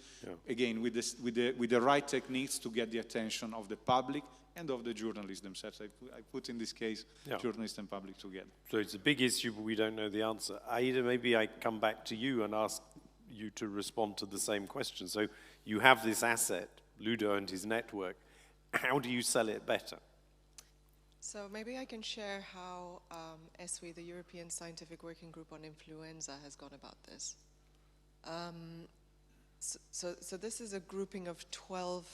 again, with the right techniques to get the attention of the public and of the journalists themselves. I put in this case journalists and public together. So it's a big issue, but we don't know the answer. Aida, maybe I come back to you and ask you to respond to the same question. So you have this asset, Ludo and his network. How do you sell it better? So maybe I can share how ESWI, the European Scientific Working Group on Influenza, has gone about this. So this is a grouping of 12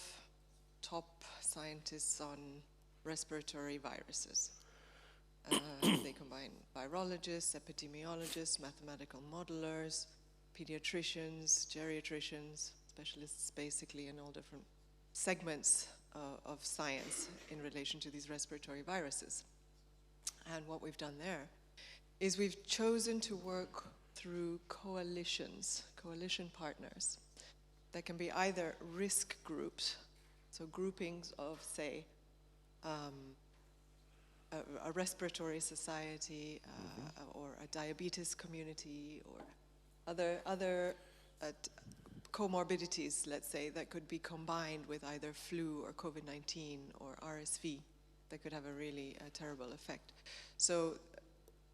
top scientists on respiratory viruses. They combine virologists, epidemiologists, mathematical modelers, pediatricians, geriatricians, specialists basically in all different segments of science in relation to these respiratory viruses. And what we've done there is we've chosen to work through coalitions, coalition partners, that can be either risk groups, so groupings of, say, a respiratory society, or a diabetes community, or other comorbidities, let's say, that could be combined with either flu or COVID-19 or RSV that could have a really terrible effect. So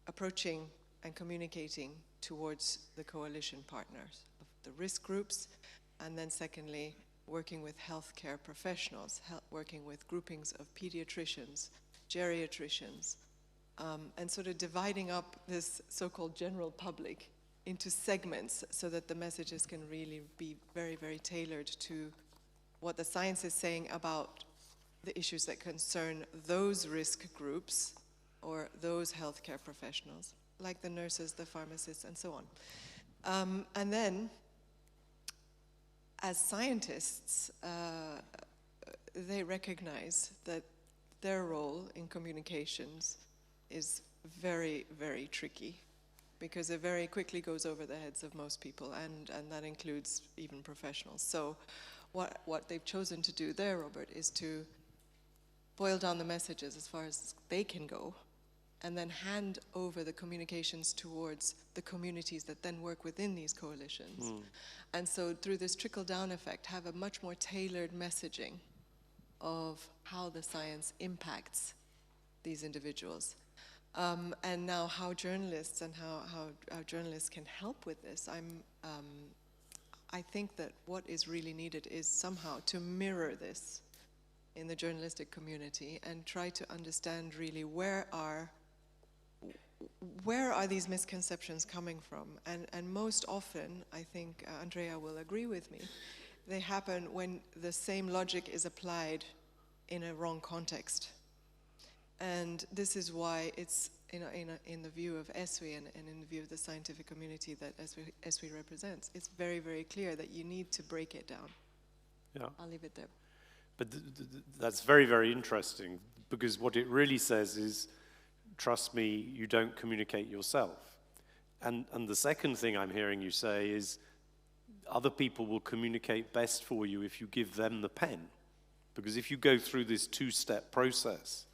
approaching and communicating towards the coalition partners of the risk groups, and then secondly, working with healthcare professionals, working with groupings of pediatricians, geriatricians, and sort of dividing up this so-called general public into segments so that the messages can really be very, very tailored to what the science is saying about the issues that concern those risk groups or those healthcare professionals, like the nurses, the pharmacists, and so on. And then, as scientists, they recognize that their role in communications is very, very tricky, because it very quickly goes over the heads of most people, and that includes even professionals. So what they've chosen to do there, Robert, is to boil down the messages as far as they can go, and then hand over the communications towards the communities that then work within these coalitions. And so through this trickle-down effect, have a much more tailored messaging of how the science impacts these individuals. And now how journalists and how journalists can help with this, I think that what is really needed is somehow to mirror this in the journalistic community and try to understand really where are these misconceptions coming from. And most often, I think Andrea will agree with me, they happen when the same logic is applied in a wrong context. And this is why it's in the view of ESWI and in the view of the scientific community that ESWI represents, it's very, very clear that you need to break it down. Yeah. I'll leave it there. But that's very, very interesting, because what it really says is, trust me, you don't communicate yourself. And the second thing I'm hearing you say is, other people will communicate best for you if you give them the pen. Because if you go through this two-step process,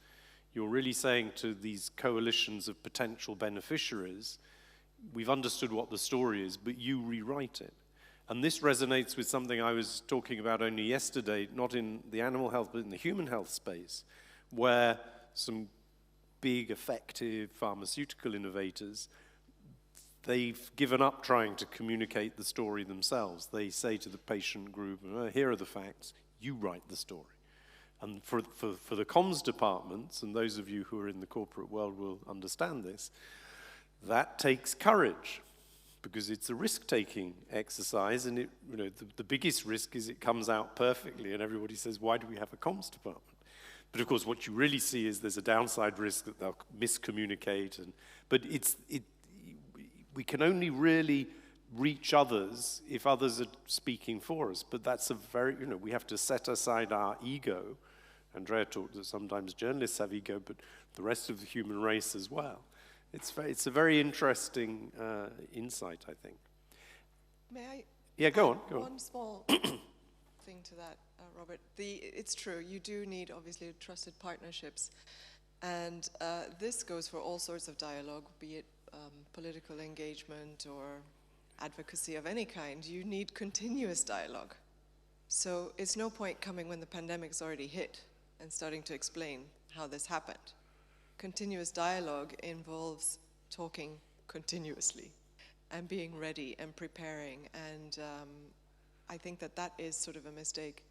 you're really saying to these coalitions of potential beneficiaries, we've understood what the story is, but you rewrite it. And this resonates with something I was talking about only yesterday, not in the animal health, but in the human health space, where some big, effective pharmaceutical innovators, they've given up trying to communicate the story themselves. They say to the patient group, here are the facts, you write the story. And for the comms departments, and those of you who are in the corporate world will understand this, that takes courage, because it's a risk-taking exercise, and the biggest risk is it comes out perfectly, and everybody says, why do we have a comms department? But of course, what you really see is there's a downside risk that they'll miscommunicate, but we can only really reach others if others are speaking for us. But that's a very, we have to set aside our ego. Andrea talked that sometimes journalists have ego, but the rest of the human race as well. It's a very interesting insight, I think. May I? Yeah, go on. One small thing to that, Robert. It's true, you do need, obviously, trusted partnerships. And this goes for all sorts of dialogue, be it political engagement or advocacy of any kind. You need continuous dialogue. So it's no point coming when the pandemic's already hit and starting to explain how this happened. Continuous dialogue involves talking continuously and being ready and preparing. And I think that is sort of a mistake,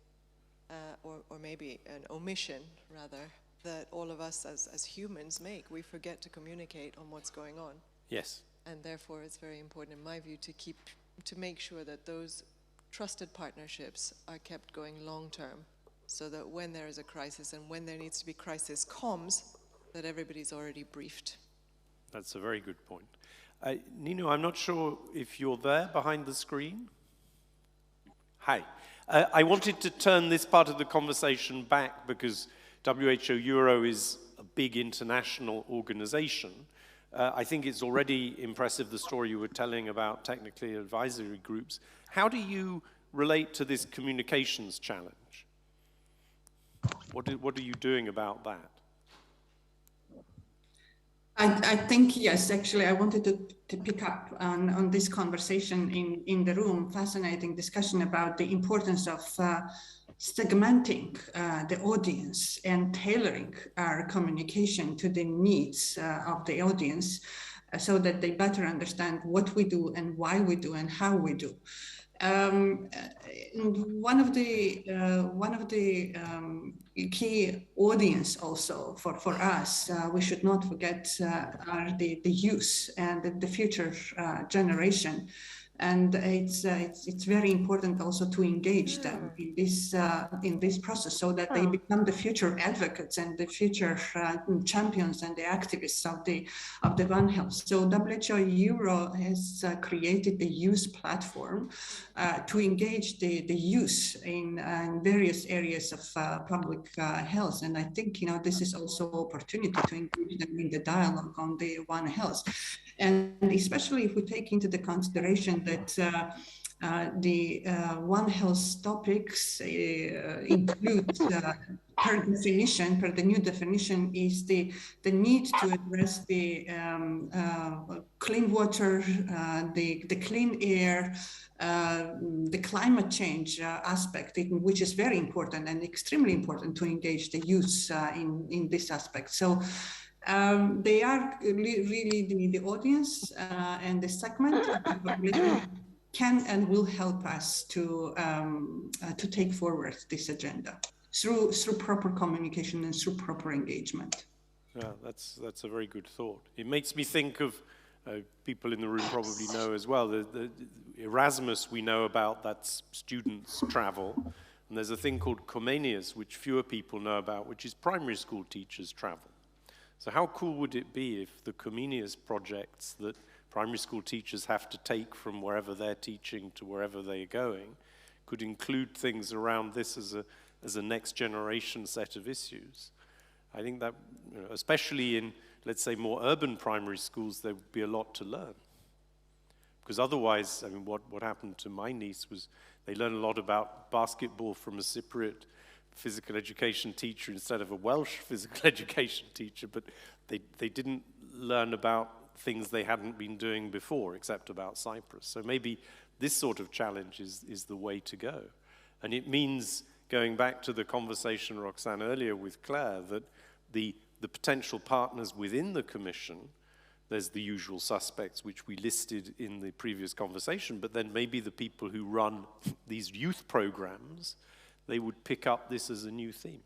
or maybe an omission, rather, that all of us as humans make. We forget to communicate on what's going on. Yes. And therefore, it's very important, in my view, to make sure that those trusted partnerships are kept going long-term, so that when there is a crisis and when there needs to be crisis comms, that everybody's already briefed. That's a very good point. Nino, I'm not sure if you're there behind the screen. Hi. I wanted to turn this part of the conversation back because WHO Euro is a big international organization. I think it's already impressive, the story you were telling about technically advisory groups. How do you relate to this communications challenge? What are you doing about that? I think, yes, actually, I wanted to pick up on this conversation in the room, fascinating discussion about the importance of segmenting the audience and tailoring our communication to the needs of the audience. so that they better understand what we do and why we do and how we do. And one of the key audience also for us, we should not forget, are the youth and the future generation. And it's very important also to engage them in this process, so that they become the future advocates and the future champions and the activists of the One Health. So WHO Euro has created the youth platform to engage the youth in various areas of public health. And I think this is also opportunity to engage them in the dialogue on the One Health. And especially if we take into the consideration that the One Health topics include, per the new definition, is the need to address the clean water, the clean air, the climate change aspect, which is very important and extremely important to engage the youth in this aspect. So they are really the audience and the segment of the population can and will help us to take forward this agenda through proper communication and through proper engagement. Yeah, that's a very good thought. It makes me think of people in the room probably know as well. The Erasmus we know about, that's students travel. And there's a thing called Comenius, which fewer people know about, which is primary school teachers travel. So how cool would it be if the Comenius projects that primary school teachers have to take from wherever they're teaching to wherever they're going could include things around this as a next generation set of issues? I think that, especially in, let's say, more urban primary schools, there would be a lot to learn. Because otherwise, I mean, what happened to my niece was they learned a lot about basketball from a Cypriot physical education teacher instead of a Welsh physical education teacher, but they didn't learn about things they hadn't been doing before, except about Cyprus. So maybe this sort of challenge is the way to go. And it means, going back to the conversation, Roxanne, earlier with Claire, that the potential partners within the Commission, there's the usual suspects which we listed in the previous conversation, but then maybe the people who run these youth programs, they would pick up this as a new theme.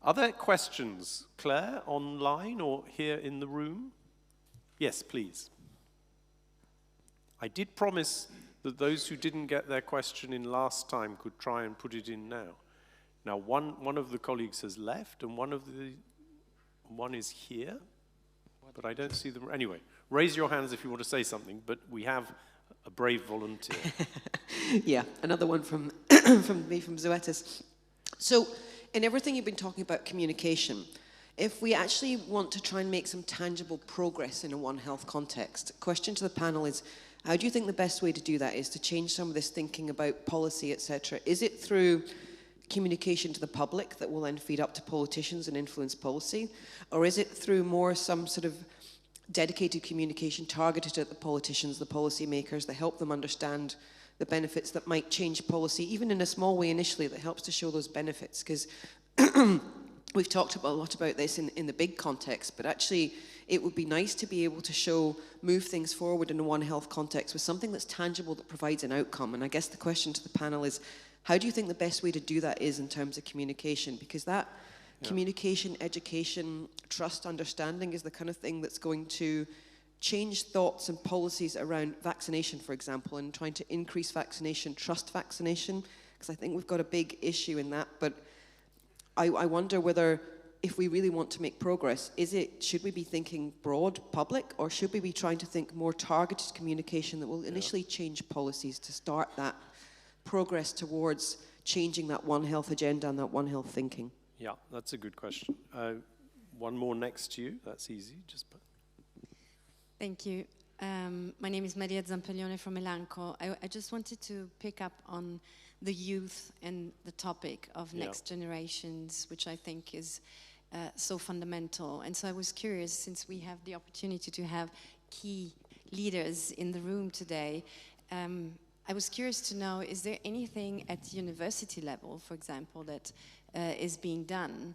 Are there questions, Claire, online or here in the room? Yes, please. I did promise that those who didn't get their question in last time could try and put it in now. Now, one of the colleagues has left, and one is here, but I don't see them. Anyway, raise your hands if you want to say something, but we have a brave volunteer. Yeah, another one from from Zoetis. So, in everything you've been talking about communication, if we actually want to try and make some tangible progress in a One Health context, question to the panel is, how do you think the best way to do that is to change some of this thinking about policy, etc.? Is it through communication to the public that will then feed up to politicians and influence policy? Or is it through more some sort of dedicated communication targeted at the politicians, the policymakers, that help them understand the benefits that might change policy, even in a small way initially, that helps to show those benefits? Because we've talked a lot about this in the big context, but actually it would be nice to be able to move things forward in a One Health context with something that's tangible that provides an outcome. And I guess the question to the panel is, how do you think the best way to do that is in terms of communication? Because that communication, education, trust, understanding is the kind of thing that's going to change thoughts and policies around vaccination, for example, and trying to increase vaccination, trust vaccination, because I think we've got a big issue in that. But I wonder whether, if we really want to make progress, should we be thinking broad public, or should we be trying to think more targeted communication that will initially change policies to start that progress towards changing that One Health agenda and that One Health thinking? Yeah, that's a good question. One more next to you. That's easy. Thank you. My name is Maria Zampaglione from Elanco. I just wanted to pick up on the youth and the topic of next generations, which I think is so fundamental. And so I was curious, since we have the opportunity to have key leaders in the room today, I was curious to know, is there anything at university level, for example, that is being done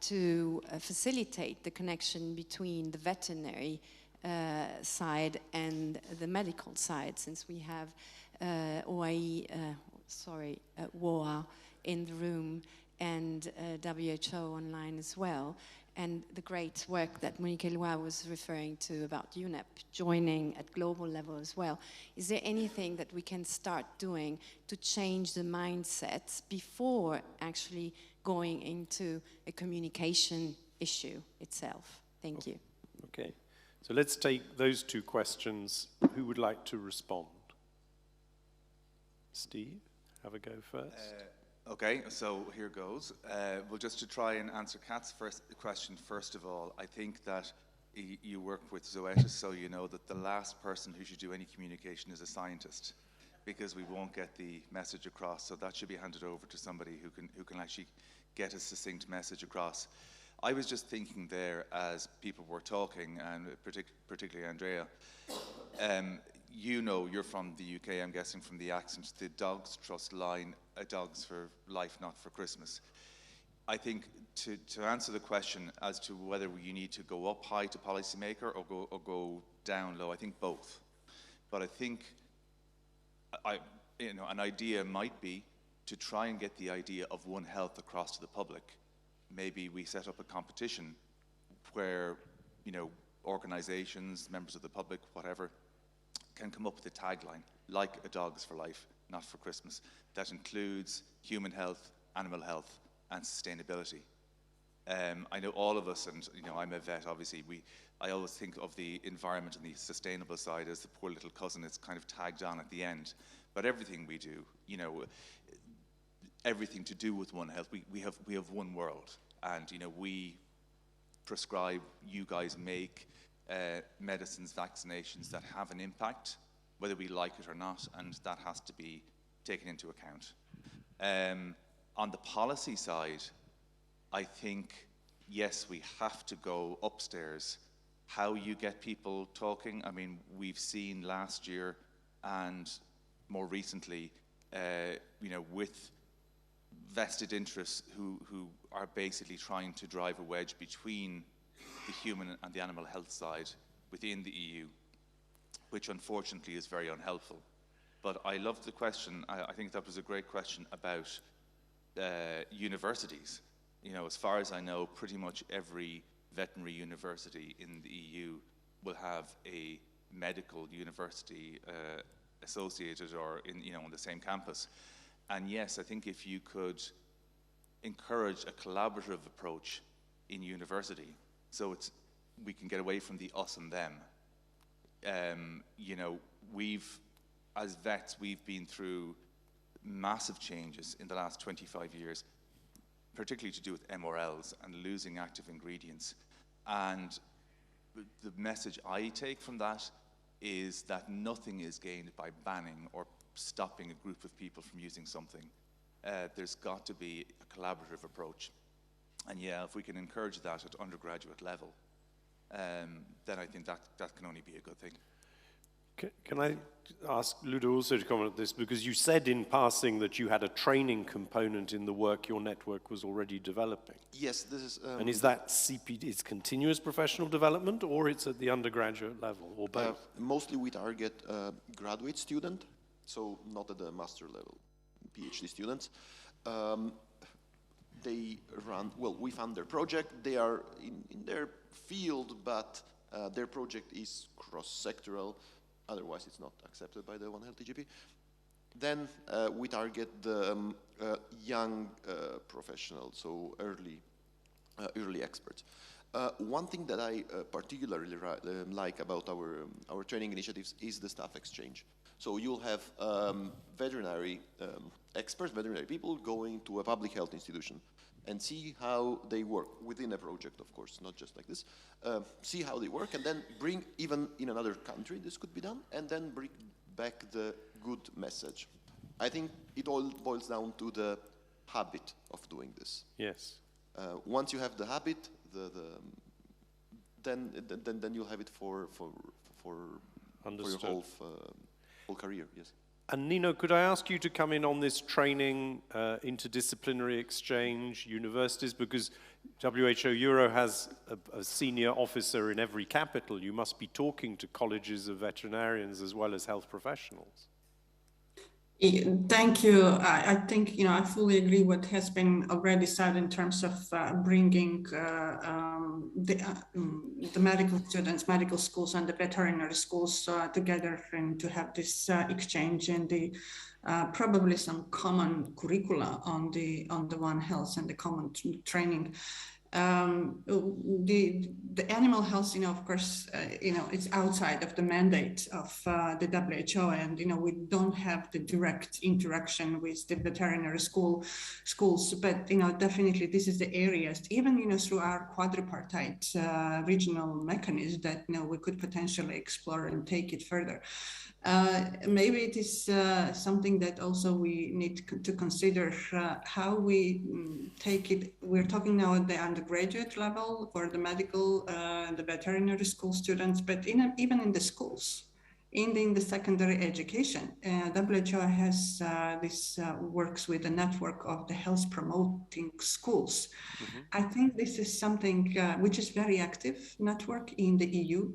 to facilitate the connection between the veterinary side and the medical side, since we have WOA in the room and WHO online as well, and the great work that Monique Eloi was referring to about UNEP joining at global level as well. Is there anything that we can start doing to change the mindsets before actually going into a communication issue itself? Thank you. Okay, so let's take those two questions. Who would like to respond? Steve, have a go first. Okay, so here goes. Well, just to try and answer Kat's first question, first of all, I think that you work with Zoetis, so you know that the last person who should do any communication is a scientist, because we won't get the message across. So that should be handed over to somebody who can actually get a succinct message across. I was just thinking there as people were talking, and particularly Andrea, you know, you're from the UK, I'm guessing from the accent, the dogs trust line, dogs for life, not for Christmas. I think to answer the question as to whether you need to go up high to policymaker or go down low, I think both. But I think an idea might be to try and get the idea of One Health across to the public. Maybe we set up a competition where, you know, organizations, members of the public, whatever, can come up with a tagline, like a Dogs for Life, not for Christmas, that includes human health, animal health, and sustainability. I know all of us, and you know, I'm a vet, obviously, I always think of the environment and the sustainable side as the poor little cousin that's kind of tagged on at the end. But everything we do, you know, everything to do with One Health, we have one world, and you know, we prescribe, you guys make medicines, vaccinations that have an impact, whether we like it or not, and that has to be taken into account. On the policy side, I think, yes, we have to go upstairs. How you get people talking, I mean, we've seen last year and more recently, you know, with vested interests who are basically trying to drive a wedge between the human and the animal health side within the EU, which unfortunately is very unhelpful. But I loved the question. I think that was a great question about universities. You know, as far as I know, pretty much every veterinary university in the EU will have a medical university associated or on the same campus. And yes, I think if you could encourage a collaborative approach in university, so we can get away from the us and them. You know, as vets, we've been through massive changes in the last 25 years, particularly to do with MRLs and losing active ingredients. And the message I take from that is that nothing is gained by banning or stopping a group of people from using something. There's got to be a collaborative approach. And yeah, if we can encourage that at undergraduate level, then I think that can only be a good thing. Can I ask Ludo also to comment on this? Because you said in passing that you had a training component in the work your network was already developing. Yes, this is... and is that CPD, it's continuous professional development, or it's at the undergraduate level, or both? Mostly we target graduate student, so not at the master level, PhD students. They run, well, we fund their project. They are in their field, but their project is cross-sectoral. Otherwise, it's not accepted by the One Health EGP. Then we target the young professionals, so early experts. One thing that I particularly like about our training initiatives is the staff exchange. So you'll have veterinary experts, veterinary people going to a public health institution and see how they work within a project, of course, not just like this. See how they work, and then bring, even in another country, this could be done, and then bring back the good message. I think it all boils down to the habit of doing this. Yes. Once you have the habit, then you'll have it for your whole career. Yes. And Nino, could I ask you to come in on this training, interdisciplinary exchange, universities, because WHO Euro has a senior officer in every capital. You must be talking to colleges of veterinarians as well as health professionals. Thank you. I think, I fully agree what has been already said in terms of bringing the medical students, medical schools and the veterinary schools together and to have this exchange and the probably some common curricula on the One Health and the common training. The animal health, of course, it's outside of the mandate of the WHO, and we don't have the direct interaction with the veterinary schools. But definitely this is the areas, even through our quadripartite regional mechanism that we could potentially explore and take it further. Maybe it is something that also we need to consider how we take it. We're talking now at the undergraduate level for the medical, the veterinary school students, but even in the schools, in the secondary education, WHO has this works with a network of the health promoting schools. Mm-hmm. I think this is something which is very active network in the EU.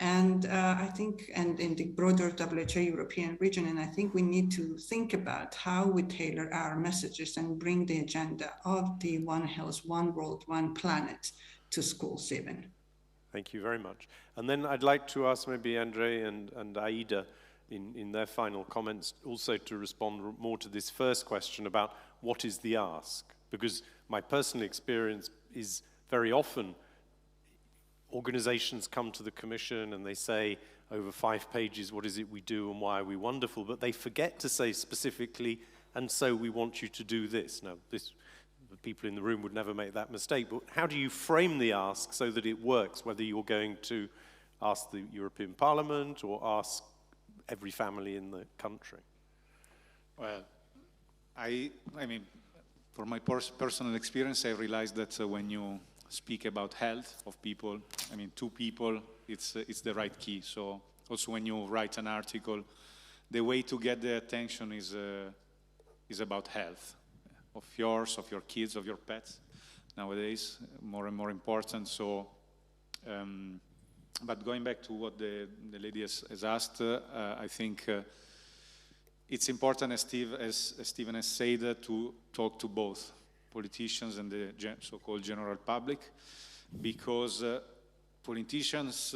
And I think, and in the broader WHO European region, and I think we need to think about how we tailor our messages and bring the agenda of the One Health, One World, One Planet to schools even. Thank you very much. And then I'd like to ask maybe Andre and Aida in their final comments also to respond more to this first question about what is the ask? Because my personal experience is very often organizations come to the Commission and they say over 5 pages, what is it we do and why are we wonderful? But they forget to say specifically, and so we want you to do this. Now, the people in the room would never make that mistake, but how do you frame the ask so that it works, whether you're going to ask the European Parliament or ask every family in the country? Well, I mean, for my personal experience, I realized that when you speak about health of people, I mean, to people, it's the right key. So also when you write an article, the way to get the attention is about health of yours, of your kids, of your pets. Nowadays, more and more important. So, but going back to what the lady has asked, I think it's important, as Stephen has said, to talk to both politicians and the so-called general public, because politicians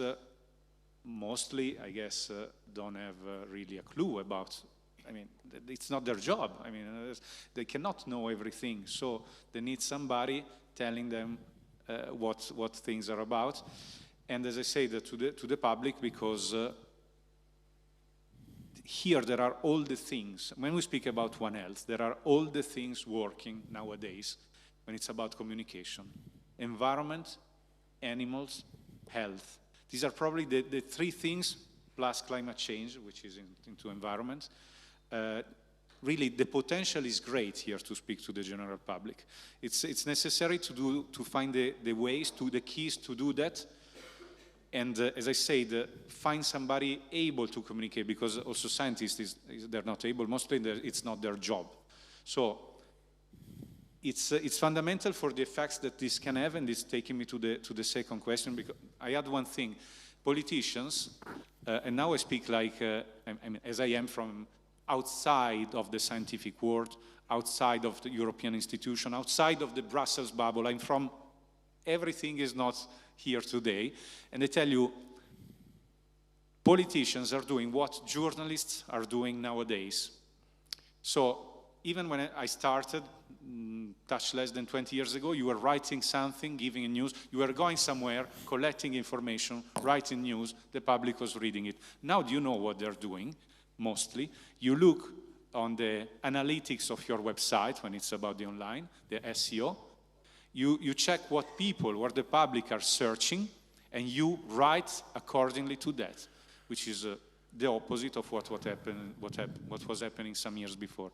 mostly, I guess, don't have really a clue about, I mean, it's not their job. I mean, they cannot know everything, so they need somebody telling them what things are about. And as I say, to the public, because here there are all the things, when we speak about One Health, there are all the things working nowadays when it's about communication. Environment, animals, health. These are probably the 3 things, plus climate change, which is into environment. Really, the potential is great here to speak to the general public. It's necessary to find the ways, the keys to do that. And as I said, find somebody able to communicate, because also scientists, they're not able, mostly it's not their job. So it's fundamental for the effects that this can have, and it's taking me to the second question, because I add one thing. Politicians, and now I speak like, I mean, as I am from outside of the scientific world, outside of the European institution, outside of the Brussels bubble, I'm from, everything is not here today, and I tell you, politicians are doing what journalists are doing nowadays. So even when I started, touch less than 20 years ago, you were writing something, giving a news, you were going somewhere, collecting information, writing news, the public was reading it. Now do you know what they're doing? Mostly, you look on the analytics of your website when it's about the online, the SEO, you check what the public are searching, and you write accordingly to that, which is the opposite of what was happening some years before.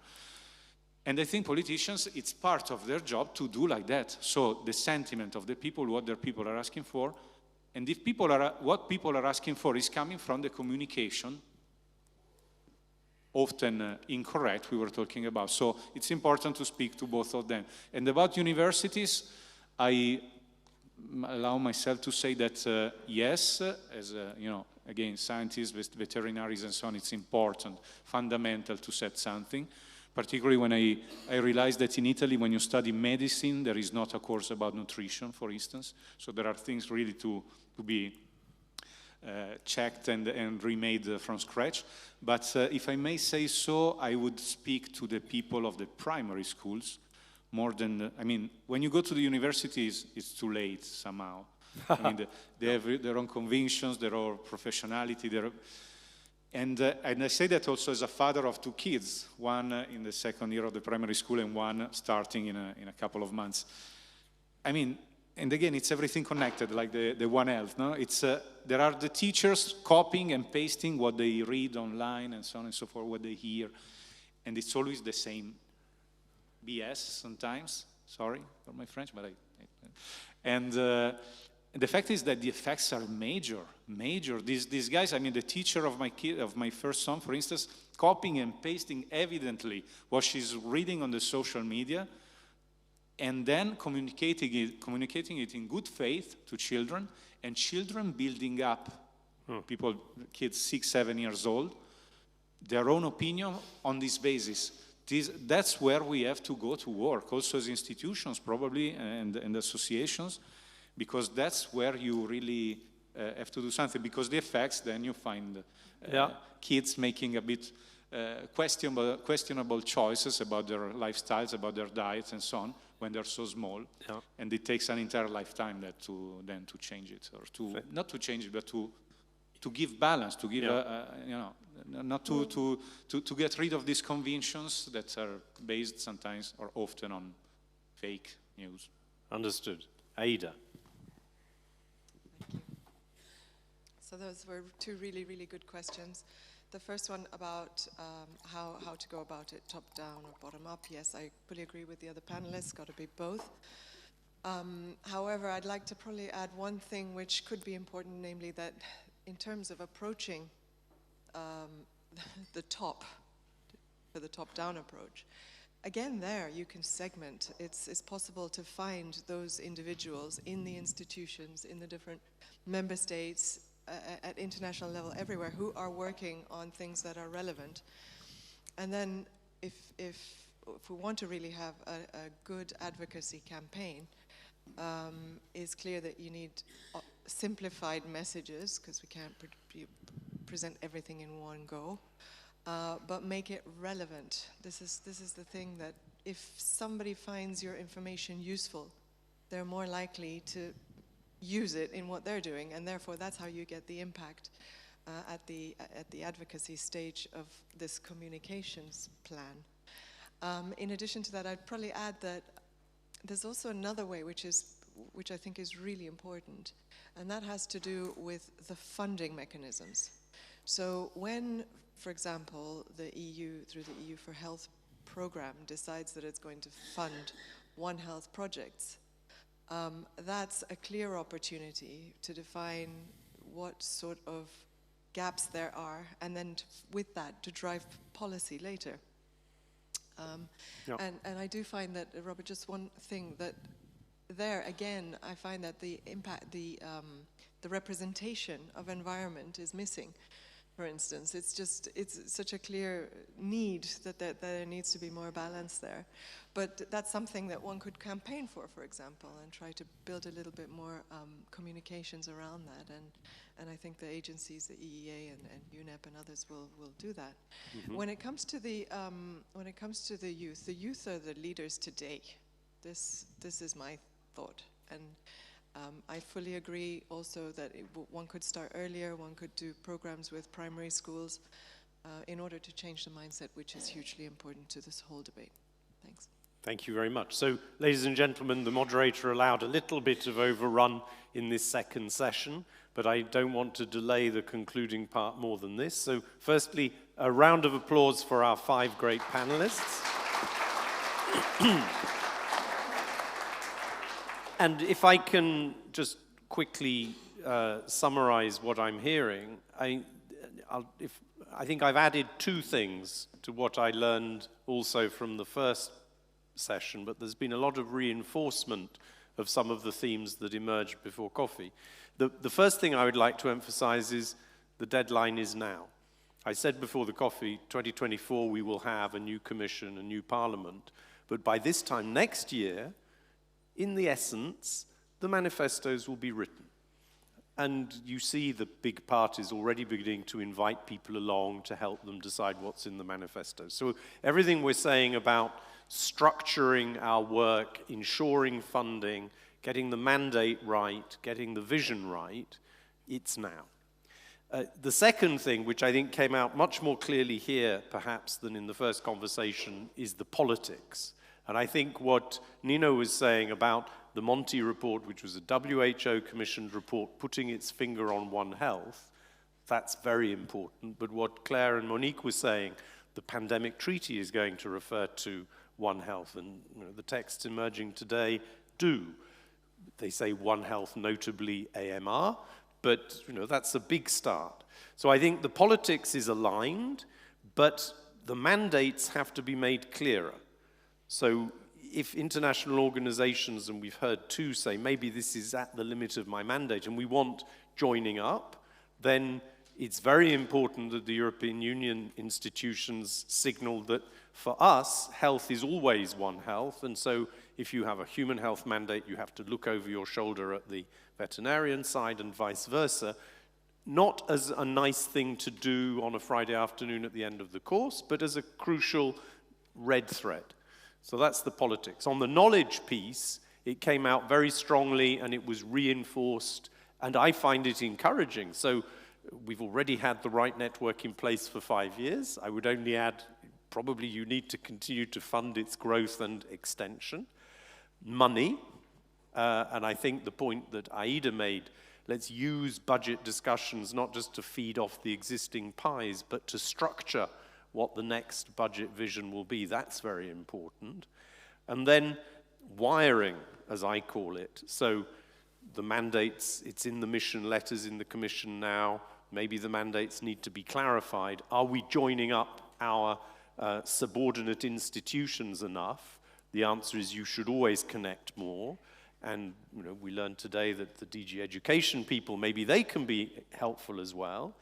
And I think politicians, it's part of their job to do like that. So the sentiment of the people, what their people are asking for, and if what people are asking for is coming from the communication, often incorrect, we were talking about. So it's important to speak to both of them. And about universities, I allow myself to say that yes, as you know, again, scientists, veterinaries, and so on, it's important, fundamental to set something. Particularly when I realized that in Italy, when you study medicine, there is not a course about nutrition, for instance. So there are things really to be checked and remade from scratch. But if I may say so, I would speak to the people of the primary schools more than, I mean, when you go to the universities, it's too late somehow. I mean, they have their own convictions, their own professionality, and I say that also as a father of 2 kids, one in the second year of the primary school and one starting in a couple of months. I mean, and again, it's everything connected, like the One Health, no? It's, there are the teachers copying and pasting what they read online and so on and so forth, what they hear, and it's always the same BS sometimes. Sorry for my French, but the fact is that the effects are major. These guys, I mean, the teacher of my first son, for instance, copying and pasting evidently what she's reading on the social media, and then communicating it in good faith to children, and children building up, kids 6, 7 years old, their own opinion on this basis. That's where we have to go to work, also as institutions probably, and associations, because that's where you really have to do something, because the effects, then you find kids making a bit questionable choices about their lifestyles, about their diets and so on, when they're so small. Yeah. And it takes an entire lifetime to change it, or not to change it, but to give balance, to give, you know, not to get rid of these conventions that are based sometimes or often on fake news. Understood. Aida. So those were 2 really, really good questions. The first one about how to go about it, top down or bottom up. Yes, I fully agree with the other panelists, got to be both. However, I'd like to probably add one thing which could be important, namely that in terms of approaching the top, for the top-down approach, again there you can segment. It's possible to find those individuals in the institutions, in the different member states, at international level, everywhere, who are working on things that are relevant. And then if we want to really have a good advocacy campaign, it's clear that you need simplified messages, because we can't present everything in one go, but make it relevant. This is the thing, that if somebody finds your information useful, they're more likely to use it in what they're doing, and therefore that's how you get the impact at the advocacy stage of this communications plan. In addition to that, I'd probably add that there's also another way which I think is really important, and that has to do with the funding mechanisms. So when, for example, the EU, through the EU for Health program, decides that it's going to fund One Health projects, that's a clear opportunity to define what sort of gaps there are, and then with that to drive policy later. And I do find that, Robert, just one thing, that there again I find that the impact, the representation of environment is missing. For instance, it's such a clear need that there needs to be more balance there. But that's something that one could campaign for example, and try to build a little bit more communications around that. And I think the agencies, the EEA and UNEP and others will do that. Mm-hmm. When it comes to the youth are the leaders today. This is my thought. And I fully agree also that one could start earlier, one could do programs with primary schools in order to change the mindset, which is hugely important to this whole debate. Thanks. Thank you very much. So, ladies and gentlemen, the moderator allowed a little bit of overrun in this second session, but I don't want to delay the concluding part more than this. So, firstly, a round of applause for our 5 great panelists. And if I can just quickly summarize what I'm hearing, I think I've added 2 things to what I learned also from the first session, but there's been a lot of reinforcement of some of the themes that emerged before coffee. The first thing I would like to emphasize is the deadline is now. I said before the coffee, 2024, we will have a new commission, a new parliament. But by this time next year, in the essence, the manifestos will be written. And you see the big parties already beginning to invite people along to help them decide what's in the manifesto. So everything we're saying about structuring our work, ensuring funding, getting the mandate right, getting the vision right, it's now. The second thing, which I think came out much more clearly here, perhaps, than in the first conversation, is the politics. And I think what Nino was saying about the Monti report, which was a WHO-commissioned report putting its finger on One Health, that's very important. But what Claire and Monique were saying, the pandemic treaty is going to refer to One Health, and the texts emerging today do. They say One Health, notably AMR, but that's a big start. So I think the politics is aligned, but the mandates have to be made clearer. So if international organizations, and we've heard two say, maybe this is at the limit of my mandate, and we want joining up, then it's very important that the European Union institutions signal that for us, health is always One Health, and so if you have a human health mandate, you have to look over your shoulder at the veterinarian side and vice versa, not as a nice thing to do on a Friday afternoon at the end of the course, but as a crucial red thread. So that's the politics. On the knowledge piece, it came out very strongly and it was reinforced, and I find it encouraging. So we've already had the right network in place for 5 years. I would only add, probably you need to continue to fund its growth and extension. Money, and I think the point that Aida made, let's use budget discussions not just to feed off the existing pies, but to structure what the next budget vision will be. That's very important. And then wiring, as I call it. So the mandates, it's in the mission letters in the commission now. Maybe the mandates need to be clarified. Are we joining up our subordinate institutions enough? The answer is you should always connect more. And we learned today that the DG Education people, maybe they can be helpful as well.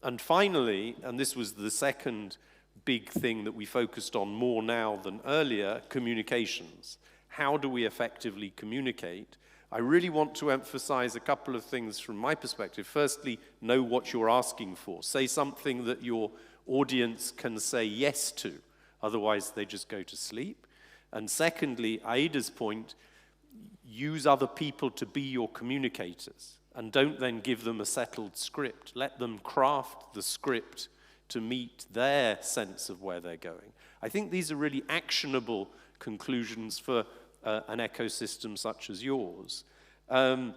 And finally, and this was the second big thing that we focused on more now than earlier, communications. How do we effectively communicate? I really want to emphasize a couple of things from my perspective. Firstly, know what you're asking for. Say something that your audience can say yes to, otherwise they just go to sleep. And secondly, Aida's point, use other people to be your communicators and don't then give them a settled script. Let them craft the script to meet their sense of where they're going. I think these are really actionable conclusions for an ecosystem such as yours. And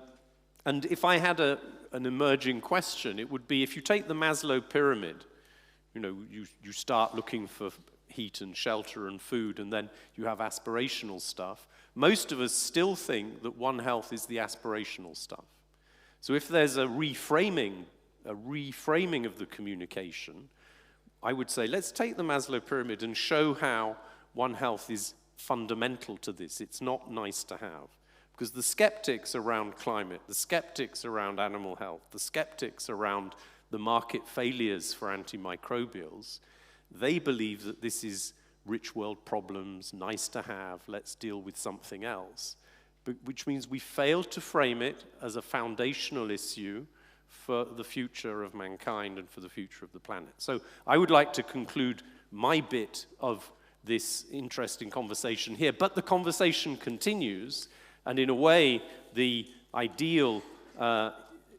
if I had an emerging question, it would be, if you take the Maslow pyramid, you start looking for heat and shelter and food, and then you have aspirational stuff. Most of us still think that One Health is the aspirational stuff. So if there's a reframing of the communication, I would say, let's take the Maslow pyramid and show how One Health is fundamental to this. It's not nice to have. Because the skeptics around climate, the skeptics around animal health, the skeptics around the market failures for antimicrobials, they believe that this is rich world problems, nice to have, let's deal with something else. But, which means we failed to frame it as a foundational issue for the future of mankind and for the future of the planet. So I would like to conclude my bit of this interesting conversation here, but the conversation continues, and in a way, the ideal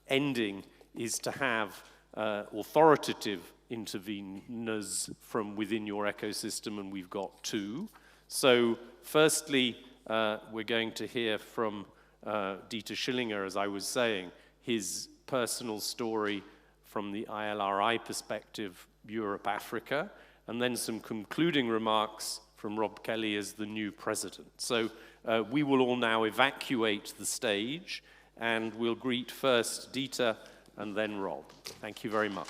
ending is to have authoritative interveners from within your ecosystem, and we've got two. So firstly, we're going to hear from Dieter Schillinger, as I was saying, his personal story from the ILRI perspective, Europe, Africa, and then some concluding remarks from Rob Kelly as the new president. So we will all now evacuate the stage, and we'll greet first Dieter and then Rob. Thank you very much.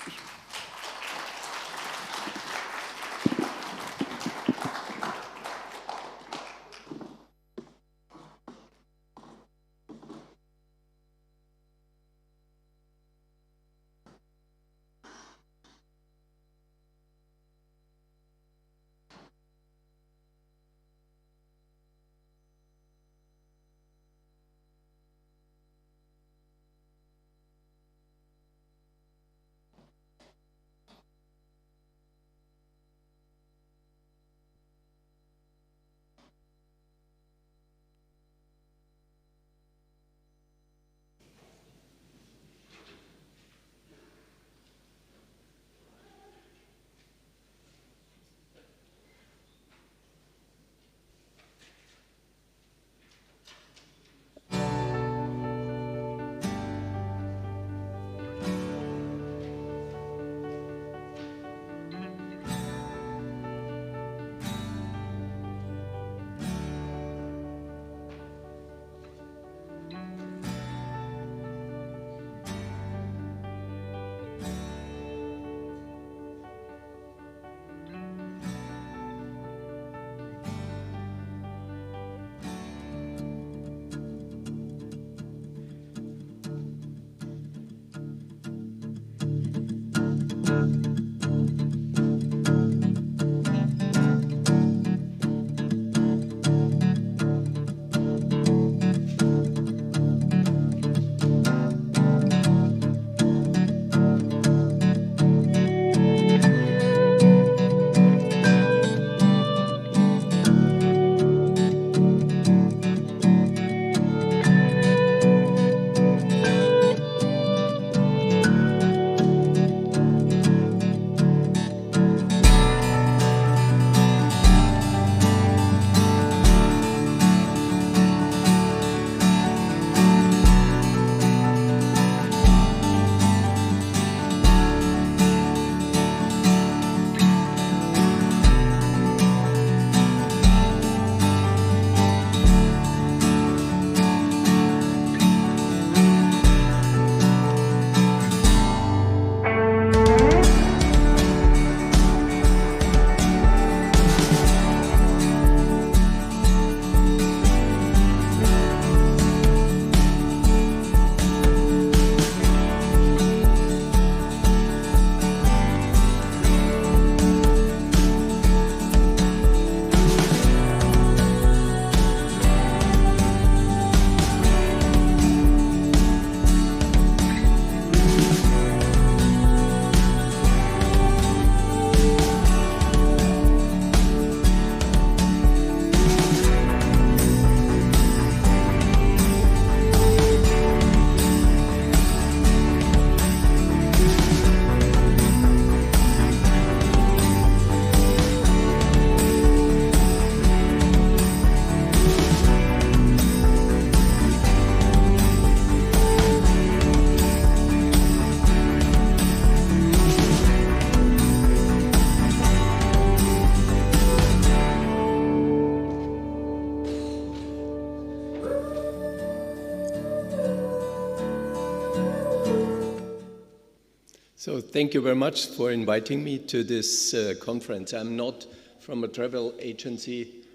So thank you very much for inviting me to this conference. I'm not from a travel agency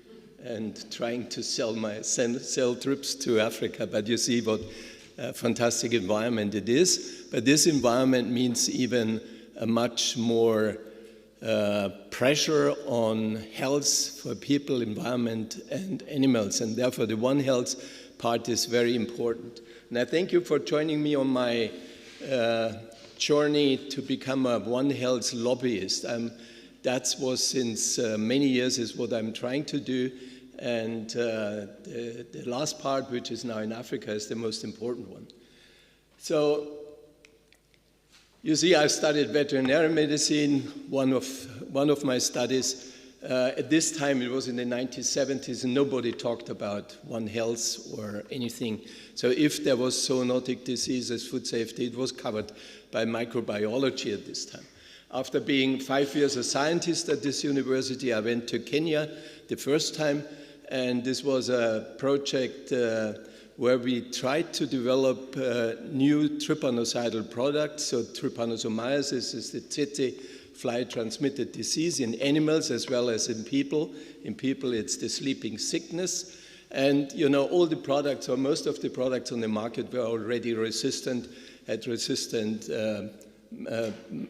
and trying to sell trips to Africa, but you see what a fantastic environment it is. But this environment means even a much more pressure on health for people, environment, and animals, and therefore the One Health part is very important. And I thank you for joining me on my journey to become a One Health lobbyist. That was since many years is what I'm trying to do, and the last part, which is now in Africa, is the most important one. So you see, I studied veterinary medicine, one of my studies. At this time, it was in the 1970s, and nobody talked about One Health or anything. So if there was zoonotic diseases, food safety, it was covered by microbiology at this time. After being 5 years a scientist at this university, I went to Kenya the first time, and this was a project where we tried to develop new trypanocidal products. So trypanosomiasis is the tsetse fly-transmitted disease in animals as well as in people. In people, it's the sleeping sickness. And, you know, all the products, or most of the products on the market were already resistant, had resistant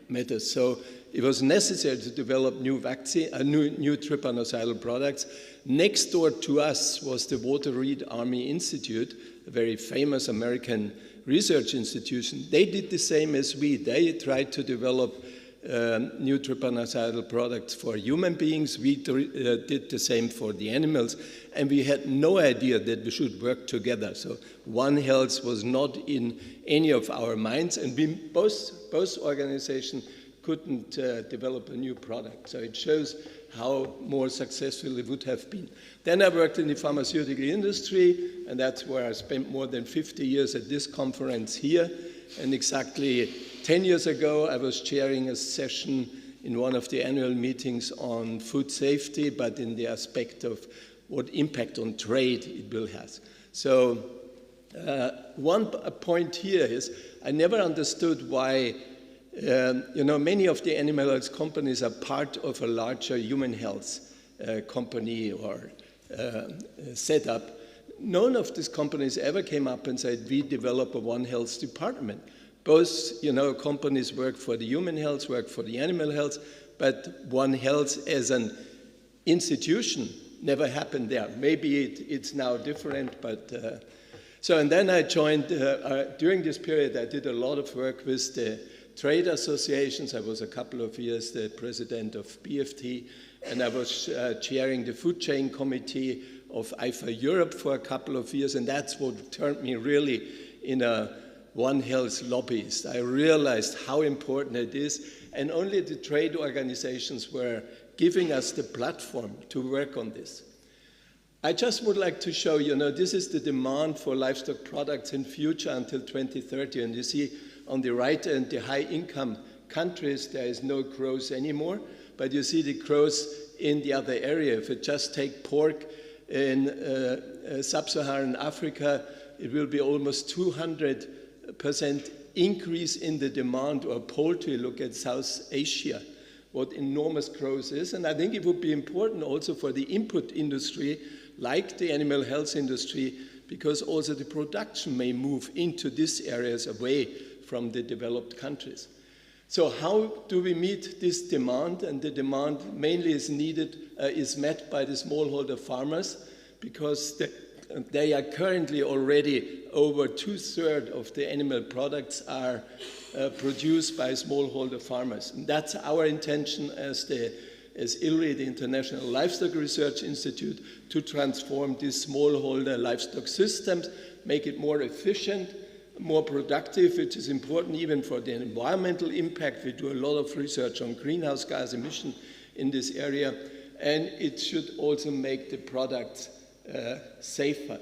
methods. So it was necessary to develop new trypanocidal products. Next door to us was the Walter Reed Army Institute, a very famous American research institution. They did the same as we. They tried to develop new trypanocidal products for human beings. We did the same for the animals, and we had no idea that we should work together. So One Health was not in any of our minds, and we both organizations couldn't develop a new product. So it shows how more successful it would have been. Then I worked in the pharmaceutical industry, and that's where I spent more than 50 years at this conference here. And exactly 10 years ago, I was chairing a session in one of the annual meetings on food safety, but in the aspect of what impact on trade it will have. So one point here is I never understood why you know, many of the animal health companies are part of a larger human health company or setup. None of these companies ever came up and said, we develop a One Health department. Both, you know, companies work for the human health, work for the animal health, but One Health as an institution never happened there. Maybe it's now different, but... So, and then I joined, during this period, I did a lot of work with the trade associations. I was a couple of years the president of BFT, and I was chairing the food chain committee of AnimalhealthEurope for a couple of years, and that's what turned me really in a One Health lobbyist. I realized how important it is, and only the trade organizations were giving us the platform to work on this. I just would like to show you, this is the demand for livestock products in future until 2030, and you see on the right end, the high-income countries, there is no growth anymore, but you see the growth in the other area. If you just take pork in sub-Saharan Africa, it will be almost 200% increase in the demand, or poultry, look at South Asia, what enormous growth is. And I think it would be important also for the input industry, like the animal health industry, because also the production may move into these areas away from the developed countries. So how do we meet this demand? And the demand mainly is met by the smallholder farmers, because they are currently already over 2/3 of the animal products are produced by smallholder farmers. And that's our intention as ILRI, the International Livestock Research Institute, to transform these smallholder livestock systems, make it more efficient, more productive, which is important even for the environmental impact. We do a lot of research on greenhouse gas emission in this area, and it should also make the products safer.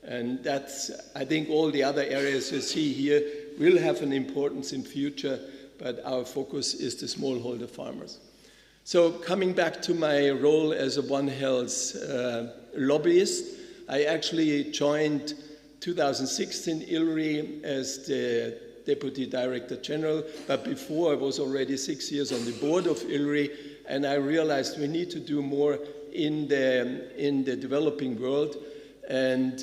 And that's, I think, all the other areas you see here will have an importance in future, but our focus is the smallholder farmers. So coming back to my role as a One Health lobbyist, I actually joined 2016 ILRI as the Deputy Director General, but before I was already 6 years on the board of ILRI, and I realized we need to do more in the developing world. And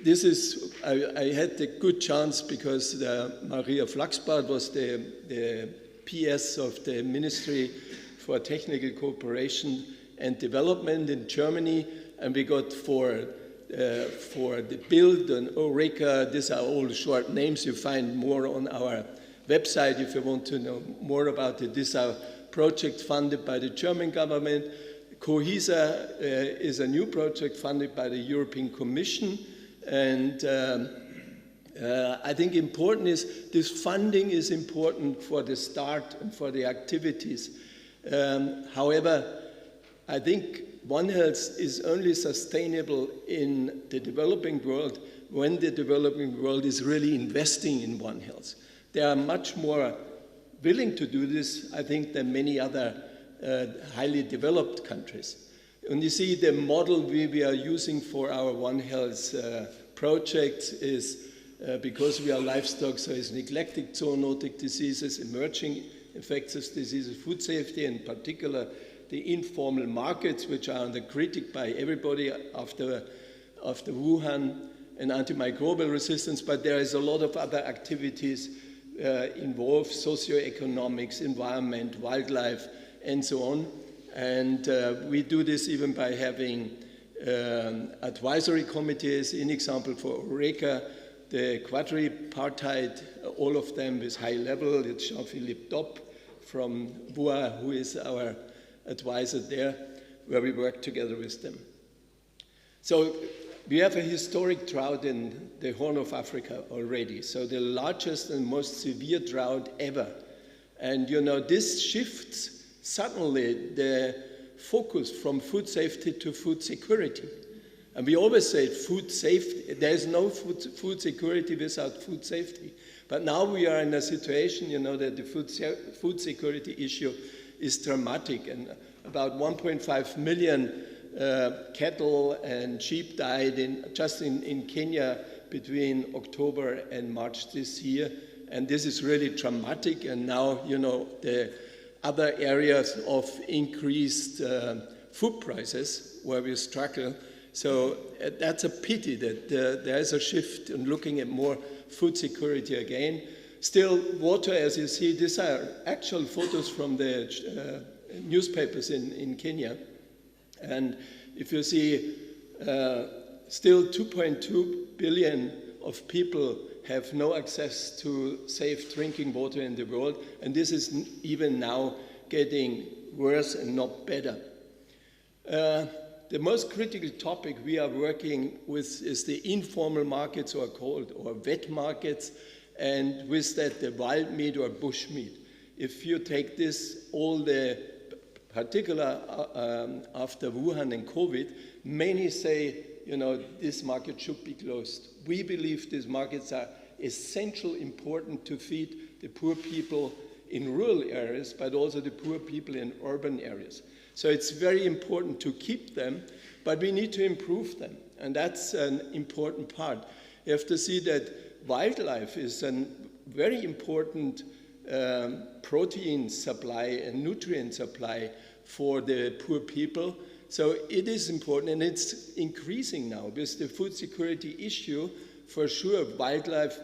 this is, I had the good chance because Maria Flaxbart was the PS of the Ministry for Technical Cooperation and Development in Germany, and we got for the Build and Eureka, these are all short names. You find more on our website if you want to know more about it. These are projects funded by the German government. COHESA is a new project funded by the European Commission, and I think important is this funding is important for the start and for the activities. However, I think One Health is only sustainable in the developing world when the developing world is really investing in One Health. They are much more willing to do this, I think, than many other highly developed countries. And you see the model we are using for our One Health project is because we are livestock, so it's neglected zoonotic diseases, emerging infectious diseases, food safety, in particular the informal markets, which are under critic by everybody after Wuhan, and antimicrobial resistance, but there is a lot of other activities involved, socioeconomics, environment, wildlife, and so on. And we do this even by having advisory committees. In example, for Eureka, the quadripartite, all of them with high level. It's Jean-Philippe Dopp from BUA, who is our advisor there, where we work together with them. So we have a historic drought in the Horn of Africa already, so the largest and most severe drought ever. And you know, this shifts suddenly the focus from food safety to food security. And we always say food safety, there's no food security without food safety. But now we are in a situation, you know, that the food security issue is dramatic, and about 1.5 million cattle and sheep died just in Kenya between October and March this year, and this is really dramatic. And now, you know, the other areas of increased food prices where we struggle. So that's a pity that there is a shift in looking at more food security again. Still, water, as you see, these are actual photos from the newspapers in Kenya. And if you see, still 2.2 billion of people have no access to safe drinking water in the world, and this is even now getting worse and not better. The most critical topic we are working with is the informal markets, or wet markets, and with that the wild meat or bush meat. If you take this, all the particular after Wuhan and COVID, many say, you know, this market should be closed. We believe these markets are essential, important to feed the poor people in rural areas, but also the poor people in urban areas. So it's very important to keep them, but we need to improve them, and that's an important part. You have to see that wildlife is a very important protein supply and nutrient supply for the poor people. So it is important, and it's increasing now. With the food security issue, for sure, wildlife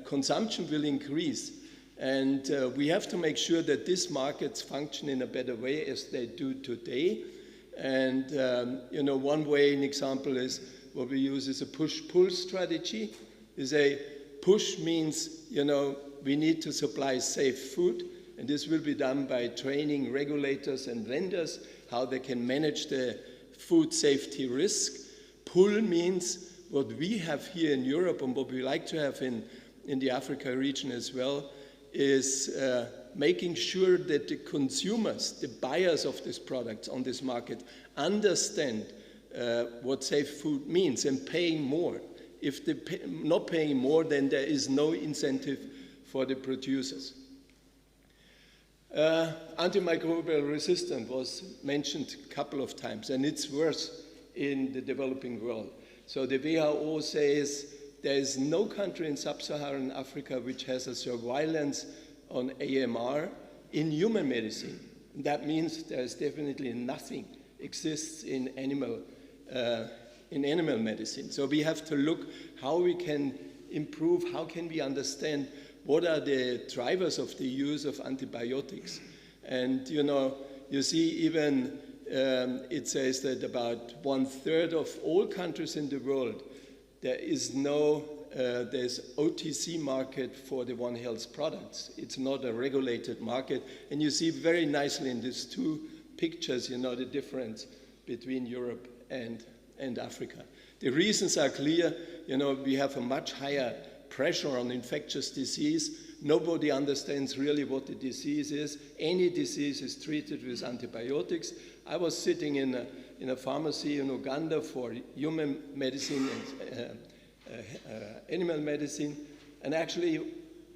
consumption will increase. And we have to make sure that these markets function in a better way as they do today. And, you know, one way, an example is what we use is a push-pull strategy. Is a push means, you know, we need to supply safe food, and this will be done by training regulators and vendors how they can manage the food safety risk. Pull means what we have here in Europe and what we like to have in the Africa region as well, is making sure that the consumers, the buyers of these products on this market, understand what safe food means and paying more. If they're not paying more, then there is no incentive for the producers. Antimicrobial resistance was mentioned a couple of times, and it's worse in the developing world. So the WHO says there is no country in sub-Saharan Africa which has a surveillance on AMR in human medicine. That means there is definitely nothing exists in animal medicine. So we have to look how we can improve, how can we understand what are the drivers of the use of antibiotics. And you see even it says that about 1/3 of all countries in the world, there's OTC market for the One Health products. It's not a regulated market. And you see very nicely in these two pictures, the difference between Europe and Africa. The reasons are clear. We have a much higher pressure on infectious disease. Nobody understands really what the disease is. Any disease is treated with antibiotics. I was sitting in a pharmacy in Uganda for human medicine and animal medicine, and actually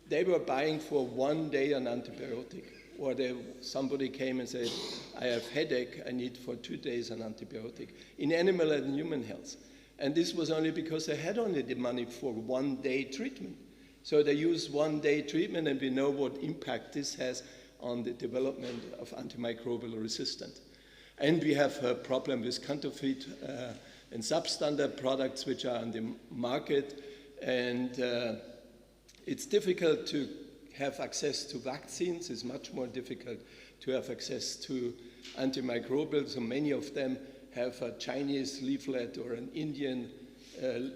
they were buying for 1 day an antibiotic. Or somebody came and said, I have headache, I need for 2 days an antibiotic. In animal and human health. And this was only because they had only the money for 1 day treatment. So they use 1 day treatment, and we know what impact this has on the development of antimicrobial resistance. And we have a problem with counterfeit and substandard products which are on the market. And it's difficult to have access to vaccines. It's much more difficult to have access to antimicrobials. So many of them have a Chinese leaflet or an Indian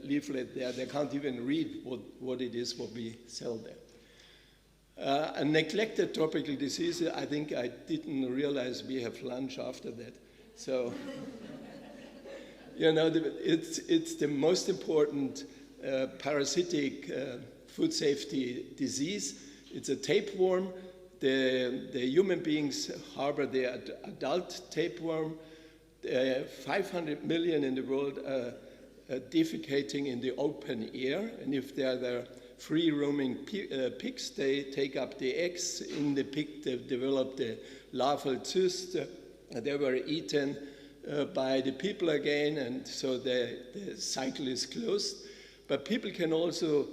leaflet there. They can't even read what it is what we sell there. A neglected tropical disease, I think I didn't realize we have lunch after that. So, it's the most important parasitic food safety disease. It's a tapeworm. The human beings harbor the adult tapeworm. 500 million in the world are defecating in the open air, and if they are free-roaming pigs, they take up the eggs in the pig, they develop the larval cyst, they were eaten by the people again, and so the cycle is closed. But people can also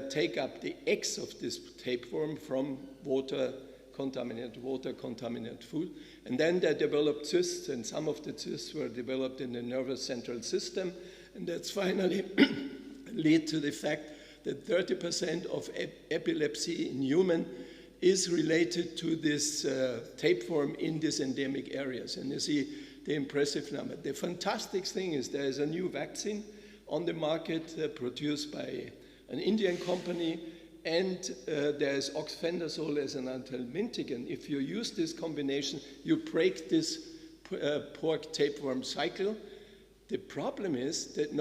take up the eggs of this tapeworm from water-contaminated food, and then they develop cysts, and some of the cysts were developed in the nervous central system, and that's finally lead to the fact that 30% of epilepsy in human is related to this tapeworm in these endemic areas. And you see the impressive number. The fantastic thing is there is a new vaccine on the market produced by an Indian company, and there is oxfendazole as an anthelmintic. And if you use this combination, you break this pork tapeworm cycle. The problem is that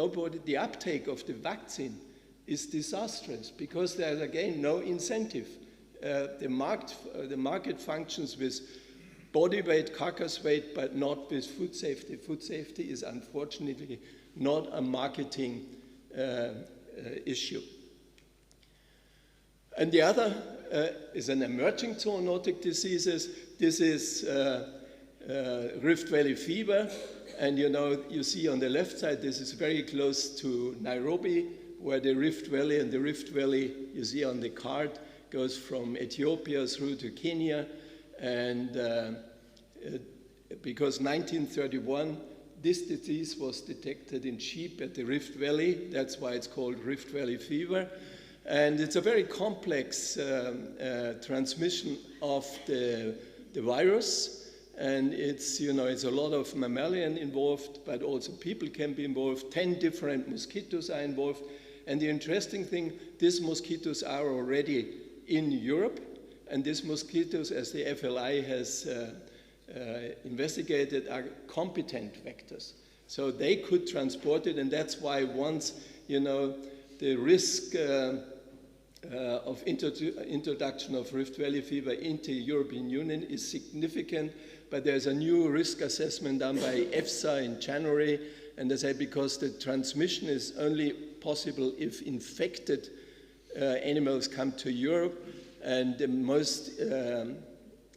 the uptake of the vaccine is disastrous because there's again no incentive. The market functions with body weight, carcass weight, but not with food safety. Food safety is unfortunately not a marketing issue. And the other is an emerging zoonotic diseases. This is Rift Valley fever. And you see on the left side, this is very close to Nairobi, where the Rift Valley, and the Rift Valley, you see on the card, goes from Ethiopia through to Kenya. And because 1931, this disease was detected in sheep at the Rift Valley. That's why it's called Rift Valley fever. And it's a very complex transmission of the virus. And it's a lot of mammalian involved, but also people can be involved. 10 different mosquitoes are involved. And the interesting thing, these mosquitoes are already in Europe. And these mosquitoes, as the FLI has investigated, are competent vectors. So they could transport it, and that's why once, the risk of introduction of Rift Valley fever into the European Union is significant, but there's a new risk assessment done by EFSA in January, and they say because the transmission is only possible if infected animals come to Europe, and the most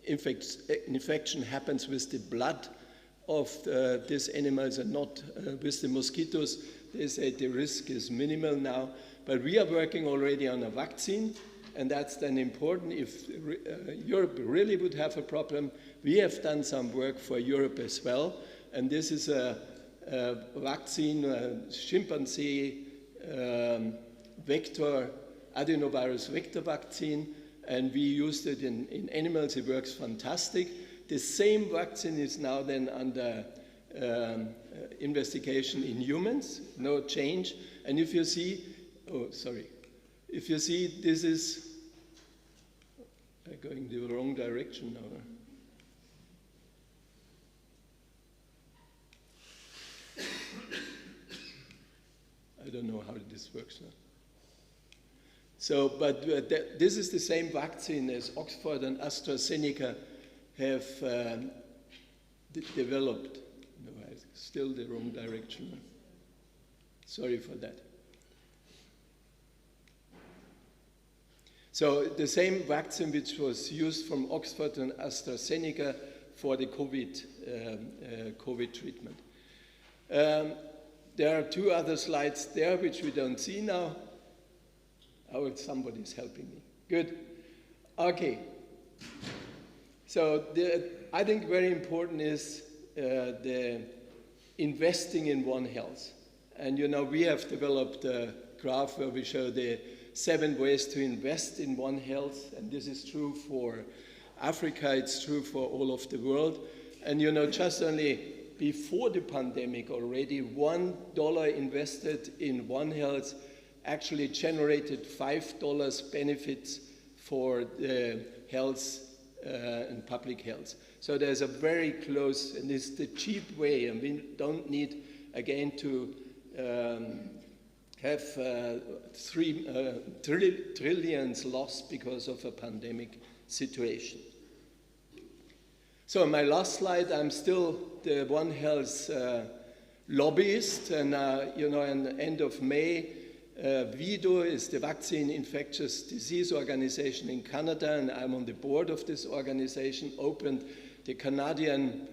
infection happens with the blood of these animals and not with the mosquitoes. They say the risk is minimal now, but we are working already on a vaccine, and that's then important. If Europe really would have a problem, we have done some work for Europe as well, and this is a vaccine, chimpanzee vector, adenovirus vector vaccine, and we used it in animals. It works fantastic. The same vaccine is now then under investigation in humans, no change. And if you see, if you see, this is going the wrong direction now. I don't know how this works now. So, but this is the same vaccine as Oxford and AstraZeneca have developed. No, still the wrong direction. Sorry for that. So the same vaccine which was used from Oxford and AstraZeneca for the COVID treatment. There are two other slides there which we don't see now. Oh, somebody's helping me. Good. Okay. So I think very important is the investing in One Health. And you know, we have developed a graph where we show the 7 ways to invest in One Health, and this is true for Africa, it's true for all of the world. And you know, just only before the pandemic already, $1 invested in One Health actually generated $5 benefits for the health and public health. So there's a very close, and it's the cheap way, and we don't need, again, to have trillions lost because of a pandemic situation. So my last slide, I'm still the One Health lobbyist, and you know, in the end of May, VIDO is the Vaccine Infectious Disease Organization in Canada, and I'm on the board of this organization, opened the Canadian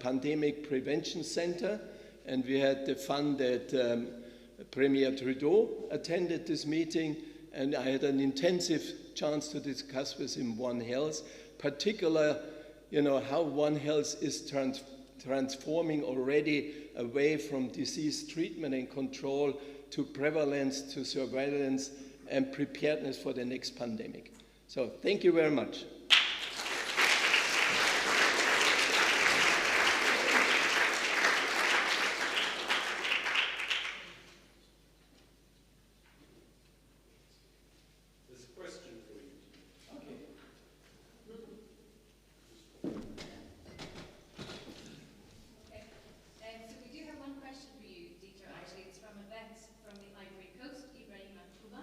Pandemic Prevention Center, and we had the fun that Premier Trudeau attended this meeting, and I had an intensive chance to discuss with him One Health, particularly, you know, how One Health is transforming already away from disease treatment and control to prevalence, to surveillance, and preparedness for the next pandemic. So thank you very much. There's a question for you. Okay. So we do have one question for you, Dieter, actually. It's from a vet from the Ivory Coast, Ibrahim Akouba.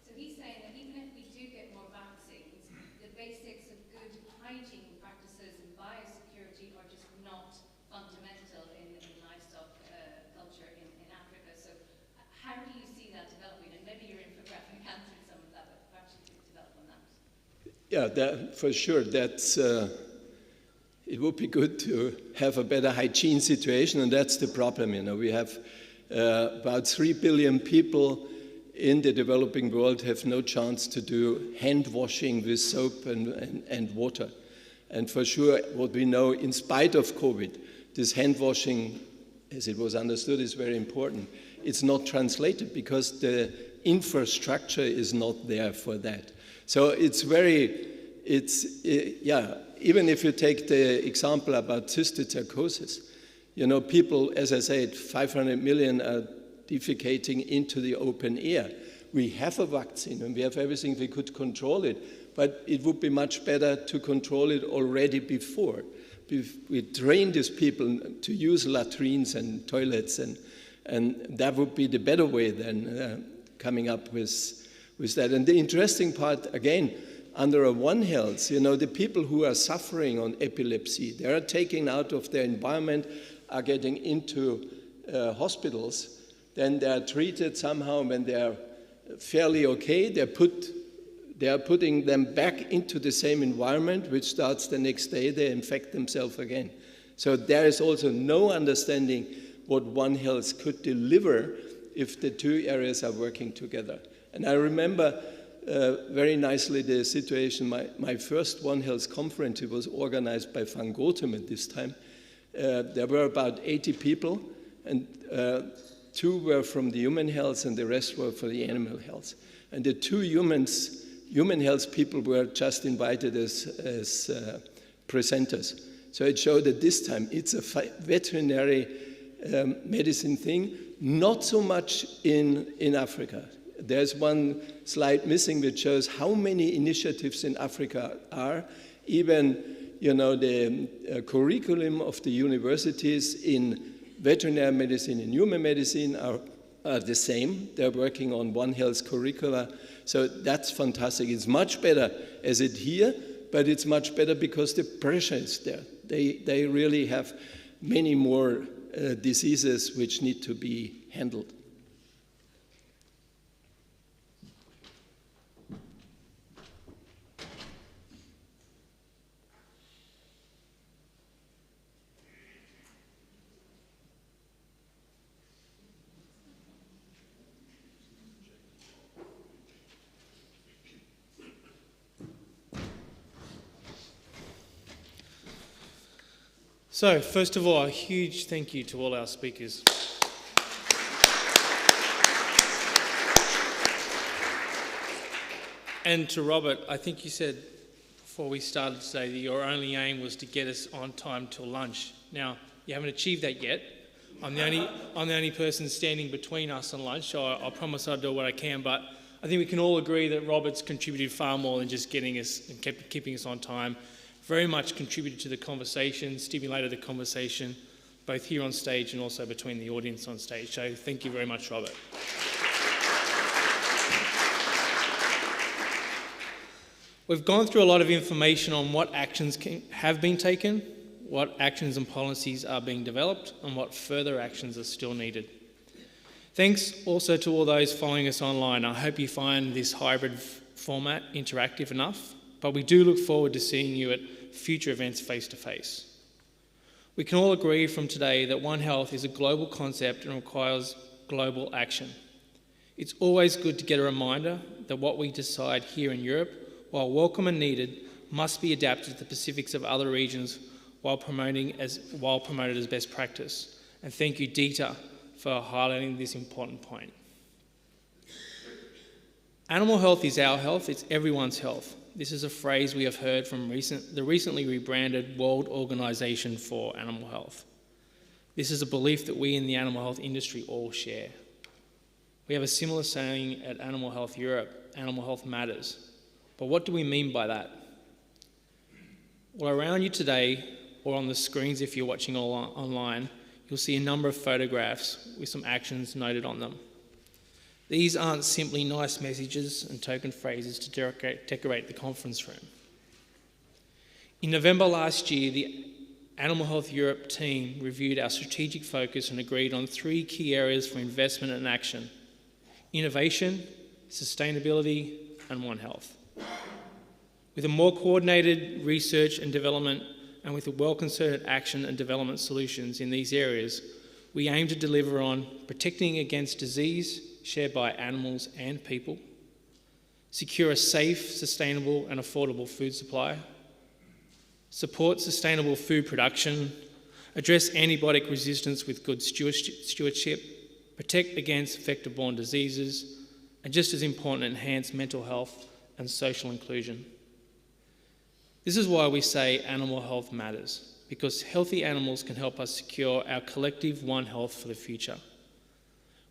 So he's saying that even if we do get more vaccines, the basics of good hygiene practices and biosecurity are just not fundamental in livestock culture in Africa. So how do you see that developing? And maybe your infographic answered some of that, but perhaps you could develop on that. Yeah, for sure. That's it would be good to have a better hygiene situation, and that's the problem. You know, we have about 3 billion people in the developing world have no chance to do hand washing with soap and water. And for sure, what we know, in spite of COVID, this hand washing, as it was understood, is very important. It's not translated because the infrastructure is not there for that. So even if you take the example about cysticercosis, you know, people, as I said, 500 million are defecating into the open air. We have a vaccine and we have everything, we could control it, but it would be much better to control it already before. We train these people to use latrines and toilets, and that would be the better way than coming up with that. And the interesting part, again, under a One Health, you know, the people who are suffering on epilepsy, they are taken out of their environment, are getting into hospitals, then they are treated somehow. When they are fairly okay, they are putting them back into the same environment, which starts the next day, they infect themselves again. So there is also no understanding what One Health could deliver if the two areas are working together. And I remember very nicely the situation, my first One Health conference, it was organized by Van Gotem at this time. There were about 80 people, and 2 were from the human health and the rest were for the animal health. And the 2 human health people were just invited as presenters. So it showed that this time it's a veterinary medicine thing, not so much in Africa. There's one slide missing which shows how many initiatives in Africa are. Even, the curriculum of the universities in veterinary medicine and human medicine are the same. They're working on One Health curricula. So that's fantastic. It's much better as it here, but it's much better because the pressure is there. They really have many more diseases which need to be handled. So, first of all, a huge thank you to all our speakers. And to Robert, I think you said before we started today that your only aim was to get us on time till lunch. Now, you haven't achieved that yet. I'm the only person standing between us and lunch, so I promise I'll do what I can, but I think we can all agree that Robert's contributed far more than just getting us and keeping us on time. Very much contributed to the conversation, stimulated the conversation, both here on stage and also between the audience on stage. So thank you very much, Robert. We've gone through a lot of information on what actions have been taken, what actions and policies are being developed, and what further actions are still needed. Thanks also to all those following us online. I hope you find this hybrid format interactive enough, but we do look forward to seeing you at future events face-to-face. We can all agree from today that One Health is a global concept and requires global action. It's always good to get a reminder that what we decide here in Europe, while welcome and needed, must be adapted to the specifics of other regions while promoted as best practice. And thank you, Dieter, for highlighting this important point. Animal health is our health, it's everyone's health. This is a phrase we have heard from the recently rebranded World Organization for Animal Health. This is a belief that we in the animal health industry all share. We have a similar saying at Animal Health Europe, animal health matters. But what do we mean by that? Well, around you today, or on the screens if you're watching online, you'll see a number of photographs with some actions noted on them. These aren't simply nice messages and token phrases to decorate the conference room. In November last year, the Animal Health Europe team reviewed our strategic focus and agreed on 3 key areas for investment and action: innovation, sustainability, and One Health. With a more coordinated research and development and with a well-concerted action and development solutions in these areas, we aim to deliver on protecting against disease shared by animals and people, secure a safe, sustainable and affordable food supply, support sustainable food production, address antibiotic resistance with good stewardship, protect against vector-borne diseases, and just as important, enhance mental health and social inclusion. This is why we say animal health matters, because healthy animals can help us secure our collective One Health for the future.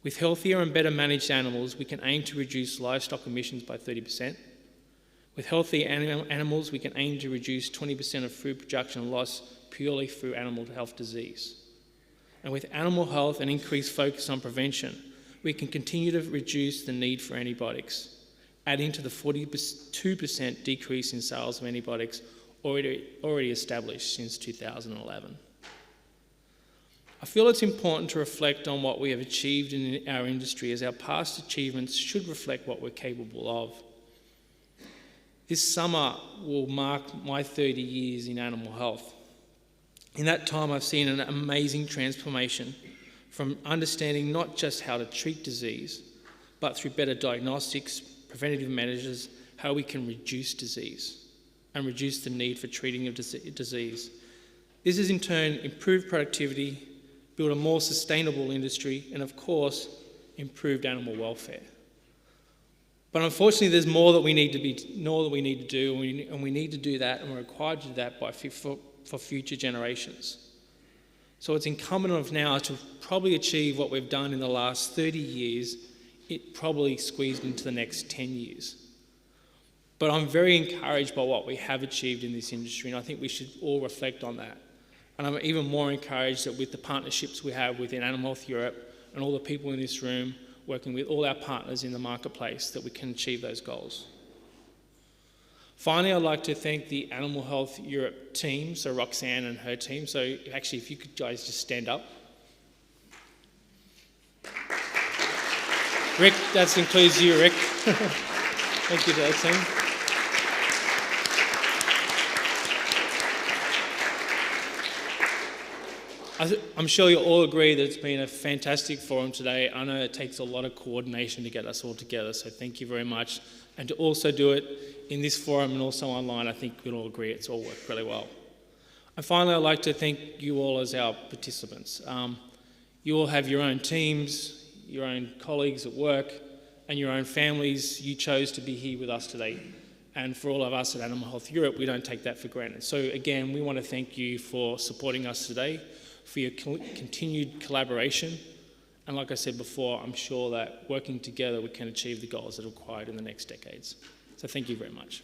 With healthier and better managed animals, we can aim to reduce livestock emissions by 30%. With healthy animals, we can aim to reduce 20% of food production loss purely through animal health disease. And with animal health and increased focus on prevention, we can continue to reduce the need for antibiotics, adding to the 42% decrease in sales of antibiotics already established since 2011. I feel it's important to reflect on what we have achieved in our industry, as our past achievements should reflect what we're capable of. This summer will mark my 30 years in animal health. In that time, I've seen an amazing transformation from understanding not just how to treat disease, but through better diagnostics, preventative measures, how we can reduce disease and reduce the need for treating of disease. This has in turn improved productivity, built a more sustainable industry, and of course, improved animal welfare. But unfortunately, there's more that we need to do, and we need to do that, and we're required to do that for future generations. So it's incumbent on us now to probably achieve what we've done in the last 30 years, it probably squeezed into the next 10 years. But I'm very encouraged by what we have achieved in this industry, and I think we should all reflect on that. And I'm even more encouraged that with the partnerships we have within Animal Health Europe and all the people in this room, working with all our partners in the marketplace, that we can achieve those goals. Finally, I'd like to thank the Animal Health Europe team, so Roxanne and her team. So actually, if you could guys just stand up. Rick, that includes you, Rick. Thank you to that team. I'm sure you'll all agree that it's been a fantastic forum today. I know it takes a lot of coordination to get us all together, so thank you very much. And to also do it in this forum and also online, I think we'll all agree it's all worked really well. And finally, I'd like to thank you all as our participants. You all have your own teams, your own colleagues at work, and your own families. You chose to be here with us today. And for all of us at Animal Health Europe, we don't take that for granted. So again, we want to thank you for supporting us today, for your continued collaboration. And like I said before, I'm sure that working together we can achieve the goals that are required in the next decades. So thank you very much.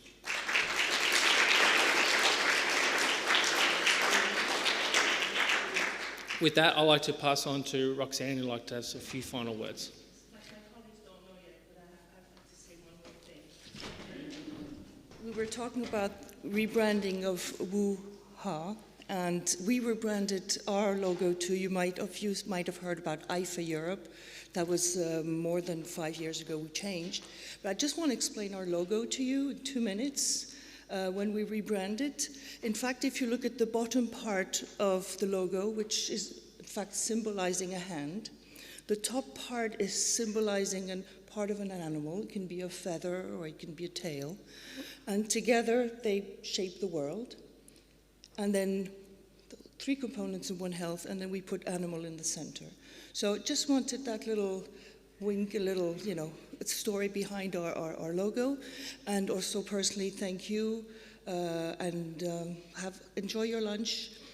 With that, I'd like to pass on to Roxanne, who'd like to have a few final words. We were talking about rebranding of Woo-Ha, and we rebranded our logo to, you might have heard about IFA Europe. That was more than 5 years ago we changed. But I just want to explain our logo to you in 2 minutes when we rebranded. In fact, if you look at the bottom part of the logo, which is in fact symbolizing a hand, the top part is symbolizing a part of an animal. It can be a feather or it can be a tail. And together they shape the world. And then 3 components in One Health, and then we put animal in the center. So just wanted that little wink, a little, story behind our logo. And also personally, thank you, and enjoy your lunch.